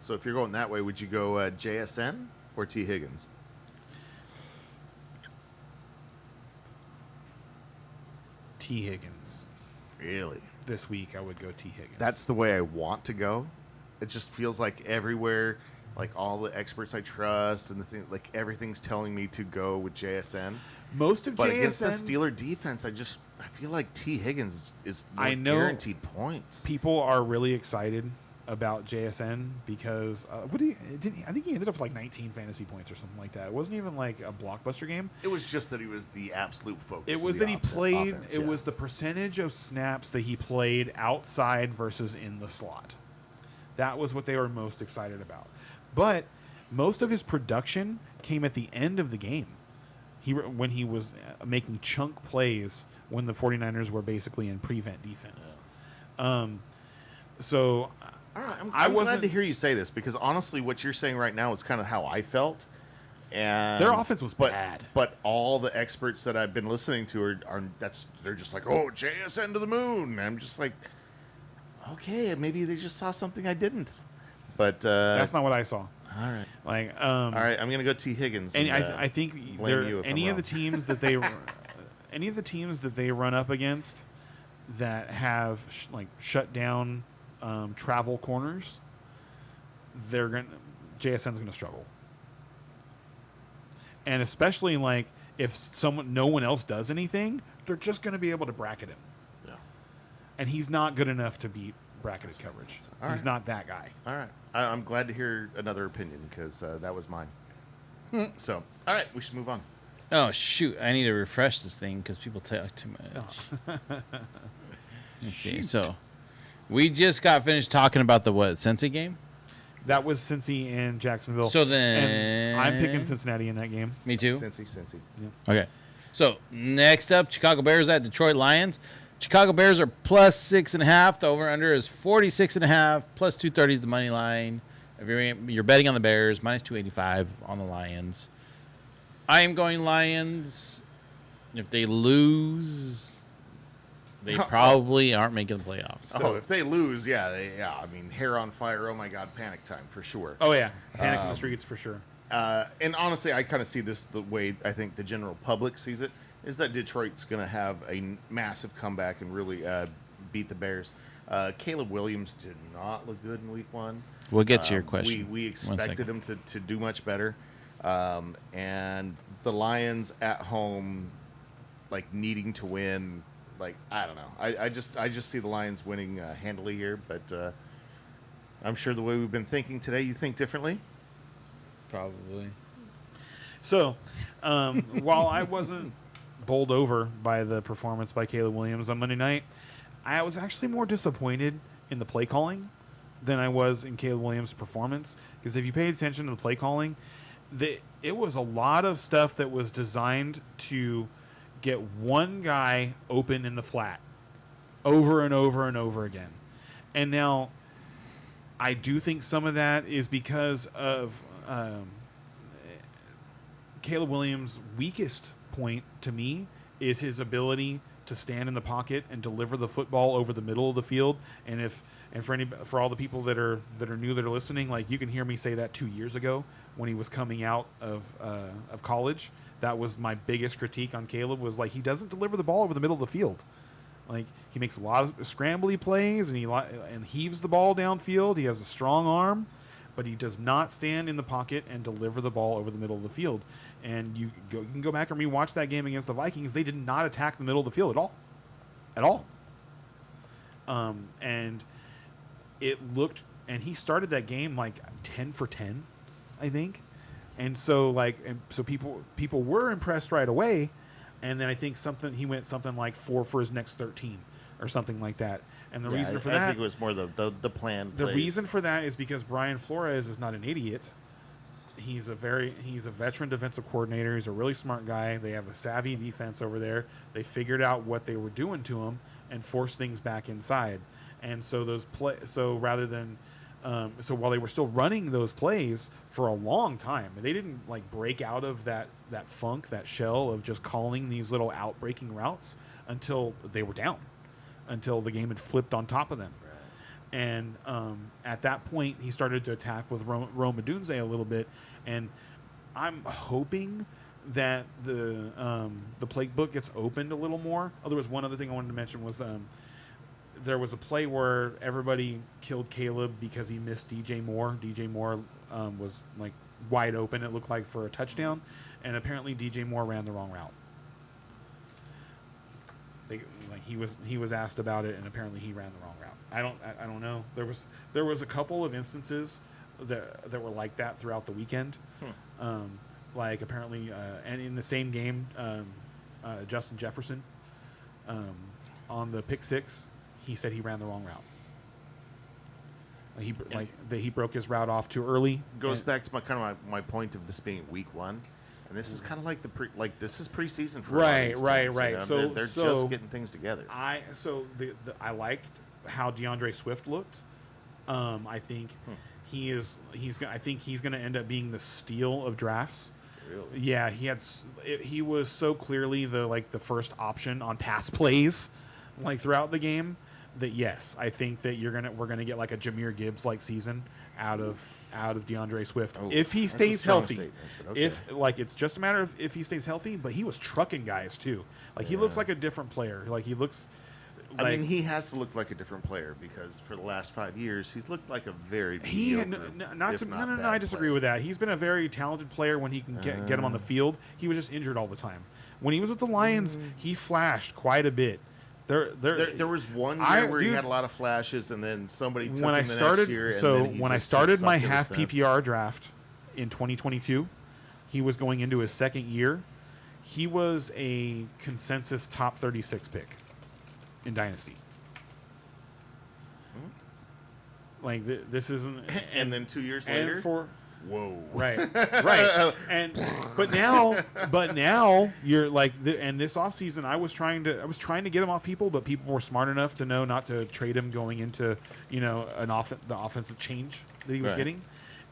So if you're going that way, would you go JSN or T. Higgins? T. Higgins Really? this week, I would go T. Higgins. That's the way I want to go. It just feels like everywhere, like all the experts I trust and the thing, like everything's telling me to go with JSN. most of But against the JSN's Steeler defense, I feel like T. Higgins is more I know guaranteed points. people are really excited about JSN because I think he ended up with like 19 fantasy points or something like that. It wasn't even like a blockbuster game. It was just that he was the absolute focus. It of was the that he offense, played. It yeah. was the percentage of snaps that he played outside versus in the slot. That was what they were most excited about. But most of his production came at the end of the game. When he was making chunk plays when the 49ers were basically in prevent defense. So All right, I I'm glad wasn't- to hear you say this because honestly, what you're saying right now is kind of how I felt. And Their offense was but, bad. But all the experts that I've been listening to they're just like, oh, JSN to the moon. And I'm just like, okay, maybe they just saw something I didn't. But that's not what I saw. all right. Like, All right, I'm gonna go T. Higgins. and and, I think blame you if I'm any of the wrong. teams that they any of the teams that they run up against that have shut down travel corners, JSN's gonna struggle. And especially like if no one else does anything, they're just gonna be able to bracket him. Yeah. and he's not good enough to beat bracketed coverage. All He's right. not that guy. All right. I'm glad to hear another opinion because that was mine. So, all right, we should move on. Oh shoot! I need to refresh this thing because people talk too much. Let's see. So, we just got finished talking about the Cincy game. That was Cincy and Jacksonville. So and I'm picking then- Cincinnati in that game. Me too. Cincy. Okay. So next up, Chicago Bears at Detroit Lions. Chicago Bears are plus 6.5. The over/under is 46.5. Plus 230 is the money line. If you're betting on the Bears, minus 285 on the Lions. I am going Lions. If they lose, they probably aren't making the playoffs. If they lose, I mean, hair on fire. Oh my God, panic time for sure. Oh yeah, panic in the streets for sure. And honestly, I kind of see this the way I think the general public sees it is that Detroit's going to have a massive comeback and really beat the Bears. Caleb Williams did not look good in Week 1. We'll get to your question. We One expected second. him to do much better, and the Lions at home, like needing to win. Like I don't know. I just see the Lions winning handily here, but I'm sure the way we've been thinking today, you think differently. Probably. So, while I wasn't bowled over by the performance by Caleb Williams on Monday night, I was actually more disappointed in the play calling than I was in Caleb Williams' performance. Because if you paid attention to the play calling, it was a lot of stuff that was designed to get one guy open in the flat over and over and over again. And now, I do think some of that is because of Caleb Williams' weakest point to me is his ability to stand in the pocket and deliver the football over the middle of the field. And for all the people that are new that are listening, like you can hear me say that 2 years ago when he was coming out of college. That was my biggest critique on Caleb, was like he doesn't deliver the ball over the middle of the field. Like he makes a lot of scrambly plays and he heaves the ball downfield. He has a strong arm, but he does not stand in the pocket and deliver the ball over the middle of the field. And you can go back and rewatch that game against the Vikings. They did not attack the middle of the field at all. And it looked, and he started that game like 10 for 10, I think. And so people were impressed right away. And then I think he went something like 4 for his next 13 or something like that. And the reason for that, I think it was more the plan. the reason for that is because Brian Flores is not an idiot. He's a veteran defensive coordinator. He's a really smart guy. They have a savvy defense over there. They figured out what they were doing to him and forced things back inside. And so so while they were still running those plays for a long time, they didn't like break out of that funk, that shell of just calling these little out-breaking routes until they were down, until the game had flipped on top of them. And at that point, he started to attack with Rome Odunze a little bit. And I'm hoping that the playbook gets opened a little more. Oh, there was one other thing I wanted to mention was there was a play where everybody killed Caleb because he missed DJ Moore. DJ Moore was like wide open, it looked like, for a touchdown. And apparently DJ Moore ran the wrong route. He was asked about it, and apparently he ran the wrong route. I don't know. There was a couple of instances that were like that throughout the weekend. Like apparently, and in the same game, Justin Jefferson on the pick six, he said he ran the wrong route. He broke his route off too early. Goes back to my point of this being Week 1. And this is kind of like this is preseason for a lot of these teams, you know? So they're just getting things together. I liked how DeAndre Swift looked. I think he's going to end up being the steal of drafts. Really? Yeah, he was so clearly the first option on pass plays throughout the game that yes, I think that we're gonna get like a Jahmyr Gibbs like season out of DeAndre Swift if he stays healthy. Okay. If it's just a matter of if he stays healthy, but he was trucking guys too. He looks like a different player. He looks. I mean, he has to look like a different player because for the last 5 years he's looked like a very mediocre, no. I disagree with that. He's been a very talented player when he can get him on the field. He was just injured all the time. When he was with the Lions, he flashed quite a bit. There was one year where he had a lot of flashes, and then somebody took when I him the started, next year. And so then he when I just started my sucked ever half since. PPR draft in 2022, he was going into his second year. He was a consensus top 36 pick in Dynasty. Like this isn't, and then 2 years and later, for whoa, right, and but now you're like, and this offseason I was trying to get him off people, but people were smart enough to know not to trade him going into the offensive change that he was Right. getting,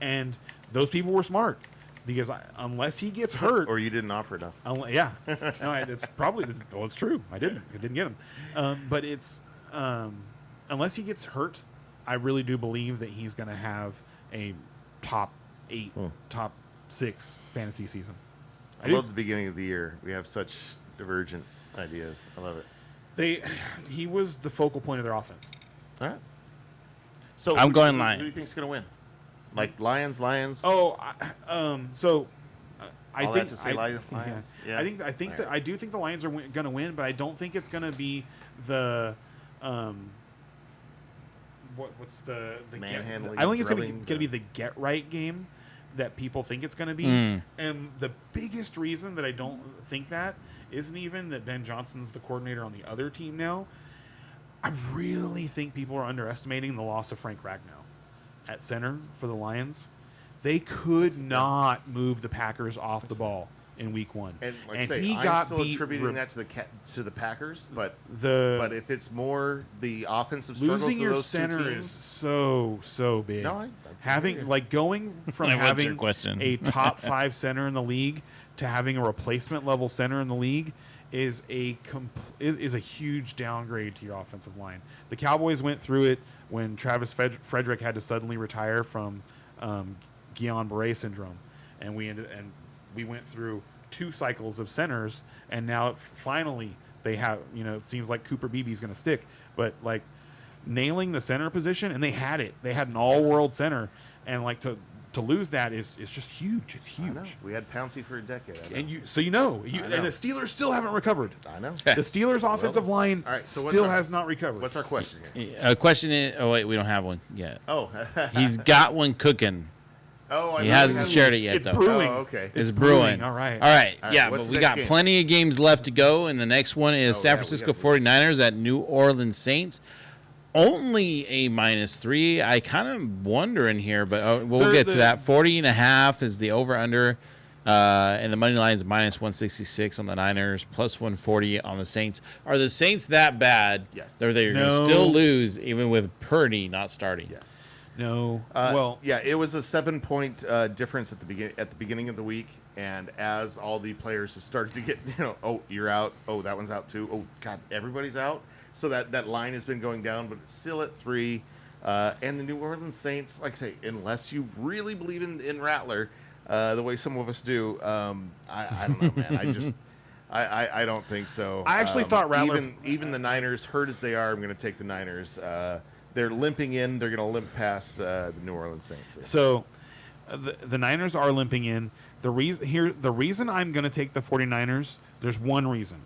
and those people were smart because unless he gets hurt, or you didn't offer enough. yeah, no, it's probably it's true. I didn't get him, but it's unless he gets hurt, I really do believe that he's going to have a top 8, top 6 fantasy season. I love the beginning of the year. We have such divergent ideas. I love it. He was the focal point of their offense. All right. So I'm going Who do you Lions. think's going to win? Like Lions? Oh, so I All think that to say Lions? Yeah. I think All that right. I do think the Lions are going to win, but I don't think it's going to be the what's the Manhandling, I don't think it's going drubbing, to be the get right game that people think it's going to be. And the biggest reason that I don't think that isn't even that Ben Johnson's the coordinator on the other team now. I really think people are underestimating the loss of Frank Ragnow at center for the Lions. They could not move the Packers off the ball in Week 1, And like I and say, he I'm got still beat. attributing that to the Packers, but the if it's more the offensive struggles losing of your those center two is teams, so big. No, I having hear you. like going from What's your having question? a top 5 center in the league to having a replacement level center in the league is a huge downgrade to your offensive line. The Cowboys went through it when Travis Frederick had to suddenly retire from Guillain-Barré syndrome, and we went through 2 cycles of centers, and now finally they have, it seems like Cooper Beebe's going to stick, but like nailing the center position, and they had an all-world center, and like to lose that is just huge. It's I know. huge. We had Pouncey for a decade. I know. And I know. and the Steelers still haven't recovered. I know. The Steelers' offensive line all right, so what's still our- has not recovered. What's our question here? A question is, oh wait, we don't have one yet. Oh, He's got one cooking. I He know hasn't we shared it yet. It's though. brewing. Oh, okay. It's brewing. All right. All right. All right, Yeah, what's but the we next got game? plenty of games left to go, and the next one is Oh, San yeah, we Francisco gotta- 49ers at New Orleans Saints. Only a -3. I kind of wonder in here, but we'll get to that. 40.5 is the over/under, and the money line is -166 on the Niners, +140 on the Saints. Are the Saints that bad? Yes. They're going to No. still lose even with Purdy not starting. Yes. No. Yeah, it was a 7-point difference at the beginning of the week, and as all the players have started to get, oh, you're out. Oh, that one's out too. Oh, God, everybody's out. So that line has been going down, but it's still at 3. And the New Orleans Saints, like I say, unless you really believe in Rattler, the way some of us do, I don't know, man. I don't think so. I actually thought Rattler- even the Niners, hurt as they are, I'm going to take the Niners. They're limping in. They're going to limp past the New Orleans Saints. So the Niners are limping in. The reason I'm going to take the 49ers, there's one reason,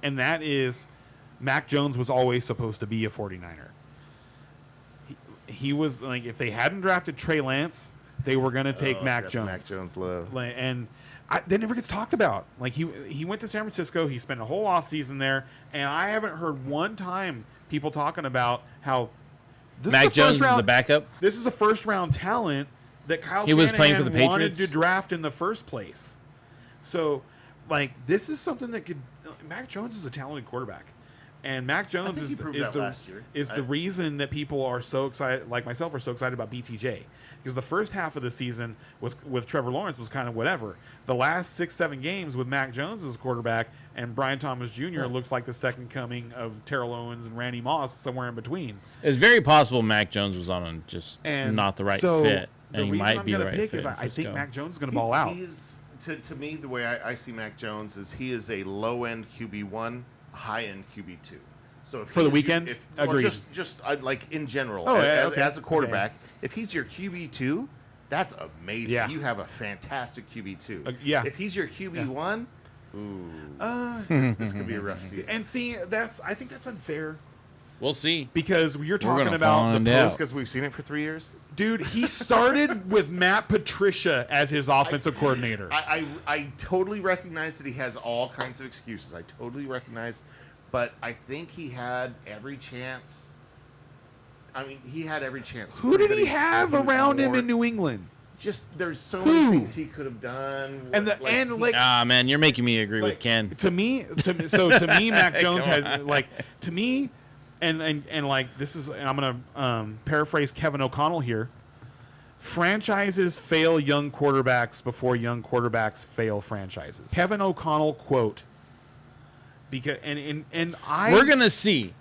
and that is Mac Jones was always supposed to be a 49er. He was like, if they hadn't drafted Trey Lance, they were going to take Mac Got the Jones. Mac Jones love. And that never gets talked about. Like he went to San Francisco. He spent a whole offseason there, and I haven't heard one time people talking about how this Mac is Jones is round, the backup. This is a first-round talent that Kyle He was playing Shanahan for the wanted Patriots? to draft in the first place. So, like, this is something that could. Mac Jones is a talented quarterback, and Mac Jones think is he proved is that the last year. the reason that people are so excited, like myself, are so excited about BTJ, because the first half of the season was with Trevor Lawrence was kind of whatever. The last 6-7 games with Mac Jones as quarterback and Brian Thomas Jr. looks like the second coming of Terrell Owens and Randy Moss, somewhere in between. It's very possible Mac Jones was on just And not the right so fit, The and he reason might I'm be the gonna right pick fit. is in I think Frisco. Mac Jones is going to ball out. He's, to me, the way I see Mac Jones is he is a low-end QB1, high-end QB2. So if For the he's weekend? Agreed. Just like in general, Oh, yeah, as, okay. as a quarterback, if he's your QB2, that's amazing. Yeah. You have a fantastic QB2. Yeah. If he's your QB1, Ooh, Uh, this could be a rough season. and see, I think that's unfair We'll see. because you're talking gonna about find the out. post. Because we've seen it for 3 years. Dude, he started with Matt Patricia as his offensive coordinator. I totally recognize that he has all kinds of excuses. I totally recognize, but I think he had every chance. I mean, he had every chance. to Who prove did that he have was around him more- in New England? Just there's so Who? many things he could have done. And Ah, man, you're making me agree with Like- Ken. to me, Mac Jones Come had like to me, and like this is, and I'm gonna paraphrase Kevin O'Connell here. Franchises fail young quarterbacks before young quarterbacks fail franchises. Kevin O'Connell quote. Because and I We're gonna see.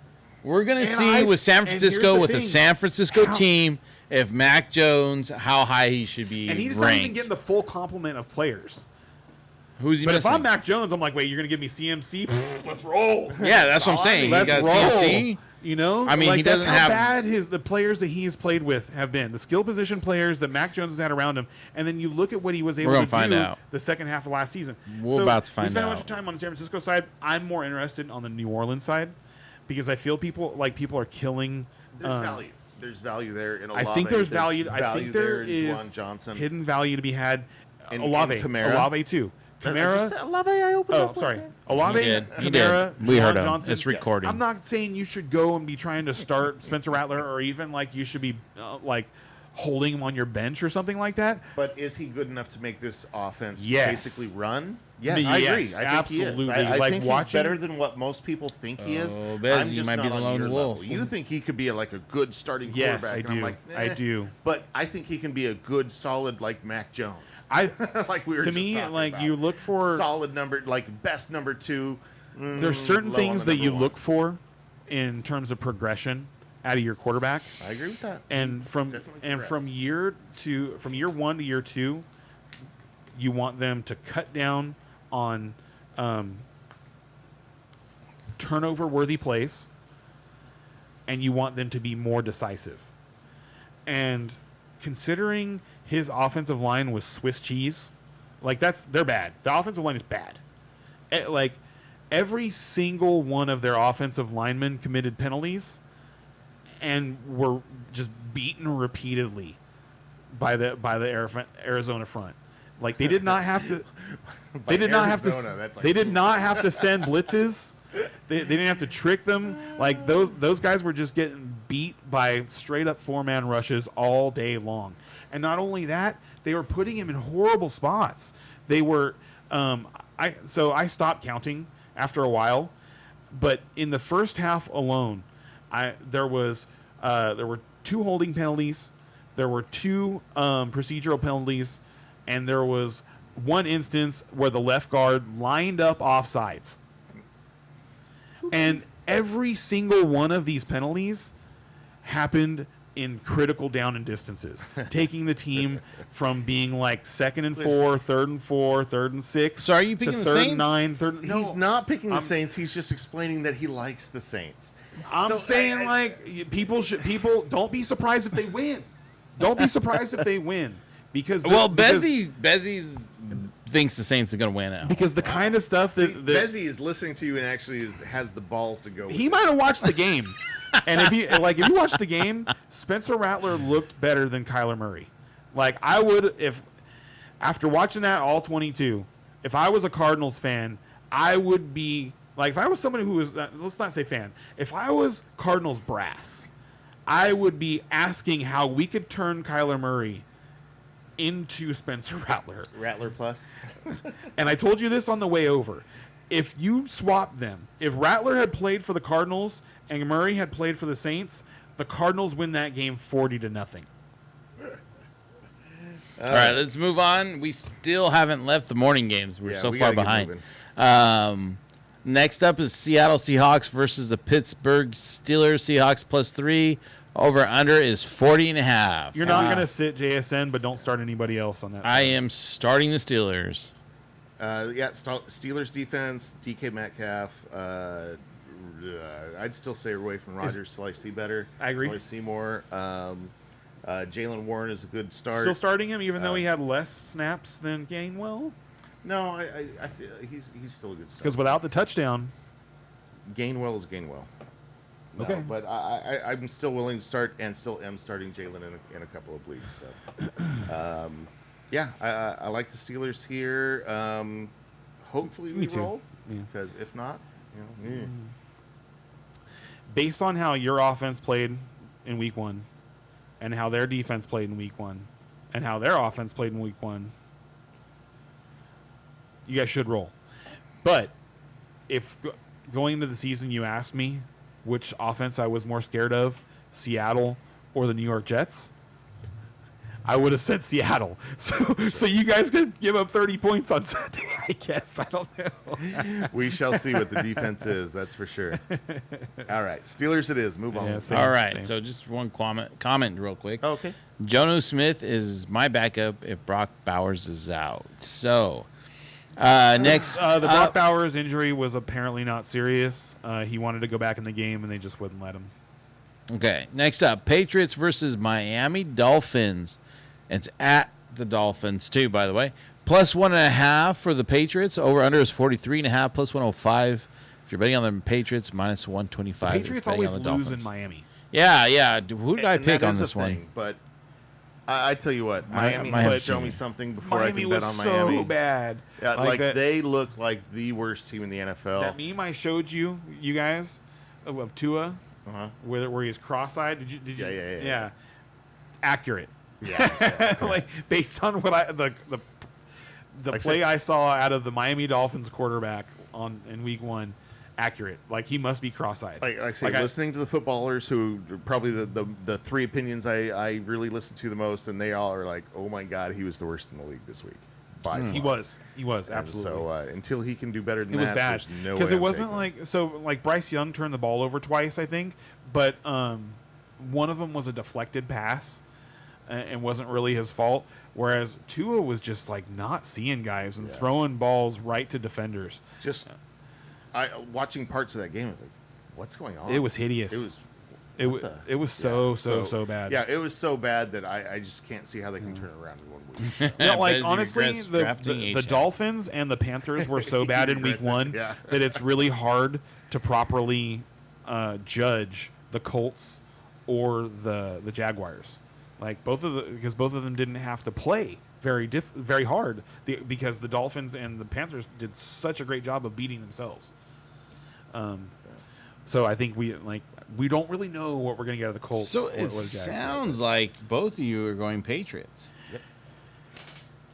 We're gonna And see I- with San and here's Francisco, the with the thing. San Francisco How- team, if Mac Jones, how high he should be and he's ranked. not even getting the full complement of players. Who's he But missing? if I'm Mac Jones, I'm like, wait, you're gonna give me CMC? Let's roll. Yeah, that's what I'm saying. He Let's got roll. CMC. You know, I mean, like, he that's doesn't how have- bad the players that he's played with have been. The skill position players that Mac Jones has had around him, and then you look at what he was able gonna to find do out. the second half of last season. We're about to We find spent a bunch out. of time on the San Francisco side. I'm more interested on the New Orleans side because I feel people are killing. There's value. There's value there in I Olave. think there's value. I think there in is Juwan Johnson. hidden value to be had. In Olave, Kamara. Olave too. Kamara. Olave, I opened Oh, up with sorry. that. Olave, He did. He Kamara, did. We heard Juwan him. Johnson. It's recording. I'm not saying you should go and be trying to start Spencer Rattler or even like you should be like holding him on your bench or something like that. But is he good enough to make this offense Yes. basically run? Yes, Yes, I agree. I think he is. absolutely. I Like, think watching- he's better than what most people think he is. Oh, Bez, I'm you just might not be the on lone your wolf. level. You think he could be like a good starting Yes, quarterback? I and I'm do. like, I do. But I think he can be a good, solid like Mac Jones. I like we were to just me talking like about. you look for solid number, like best number two. there's certain low on things the that number you one. look for in terms of progression out of your quarterback. I agree with that. And definitely from year 1 to year 2, you want them to cut down on turnover worthy plays, and you want them to be more decisive. And considering his offensive line was Swiss cheese, like they're bad. The offensive line is bad. Like every single one of their offensive linemen committed penalties and were just beaten repeatedly by the Arizona front. Like they did not have to. By They did not Arizona, have that's to. like- They did not have to send blitzes. They didn't have to trick them. Like those guys were just getting beat by straight up 4-man rushes all day long. And not only that, they were putting him in horrible spots. They were. I stopped counting after a while, but in the first half alone, there were 2 holding penalties, there were 2 procedural penalties, and there was one instance where the left guard lined up offsides. And every single one of these penalties happened in critical down and distances, taking the team from being like 2nd and 4, 3rd and 4, 3rd and 6. So are you to picking the 3rd Saints? and 9, 3rd. No, He's not picking the Saints. He's just explaining that he likes the Saints. I'm So, saying people don't be surprised if they win. Don't be surprised if they win because Bezzy thinks the Saints are going to win out. because the kind of stuff that Bezzy is listening to you and actually has the balls to go. With he it. might have watched the game. And if you watched the game, Spencer Rattler looked better than Kyler Murray. Like I would if after watching that all 22, if I was a Cardinals fan, I would be like if I was somebody who was let's not say fan, if I was Cardinals brass, I would be asking how we could turn Kyler Murray into Spencer Rattler. Rattler plus. And I told you this on the way over. If you swap them, if Rattler had played for the Cardinals and Murray had played for the Saints, the Cardinals win that game 40-0. All right, let's move on. We still haven't left the morning games. We're Yeah, so we far gotta get behind. moving. Next up is Seattle Seahawks versus the Pittsburgh Steelers. Seahawks +3. Over under is 40.5. You're not going to sit JSN, but don't start anybody else on that. I am starting the Steelers. Steelers defense, DK Metcalf. I'd still stay away from Rodgers till I see better. I agree. Till I see more. Jalen Warren is a good start. Still starting him, even though he had less snaps than Gainwell. No, he's still a good starter. Because without the touchdown, Gainwell is Gainwell. No, Okay. but I'm still willing to start and still am starting Jalen in a couple of leagues. So, yeah, I like the Steelers here. Hopefully we Me too. roll, Yeah. because if not, based on how your offense played in week 1 and how their defense played in week 1 and how their offense played in week 1, you guys should roll. But if going into the season you asked me which offense I was more scared of, Seattle or the New York Jets, I would have said Seattle. So you guys could give up 30 points on Sunday, I guess. I don't know. we shall see what the defense is. That's for sure. All right, Steelers it is. Move on. Yeah, same. All right, same. so just one comment real quick. Oh, okay. Jono Smith is my backup if Brock Bowers is out. So, next. The Brock Bowers injury was apparently not serious. He wanted to go back in the game, and they just wouldn't let him. Okay, next up, Patriots versus Miami Dolphins. It's at the Dolphins, too, by the way. Plus 1.5 for the Patriots. Over under is 43.5, plus 105. If you're betting on the Patriots, minus 125. if Patriots you're betting always on the lose Dolphins. in Miami. Yeah. Who did I And pick that on is this a one? thing, but I tell you what, Miami might has have show seen me it. something before Miami I can was bet on so Miami. bad. Yeah, like that, they look like the worst team in the NFL. that meme I showed you guys, of Tua, Uh-huh. where he's cross-eyed. Did you? Yeah. Accurate. Yeah. Like based on what the Like play say- I saw out of the Miami Dolphins quarterback in week 1, accurate. Like he must be cross-eyed. Like I say, listening to the footballers who are probably the three opinions I really listen to the most, and they all are like, oh my God, he was the worst in the league this week. By He far. was And absolutely. So until he can do better than It was that, bad there's no because way it I'm wasn't taking him. like Bryce Young turned the ball over twice, I think, but one of them was a deflected pass and wasn't really his fault. Whereas Tua was just like not seeing guys and throwing balls right to defenders. Just watching parts of that game, I was like, what's going on? It was hideous. It was so bad. Yeah, it was so bad that I just can't see how they can turn it around in 1 week. Yeah, like Bezzy honestly, regrets the drafting the H.M. Dolphins and the Panthers were so bad in week regrets it, 1 yeah. that it's really hard to properly judge the Colts or the Jaguars. Like because both of them didn't have to play very hard because the Dolphins and the Panthers did such a great job of beating themselves. So I think we don't really know what we're going to get out of the Colts. So or it the Jags. sounds like both of you are going Patriots.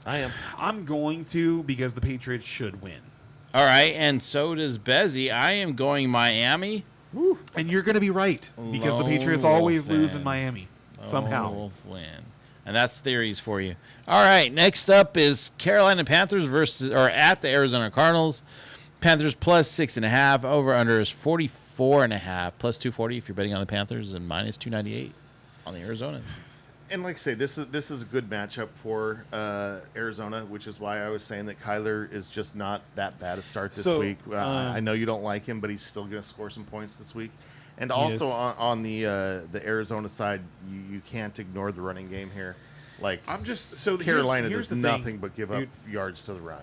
I am. I'm going to because the Patriots should win. All right, and so does Bezzy. I am going Miami. And you're going to be right because the Lone Patriots always Wolf lose fan. in Miami somehow. Wolf win. And that's theories for you. All right, next up is Carolina Panthers at the Arizona Cardinals. Panthers plus 6.5. Over under is 44.5. Plus 240 if you're betting on the Panthers, and minus 298 on the Arizonas. And like I say, this is a good matchup for Arizona, which is why I was saying that Kyler is just not that bad a start this So, week. I know you don't like him, but he's still going to score some points this week. And also is. on the Arizona side, you can't ignore the running game here. Like I'm just so Carolina here's does the thing. nothing but give up yards to the run.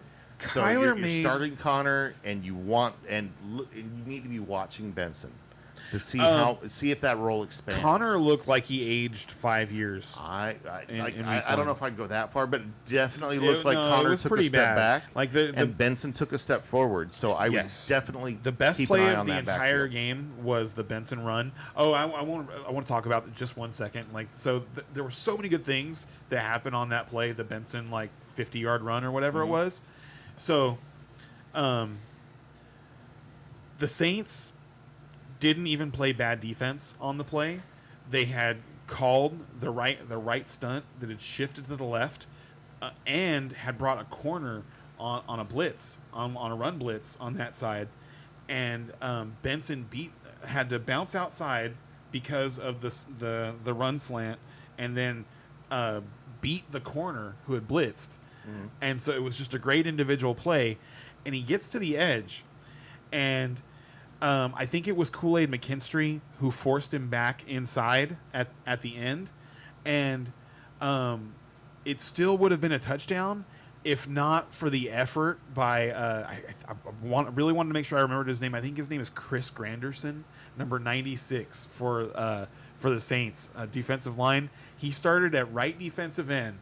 So Kyler you're made- starting Connor, and you need to be watching Benson to see see if that role expands. Connor looked like he aged 5 years. I in week don't know one. if I'd go that far, but it definitely looked like it Connor was took a pretty step bad. back, Like the and Benson took a step forward. So I Yes. would definitely the best keep play an eye of on the that entire backfield. game was the Benson run. Oh, I want to talk about it just 1 second. Like so, there were so many good things that happened on that play. The Benson 50-yard run or whatever it was. So, the Saints didn't even play bad defense on the play. They had called the right stunt that had shifted to the left, and had brought a corner on a blitz on a run blitz on that side, and Benson had to bounce outside because of the run slant, and then beat the corner who had blitzed, and so it was just a great individual play, and he gets to the edge, and I think it was Kool-Aid McKinstry who forced him back inside at the end, and it still would have been a touchdown, if not for the effort by really wanted to make sure I remembered his name. I think his name is Chris Granderson, number 96 for the Saints defensive line. He started at right defensive end.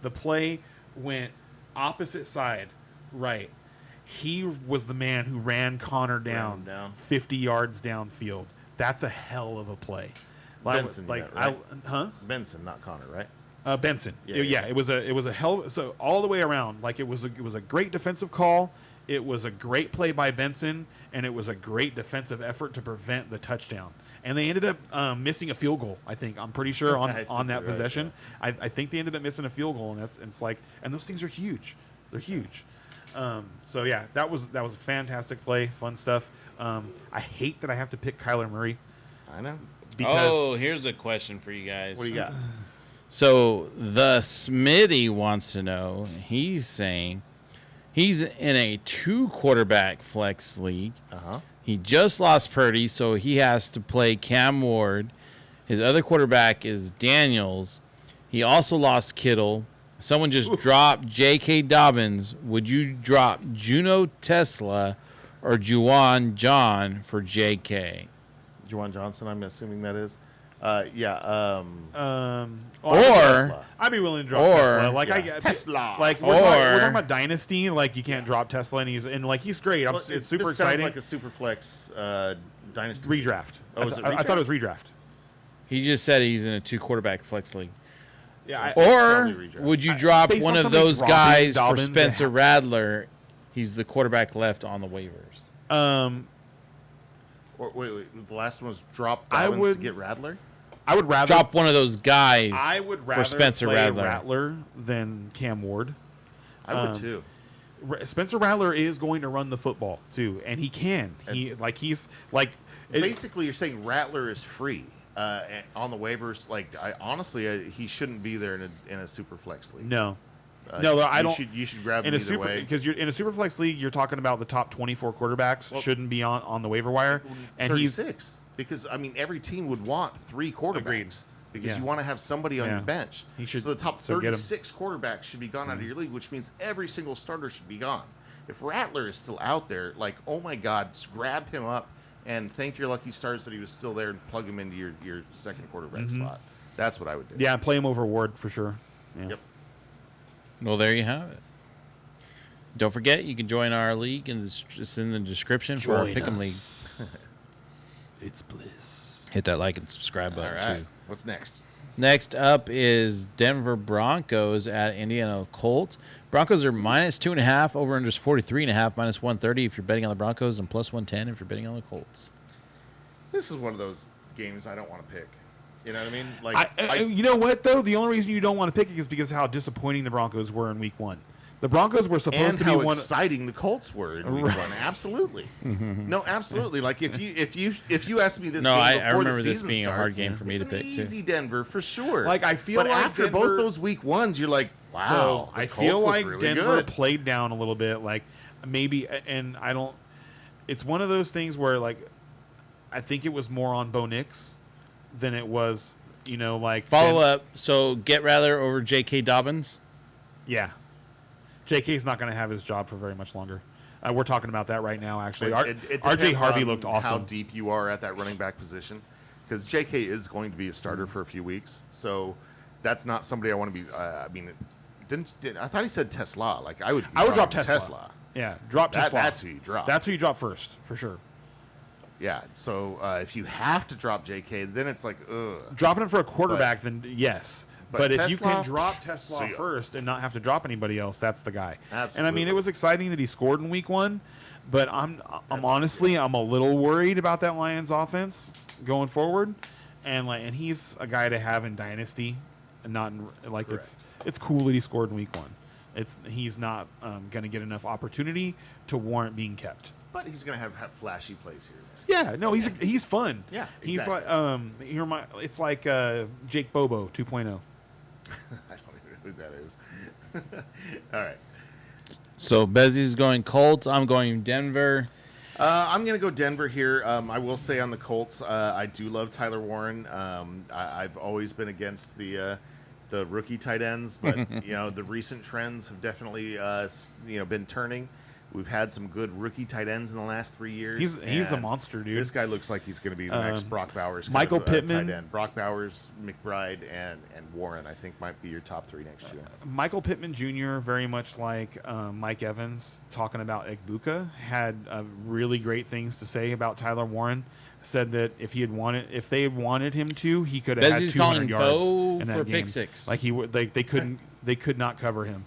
The play went opposite side, right. He was the man who ran Connor down, 50 yards downfield. That's a hell of a play. Benson, right? Huh? Benson, not Connor, right? Benson. Yeah. It was a hell. So all the way around, like it was a great defensive call. It was a great play by Benson, and it was a great defensive effort to prevent the touchdown. And they ended up missing a field goal. I think I'm pretty sure on that you're right, possession. I think they ended up missing a field goal, and it's like, and those things are huge. They're huge. So yeah, that was a fantastic play, fun stuff. I hate that I have to pick Kyler Murray. I know. Because here's a question for you guys. What do you got? So the Smitty wants to know. He's saying he's in a 2-quarterback flex league. Uh-huh. He just lost Purdy, so he has to play Cam Ward. His other quarterback is Daniels. He also lost Kittle. Someone just dropped J.K. Dobbins. Would you drop Juno Tesla or Juwan John for J.K.? Juwan Johnson, I'm assuming that is. Or I'd be willing to drop Tesla. Like Tesla. Like we're talking about Dynasty. Like you can't drop Tesla, and he's great. Well, It's super this exciting. Sounds like a super flex dynasty Redraft. Oh, is it I thought it was redraft. He just said he's in a 2-quarterback flex league. Yeah. Or probably redraft. would you drop Based one on of somebody those dropping guys Dobbins, for Spencer Rattler? He's the quarterback left on the waivers. Or wait, the last one was drop I Dobbins would- to get Rattler? I would rather Drop one of those guys I would rather for Spencer play Rattler. Rattler than Cam Ward. I would too. Spencer Rattler is going to run the football too, and he can. Basically, you're saying Rattler is free on the waivers. Like, he shouldn't be there in a super flex league. No, I don't. You should grab in him a either way. because you're in a super flex league. You're talking about the top 24 quarterbacks shouldn't be on the waiver wire, and 36. Because every team would want 3 quarterbacks. Agreed. Because Yeah. you want to have somebody on Yeah. your bench. He should- so the top so get him. 36 quarterbacks should be gone out of your league, which means every single starter should be gone. If Rattler is still out there, like, oh my God, just grab him up and thank your lucky stars that he was still there and plug him into your second quarterback spot. That's what I would do. Yeah, play him over Ward for sure. Yeah. Yep. Well, there you have it. Don't forget, you can join our league, and it's in the description for our Join Pick'em us. League. It's bliss. Hit that like and subscribe All button, right. too. What's next? Next up is Denver Broncos at Indiana Colts. Broncos are minus 2.5. Over under is 43.5. Minus 130 if you're betting on the Broncos, and plus 110 if you're betting on the Colts. This is one of those games I don't want to pick. You know what I mean? Like, You know what though? The only reason you don't want to pick it is because how disappointing the Broncos were in Week 1. The Broncos were supposed and to be how one. exciting the Colts were in Week 1. Absolutely. No, absolutely. Like if you asked me this, No, game I before remember the this season being a hard starts, game for me it's to pick, an too. easy Denver for sure. Like, I feel but like after Denver- both those Week 1s, you're like, wow. So the I Colts feel look like really Denver good. played down a little bit. Like maybe, and I don't. It's one of those things where like, I think it was more on Bo Nix than it was, like Follow up. So get Rattler over J.K. Dobbins. Yeah, JK's not going to have his job for very much longer. We're talking about that right now. Actually, It RJ depends Harvey on looked How awesome. deep you are at that running back position, because J.K. is going to be a starter for a few weeks, so that's not somebody I want to be. I thought he said Tesla. Like I would drop Tesla. Yeah, drop Tesla. That's who you drop. That's who you drop first for sure. Yeah. So if you have to drop J.K., then it's like, ugh. Dropping him for a quarterback, then yes. but But if you Tesla, can drop Tesla see ya. first and not have to drop anybody else, that's the guy. And I mean, Absolutely. it was exciting that he scored in Week 1, but I'm honestly I'm a little worried about that Lions offense going forward, and he's a guy to have in Dynasty, and not in, like Correct. it's cool that he scored in Week 1. He's not going to get enough opportunity to warrant being kept. But he's gonna have flashy plays here. Yeah, no, he's fun. Yeah, he's exactly. like it's like Jake Bobo 2.0. I don't even know who that is. All right. So Bezzy's going Colts. I'm going Denver. I'm going to go Denver here. I will say on the Colts, I do love Tyler Warren. I've always been against the the rookie tight ends, but the recent trends have definitely been turning. We've had some good rookie tight ends in the last 3 years. He's a and monster, dude. This guy looks like he's going to be the next Brock Bowers. Michael kind of, Pittman. tight end. Brock Bowers, McBride, and Warren, I think, might be your top 3 next year. Michael Pittman Jr., very much like Mike Evans, talking about Egbuka, had really great things to say about Tyler Warren. Said that if they had wanted him to, he could have had Bezzy's 200 calling yards Bo in that for game. pick six. Like they could not cover him.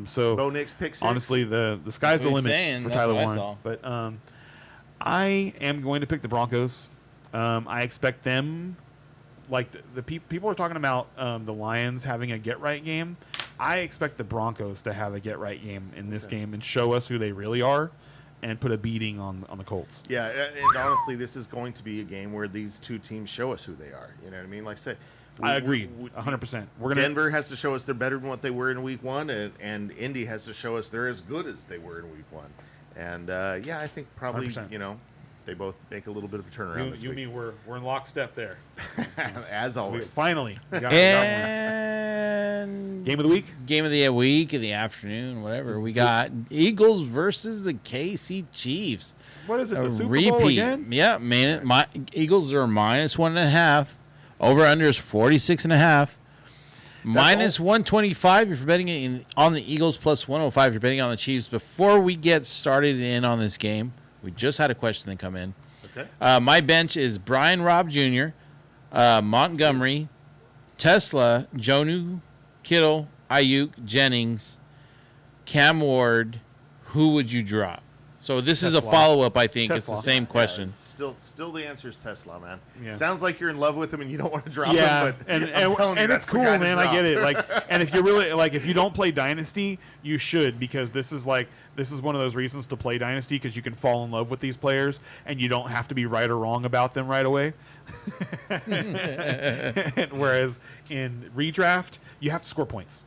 So Bo Nix pick 6? honestly, the sky's That's the what he's limit saying. for That's Tyler what I Warren. saw. But I am going to pick the Broncos. I expect them, like the people are talking about the Lions having a get right game. I expect the Broncos to have a get right game in this game and show us who they really are, and put a beating on the Colts. Yeah, and honestly, this is going to be a game where these two teams show us who they are. You know what I mean? Like I said, I agree, 100%. We're gonna Denver has to show us they're better than what they were in Week 1, and Indy has to show us they're as good as they were in Week 1. And I think probably 100%. They both make a little bit of a turnaround this You week. mean we're in lockstep there. As always. Finally, we got one. And Game of the week. game of the week in the afternoon, whatever. We got Eagles versus the KC Chiefs. What is it? The A Super repeat. Bowl again? Yeah, man. My Eagles are -1.5. Over under is 46.5. -125 if you're betting on the Eagles, +105 if you're betting on the Chiefs. Before we get started in on this game, we just had a question that come in. Okay. My bench is Brian Robb Jr., Montgomery, Tesla, Jonu, Kittle, Ayuk, Jennings, Cam Ward. Who would you drop? So this is a Tesla. follow-up, I think. It's Tesla. the same question. Still the answer is Tesla, man. Yeah. Sounds like you're in love with him and you don't want to drop Yeah, him, but and I'm telling you, it's that's the cool, guy to man. I drop. get it. Like, and if you really like, if you don't play Dynasty, you should, because this is one of those reasons to play Dynasty, because you can fall in love with these players and you don't have to be right or wrong about them right away. Whereas in redraft, you have to score points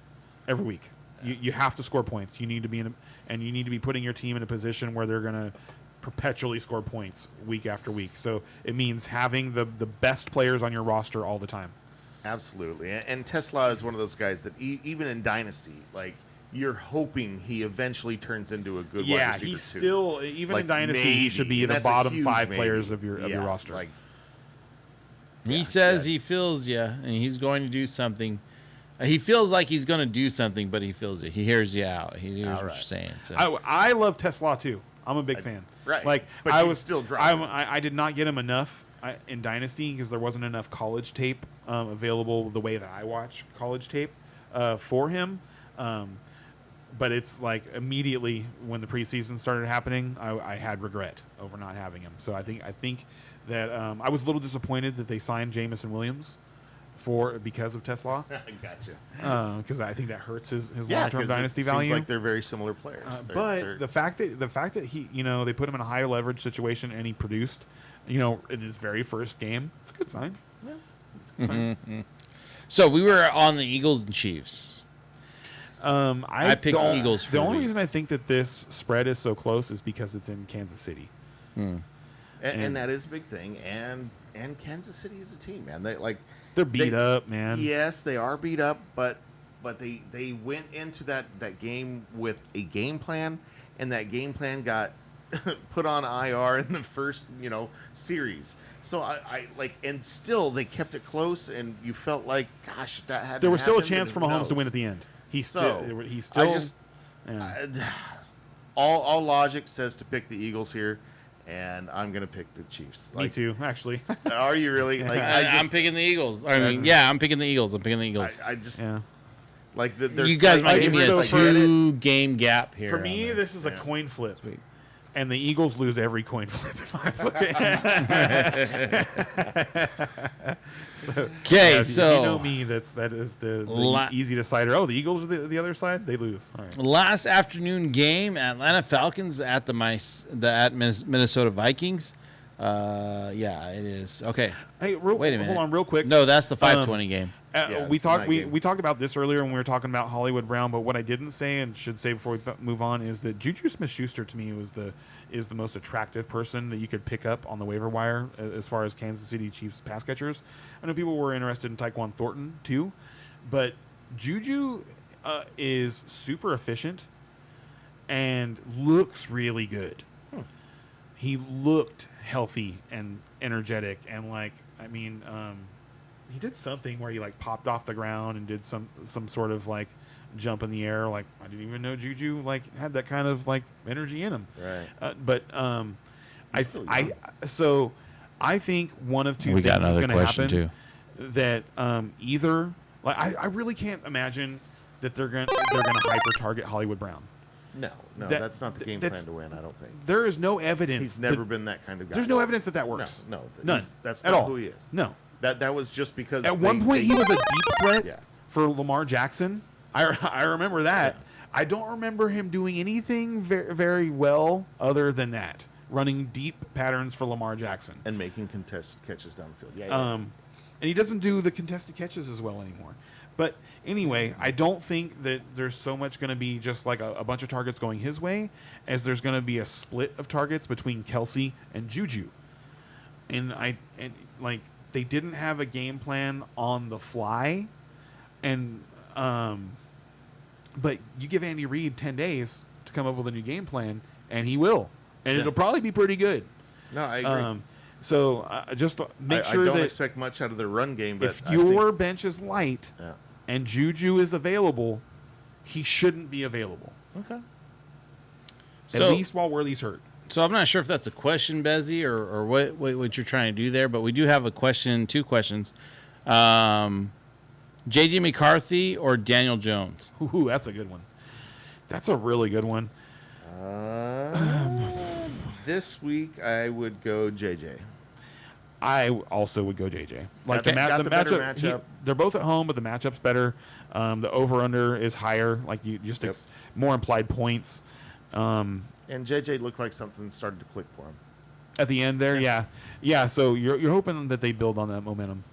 every week. You have to score points. You need to be and you need to be putting your team in a position where they're gonna perpetually score points week after week. So it means having the best players on your roster all the time. Absolutely. And Tesla is one of those guys that even in Dynasty, like, you're hoping he eventually turns into a good wide Yeah, receiver he's too. still, even Like, in Dynasty, he should be maybe, in the and that's a bottom huge 5 maybe. players of your Yeah, roster. Like, He says he feels you, and he's going to do something. He feels like he's going to do something, but he feels it. He hears you out. He hears what you're saying. So. I love Tesla too. I'm a big fan. right. Like, But I you'd was still drop him. I did not get him enough in Dynasty because there wasn't enough college tape available the way that I watch college tape for him. But it's like immediately when the preseason started happening, I had regret over not having him. So I think that I was a little disappointed that they signed Jamison Williams because of Tesla, gotcha. because I think that hurts his Yeah, long-term 'cause dynasty it value. Seems like they're very similar players. But the fact that he, they put him in a high leverage situation and he produced, in his very first game, it's a good sign. Yeah, it's a good sign. So we were on the Eagles and Chiefs. I picked the Eagles for The the only week. reason I think that this spread is so close is because it's in Kansas City. and that is a big thing. And Kansas City is a team, man. They're beat up, man. Yes, they are beat up, but they went into that game with a game plan, and that game plan got put on IR in the first series. So I like, and still they kept it close, and you felt like, gosh, if that had There was still a happened, chance then for who Mahomes to knows? win at the end. He's So, still. all logic says to pick the Eagles here, and I'm gonna pick the Chiefs. Me too, actually. Are you really? Like, I'm picking the Eagles. I'm picking the Eagles. I'm picking the Eagles. I just Yeah. like the. You guys might give me a favorites, I get it. 2-game gap here. For on me, this is a Yeah. coin flip. And the Eagles lose every coin flip in my book. Okay, if so you know me, that is the easy decider. Oh, the Eagles are the other side. They lose. All right. last afternoon game: Atlanta Falcons at at Minnesota Vikings. Yeah, it is. Okay, Hey, wait a minute. Hold on, real quick. No, that's the 5:20 game. Yeah, we it's talked not we, game. we talked about this earlier when we were talking about Hollywood Brown, but what I didn't say and should say before we move on is that Juju Smith-Schuster to me is the most attractive person that you could pick up on the waiver wire as far as Kansas City Chiefs pass catchers. I know people were interested in Tyquan Thornton too, But Juju is super efficient and looks really good. He looked healthy and energetic, and he did something where he like popped off the ground and did some sort of like jump in the air. Like, I didn't even know Juju like had that kind of like energy in him. Right. I think one of two We things got is another going to question, happen. too. That either like I really can't imagine that they're going to hyper target Hollywood Brown. No, That- that's not the game that's- plan to win. I don't think. There is no evidence. He's never been that kind of guy. There's no evidence that works. No, None. That's at not all. who he is. No. That was just because At one point, he was a deep threat Yeah. for Lamar Jackson. I remember that. Yeah. I don't remember him doing anything very, very well other than that, running deep patterns for Lamar Jackson. and making contested catches down the field. Yeah. And he doesn't do the contested catches as well anymore. But anyway, I don't think that there's so much going to be just like a bunch of targets going his way as there's going to be a split of targets between Kelsey and Juju. And they didn't have a game plan on the fly. And but you give Andy Reid 10 days to come up with a new game plan, and he will. And Yeah. it'll probably be pretty good. No, I agree. So just make I sure don't that expect much out of their run game, but if I your think, bench is light yeah. and Juju is available, he shouldn't be available. Okay. So, At least while Worley's hurt. so I'm not sure if that's a question, Bezzy, or what you're trying to do there, but we do have a question, two questions. J.J. McCarthy or Daniel Jones? Ooh, that's a good one. That's a really good one. This week I would go JJ. I also would go JJ. Like Got the better matchup, matchup. they're both at home, but the matchup's better. The over/under is higher. Like you just Yep. more implied points. And JJ looked like something started to click for him. At the end there, yeah. So you're hoping that they build on that momentum.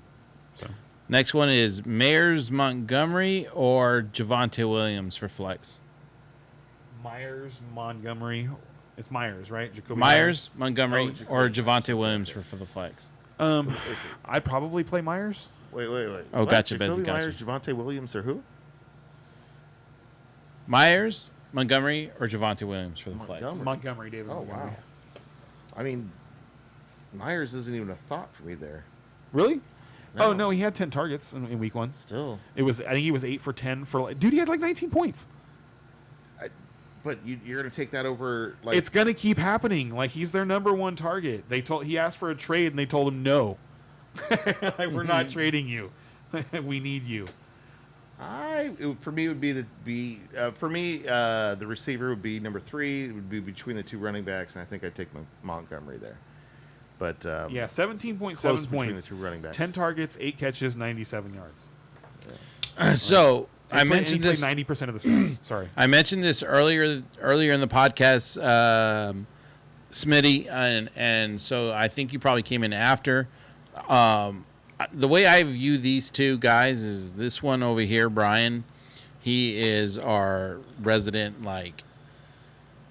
So Next one is Mayers Montgomery or Javonte Williams for flex. Myers, Montgomery. It's Myers, right? Jacoby Myers, Montgomery, Oh, Jacoby or Javonte Williams for the flex. I'd probably play Myers. Wait. Oh, What? gotcha, Jacoby Bezzy, gotcha. Myers, Javonte Williams, or who? Myers, Montgomery, or Javonte Williams for the flex. Montgomery, David. Oh, Montgomery. wow. I mean, Myers isn't even a thought for me there. Really? No. Oh no, he had 10 targets in week 1. Still. I think he was 8 for 10 for like. Dude, he had like 19 points. But you're going to take that over, like... It's gonna keep happening. Like he's their number one target. He asked for a trade and they told him no. Like, we're not trading you. We need you. For me, it would be the receiver would be number 3. It would be between the two running backs, and I think I'd take Montgomery there. But Yeah, 17.7 close between points. the two running backs. 10 targets, 8 catches, 97 yards. So I And mentioned he this. played 90% of the snaps. Sorry. I mentioned this earlier in the podcast, Smitty, and so I think you probably came in after. The way I view these two guys is this one over here, Brian. He is our resident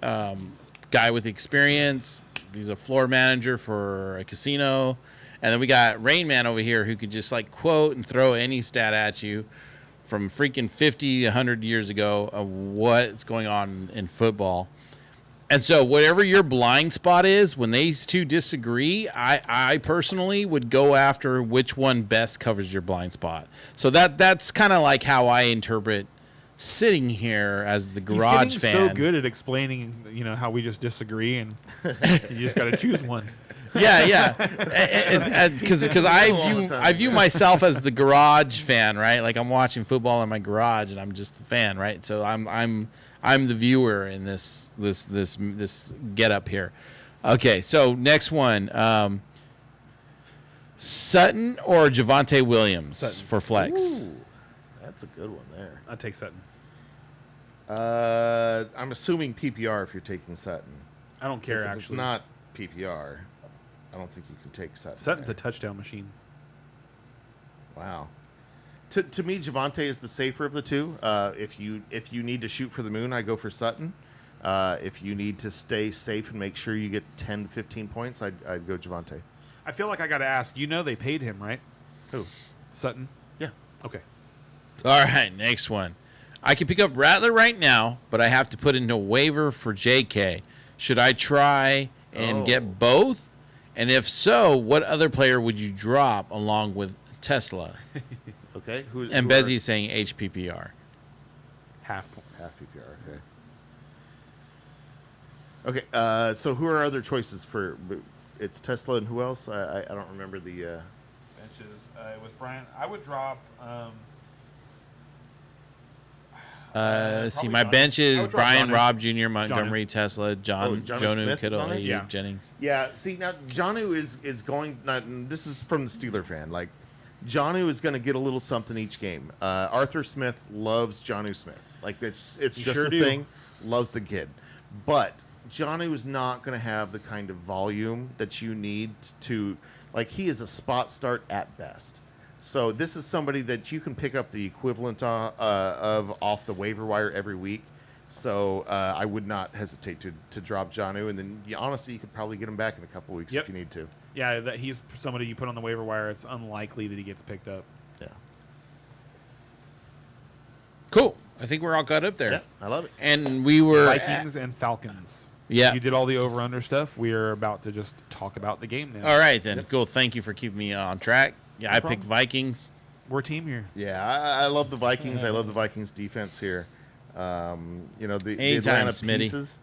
guy with experience. He's a floor manager for a casino, and then we got Rain Man over here who could just quote and throw any stat at you from freaking 50, 100 years ago of what's going on in football. And so whatever your blind spot is, when these two disagree, I personally would go after which one best covers your blind spot. So that's kind of like how I interpret sitting here as the garage He's fan. getting so good at explaining, how we just disagree, and you just got to choose one. Yeah. Because I view myself as the garage fan, right? Like I'm watching football in my garage, and I'm just the fan, right? So I'm the viewer in this get up here. Okay, so next one, Sutton or Javonte Williams for flex. Ooh, that's a good one there. I'd take Sutton. I'm assuming PPR if you're taking Sutton. I don't care, If it's actually. not PPR, I don't think you can take Sutton. Sutton's there. a touchdown machine. Wow. To me, Javonte is the safer of the two. If you need to shoot for the moon, I go for Sutton. If you need to stay safe and make sure you get 10 to 15 points, I'd go Javonte. I feel like I got to ask. They paid him, right? Who? Sutton? Yeah. Okay. All right, next one. I can pick up Rattler right now, but I have to put in a waiver for JK. Should I try and get both? And if so, what other player would you drop along with Tesla? Okay. And Bezzy's saying HPPR. Half point. half PPR. Okay. Okay. So who are other choices for? It's Tesla and who else? I don't remember the. Benches. It was Brian. I would drop. See, Probably my Jonnu. bench I is would drop Brian Jonnu. Robb Jr., Montgomery, Tesla, Jonnu Jonu, Smith is Kittle, on it? Ayuk, Yeah. Jennings. Yeah. See now, Jonnu is going. Not, and this is from the Steeler fan. Like, Jonnu is going to get a little something each game. Arthur Smith loves Jonnu Smith. Like it's just sure a do. thing. Loves the kid, but Jonnu is not going to have the kind of volume that you need to. Like, he is a spot start at best. So this is somebody that you can pick up the equivalent of off the waiver wire every week. So I would not hesitate to drop Jonnu, and then honestly, you could probably get him back in a couple weeks Yep. if you need to. Yeah, that he's somebody you put on the waiver wire. It's unlikely that he gets picked up. Yeah, Cool. I think we're all caught up there. yeah, I love it. And we were Vikings and Falcons. Yeah. You did all the over-under stuff. We are about to just talk about the game now. All right, then. Cool. Thank you for keeping me on track. Yeah, I picked problem. Vikings. We're a team here. Yeah, I love the Vikings. I love the Vikings defense here. You know, the Anytime, Atlanta Smitty. pieces.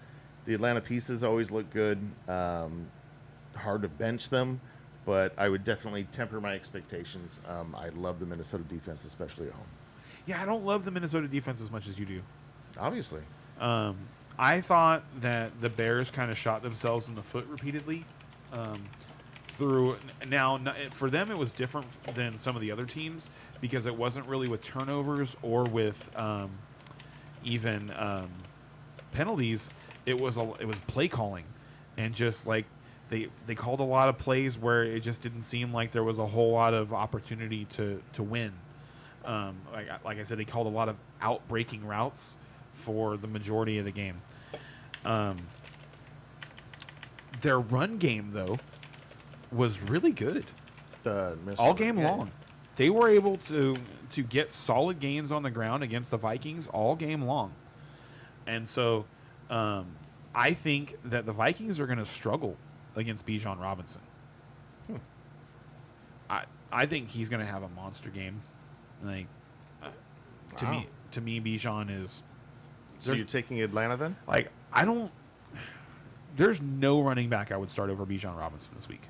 The Atlanta pieces always look good. Hard to bench them, but I would definitely temper my expectations. I love the Minnesota defense, especially at home. Yeah, I don't love the Minnesota defense as much as you do. Obviously. I thought that the Bears kind of shot themselves in the foot repeatedly. For them, it was different than some of the other teams because it wasn't really with turnovers or with even penalties. It was play calling, and just like they called a lot of plays where it just didn't seem like there was a whole lot of opportunity to win. Like I said, they called a lot of out-breaking routes for the majority of the game. Their run game, though, was really good The Minnesota all game long. They were able to get solid gains on the ground against the Vikings all game long. And so I think that the Vikings are going to struggle against Bijan Robinson. I think he's going to have a monster game. Like to me, Bijan is. So you're taking Atlanta then? Like, I don't. There's no running back I would start over Bijan Robinson this week.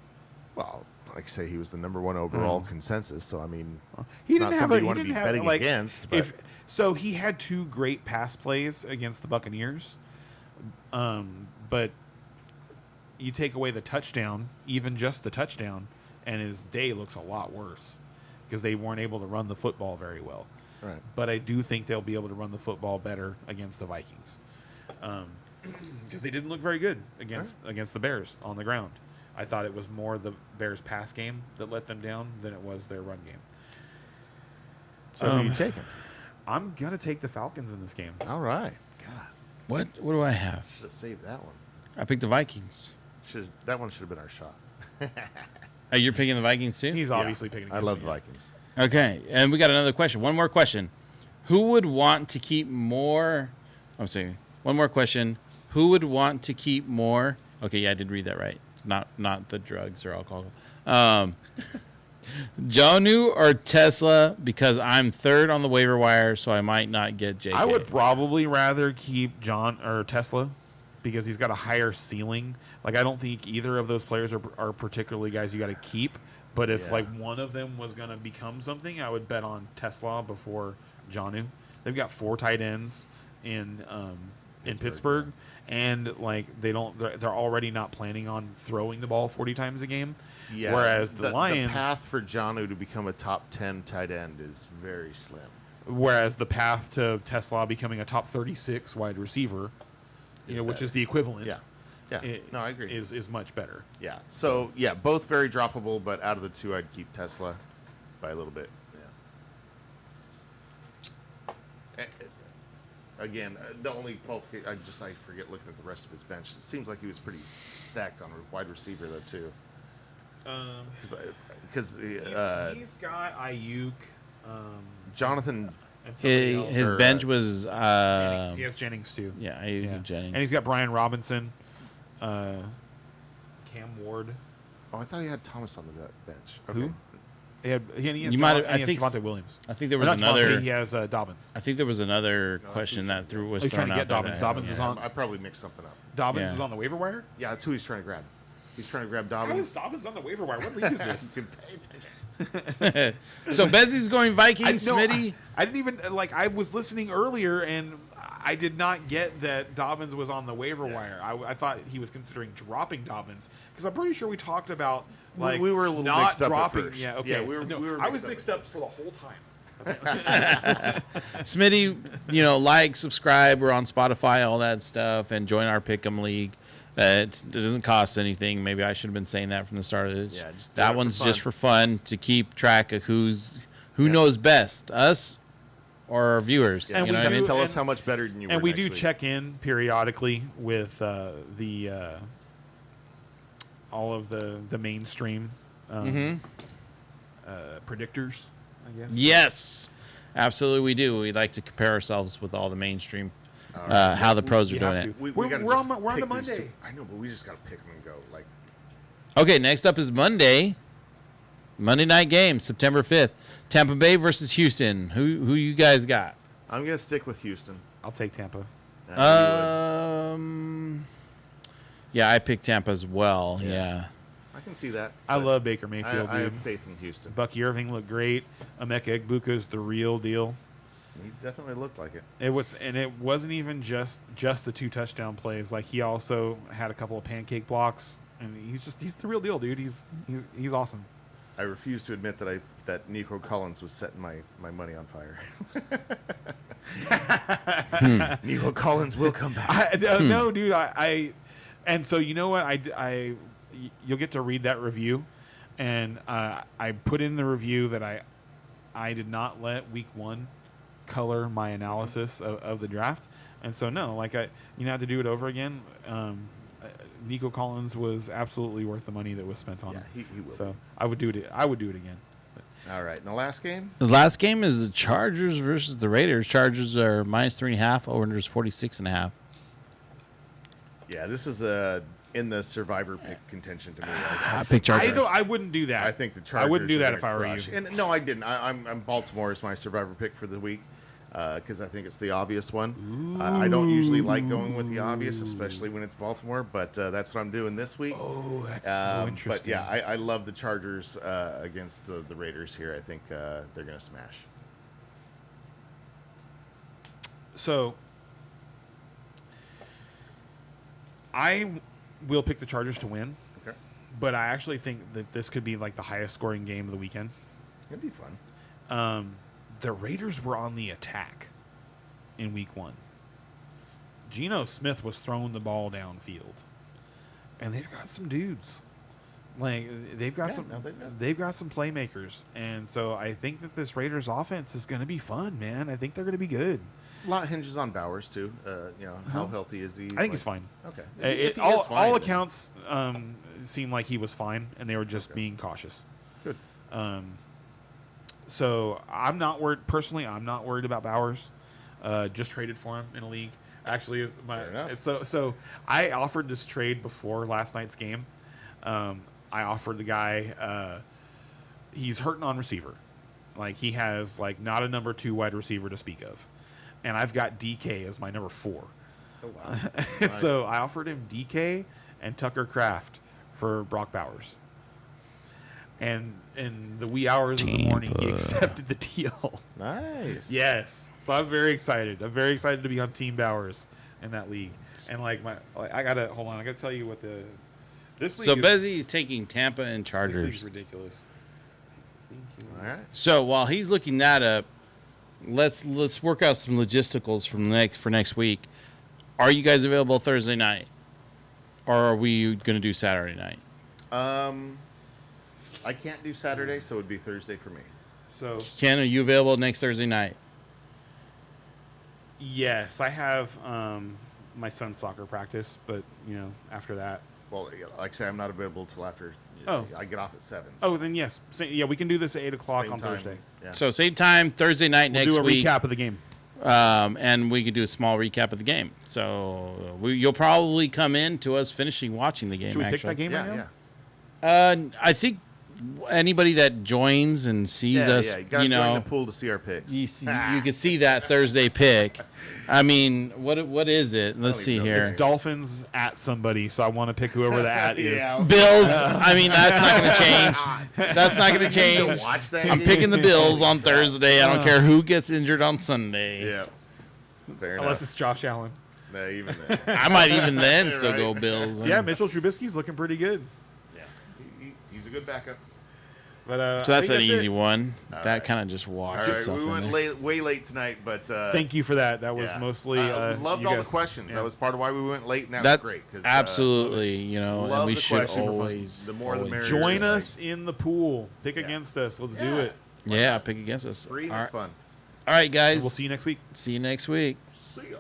Well, like I say, he was the number one overall consensus. So I mean, He it's not didn't have somebody a, you he want to didn't be have betting like against. But so he had two great pass plays against the Buccaneers, but you take away the touchdown, even just the touchdown, and his day looks a lot worse because they weren't able to run the football very well. right. But I do think they'll be able to run the football better against the Vikings because they didn't look very good against the Bears on the ground. I thought it was more the Bears' pass game that let them down than it was their run game. So who are you taking? I'm going to take the Falcons in this game. All right. God, What do I have? should have saved that one. I picked the Vikings. That one should have been our shot. Oh, you're picking the Vikings too? He's obviously picking I against love the the Vikings. Okay, and we got another question. One more question. Who would want to keep more? I'm saying one more question. Who would want to keep more? Okay, yeah, I did read that right. Not the drugs or alcohol. Jonnu or Tesla? Because I'm third on the waiver wire, so I might not get JK. I would probably rather keep John or Tesla because he's got a higher ceiling. Like, I don't think either of those players are particularly guys you got to keep. But if like one of them was going to become something, I would bet on Tesla before Jonnu. They've got 4 tight ends in Pittsburgh, and like they're already not planning on throwing the ball 40 times a game. Yeah. Whereas the Lions, the path for Jonnu to become a top 10 tight end is very slim. whereas the path to Tesla becoming a top 36 wide receiver, which is the equivalent. Yeah. Yeah. No, I agree. Is much better. Yeah. So yeah, both very droppable, but out of the two, I'd keep Tesla by a little bit. Yeah. Again, the only qualification I forget looking at the rest of his bench. It seems like he was pretty stacked on wide receiver though too. Because He's got Ayuk. Jonathan And somebody His, else. his Or, bench was Jennings. He has Jennings too. yeah, he Yeah. Jennings. And he's got Brian Robinson, Cam Ward. Oh, I thought he had Thomas on the bench. Okay. Who? He has You might have- and I he has think Javonte Williams. I think there Or was not Javonte, another. he has Dobbins. I think there was another No, question that's that was He's trying thrown to out get there Dobbins. that- Dobbins is on. I probably mixed something up. Dobbins Yeah. is on the waiver wire. Yeah, that's who he's trying to grab. He's trying to grab How is Dobbins. Dobbins on the waiver wire? What league is this? Pay attention. So Bezzy's going Vikings, no, Smitty. I didn't even like. I was listening earlier, and I did not get that Dobbins was on the waiver wire. I thought he was considering dropping Dobbins because I'm pretty sure we talked about like We were a little not mixed up at dropping. first. Yeah, okay. Yeah, we were I was mixed mixed up up for the whole time. Smitty, like, subscribe. We're on Spotify, all that stuff, and join our Pick'em League. It doesn't cost anything. Maybe I should have been saying that from the start of this. Yeah, just do that it for one's fun. just for fun to keep track of who knows best, us or our viewers. Yeah, And you know we what I do- mean? Tell us and- how much better than you were. And we next do week. check in periodically with all of the mainstream predictors, I guess. Yes, absolutely, we do. We like to compare ourselves with all the mainstream, how the pros are You doing have it. to. We We're gotta on just Mo- we're on to pick these Monday. two. I know, but we just got to pick them and go. Like, Okay, next up is Monday night game, September 5th. Tampa Bay versus Houston. Who you guys got? I'm gonna stick with Houston. I'll take Tampa. I knew you Yeah, I picked Tampa as well. Yeah. Yeah. would. I can see that. I but love Baker Mayfield, I dude. have faith in Houston. Bucky Irving looked great. Emeka Egbuka's the real deal. He definitely looked like it. It wasn't even just the 2 touchdown plays. Like he also had a couple of pancake blocks, and he's the real deal, dude. He's awesome. I refuse to admit that Nico Collins was setting my money on fire. Nico Collins will come back. No, dude. And so you know what? You'll get to read that review, and I put in the review that I did not let week 1 color my analysis of the draft, and so no, like you have to do it over again. Nico Collins was absolutely worth the money that was spent on Yeah, him. he will So be. I would do it. I would do it again. All right, and the last game. The last game is the Chargers versus the Raiders. Chargers are -3.5. Over-under is 46.5. Yeah, this is in the survivor pick contention to me. I picked Chargers. I wouldn't do that. I think the Chargers. I wouldn't do are that gonna if I were crush. you. And no, I didn't. I'm Baltimore is my survivor pick for the week because I think it's the obvious one. I don't usually like going with the obvious, especially when it's Baltimore, but that's what I'm doing this week. Oh, that's so But interesting. yeah, I love the Chargers against the Raiders here. I think they're going to smash. So I will pick the Chargers to win, Okay, but I actually think that this could be like the highest scoring game of the weekend. it'd be fun. The Raiders were on the attack in week 1. Geno Smith was throwing the ball downfield, and they've got some dudes. Like they've got Yeah, some, no, they've got some playmakers, and so I think that this Raiders offense is going to be fun, man. I think they're going to be good. A lot hinges on Bowers too. How healthy is he? I think he's fine. Okay. It, If he all is fine, then- accounts seem like he was fine, and they were just being cautious. Good. So I'm not worried personally. I'm not worried about Bowers. Just traded for him in a league. Actually, is Fair enough. so I offered this trade before last night's game. I offered the guy. He's hurting on receiver. Like he has like not a number 2 wide receiver to speak of, and I've got DK as my number 4. Oh wow. And Nice. so I offered him DK and Tucker Kraft for Brock Bowers. And in the wee hours of the morning, he Tampa. accepted the deal. Nice. Yes. So I'm very excited. I'm very excited to be on Team Bowers in that league. And I gotta hold on. I gotta tell you what this league So is, Bezzy's taking Tampa and this league's Chargers. ridiculous. All right. So while he's looking that up, let's work out some logisticals for next week. Are you guys available Thursday night, or are we going to do Saturday night? I can't do Saturday, so it would be Thursday for me. So Ken, are you available next Thursday night? yes, I have my son's soccer practice, but after that, Well, like I say, I'm not available till after. Oh. I get off at 7. So Oh, then yes. Yeah, we can do this at 8 o'clock same on time. Thursday. Yeah. So same time Thursday night We'll next do a week. recap of the game. And we could do a small recap of the game. So you'll probably come in to us finishing watching the game. Should we pick actually, that game yeah, right now? yeah. I think anybody that joins and sees Yeah, us, yeah. You gotta you join know, the pool to see our picks. you could see that Thursday pick. I mean, what is it? Let's see even know. here. It's Dolphins at somebody, so I want to pick whoever the at is. Yeah. Bills. I mean, that's not going to change. That's not going to change. Watch that. I'm game. picking the Bills on Thursday. I don't care who gets injured on Sunday. Yeah. Fair Unless enough. it's Josh Allen. No, even then. I might even then still Right. go Bills. Yeah, Mitchell Trubisky's looking pretty good. Yeah. He's a good backup. But So that's I an think easy it. one. That right. kind of just All walks right, itself we in went there. way late tonight, but Thank you for that. That was yeah. mostly. Loved you all guys. the questions. Yeah. That was part of why we went late, and that That was great. 'Cause, absolutely, you know, love and we the should questions. always The more the always- merrier. Join Like- us in the pool. Pick against us. Let's do Yeah. it. Yeah, pick against us. Free and All it's right, fun. all right, guys. We'll see you next week. See you next week. See ya.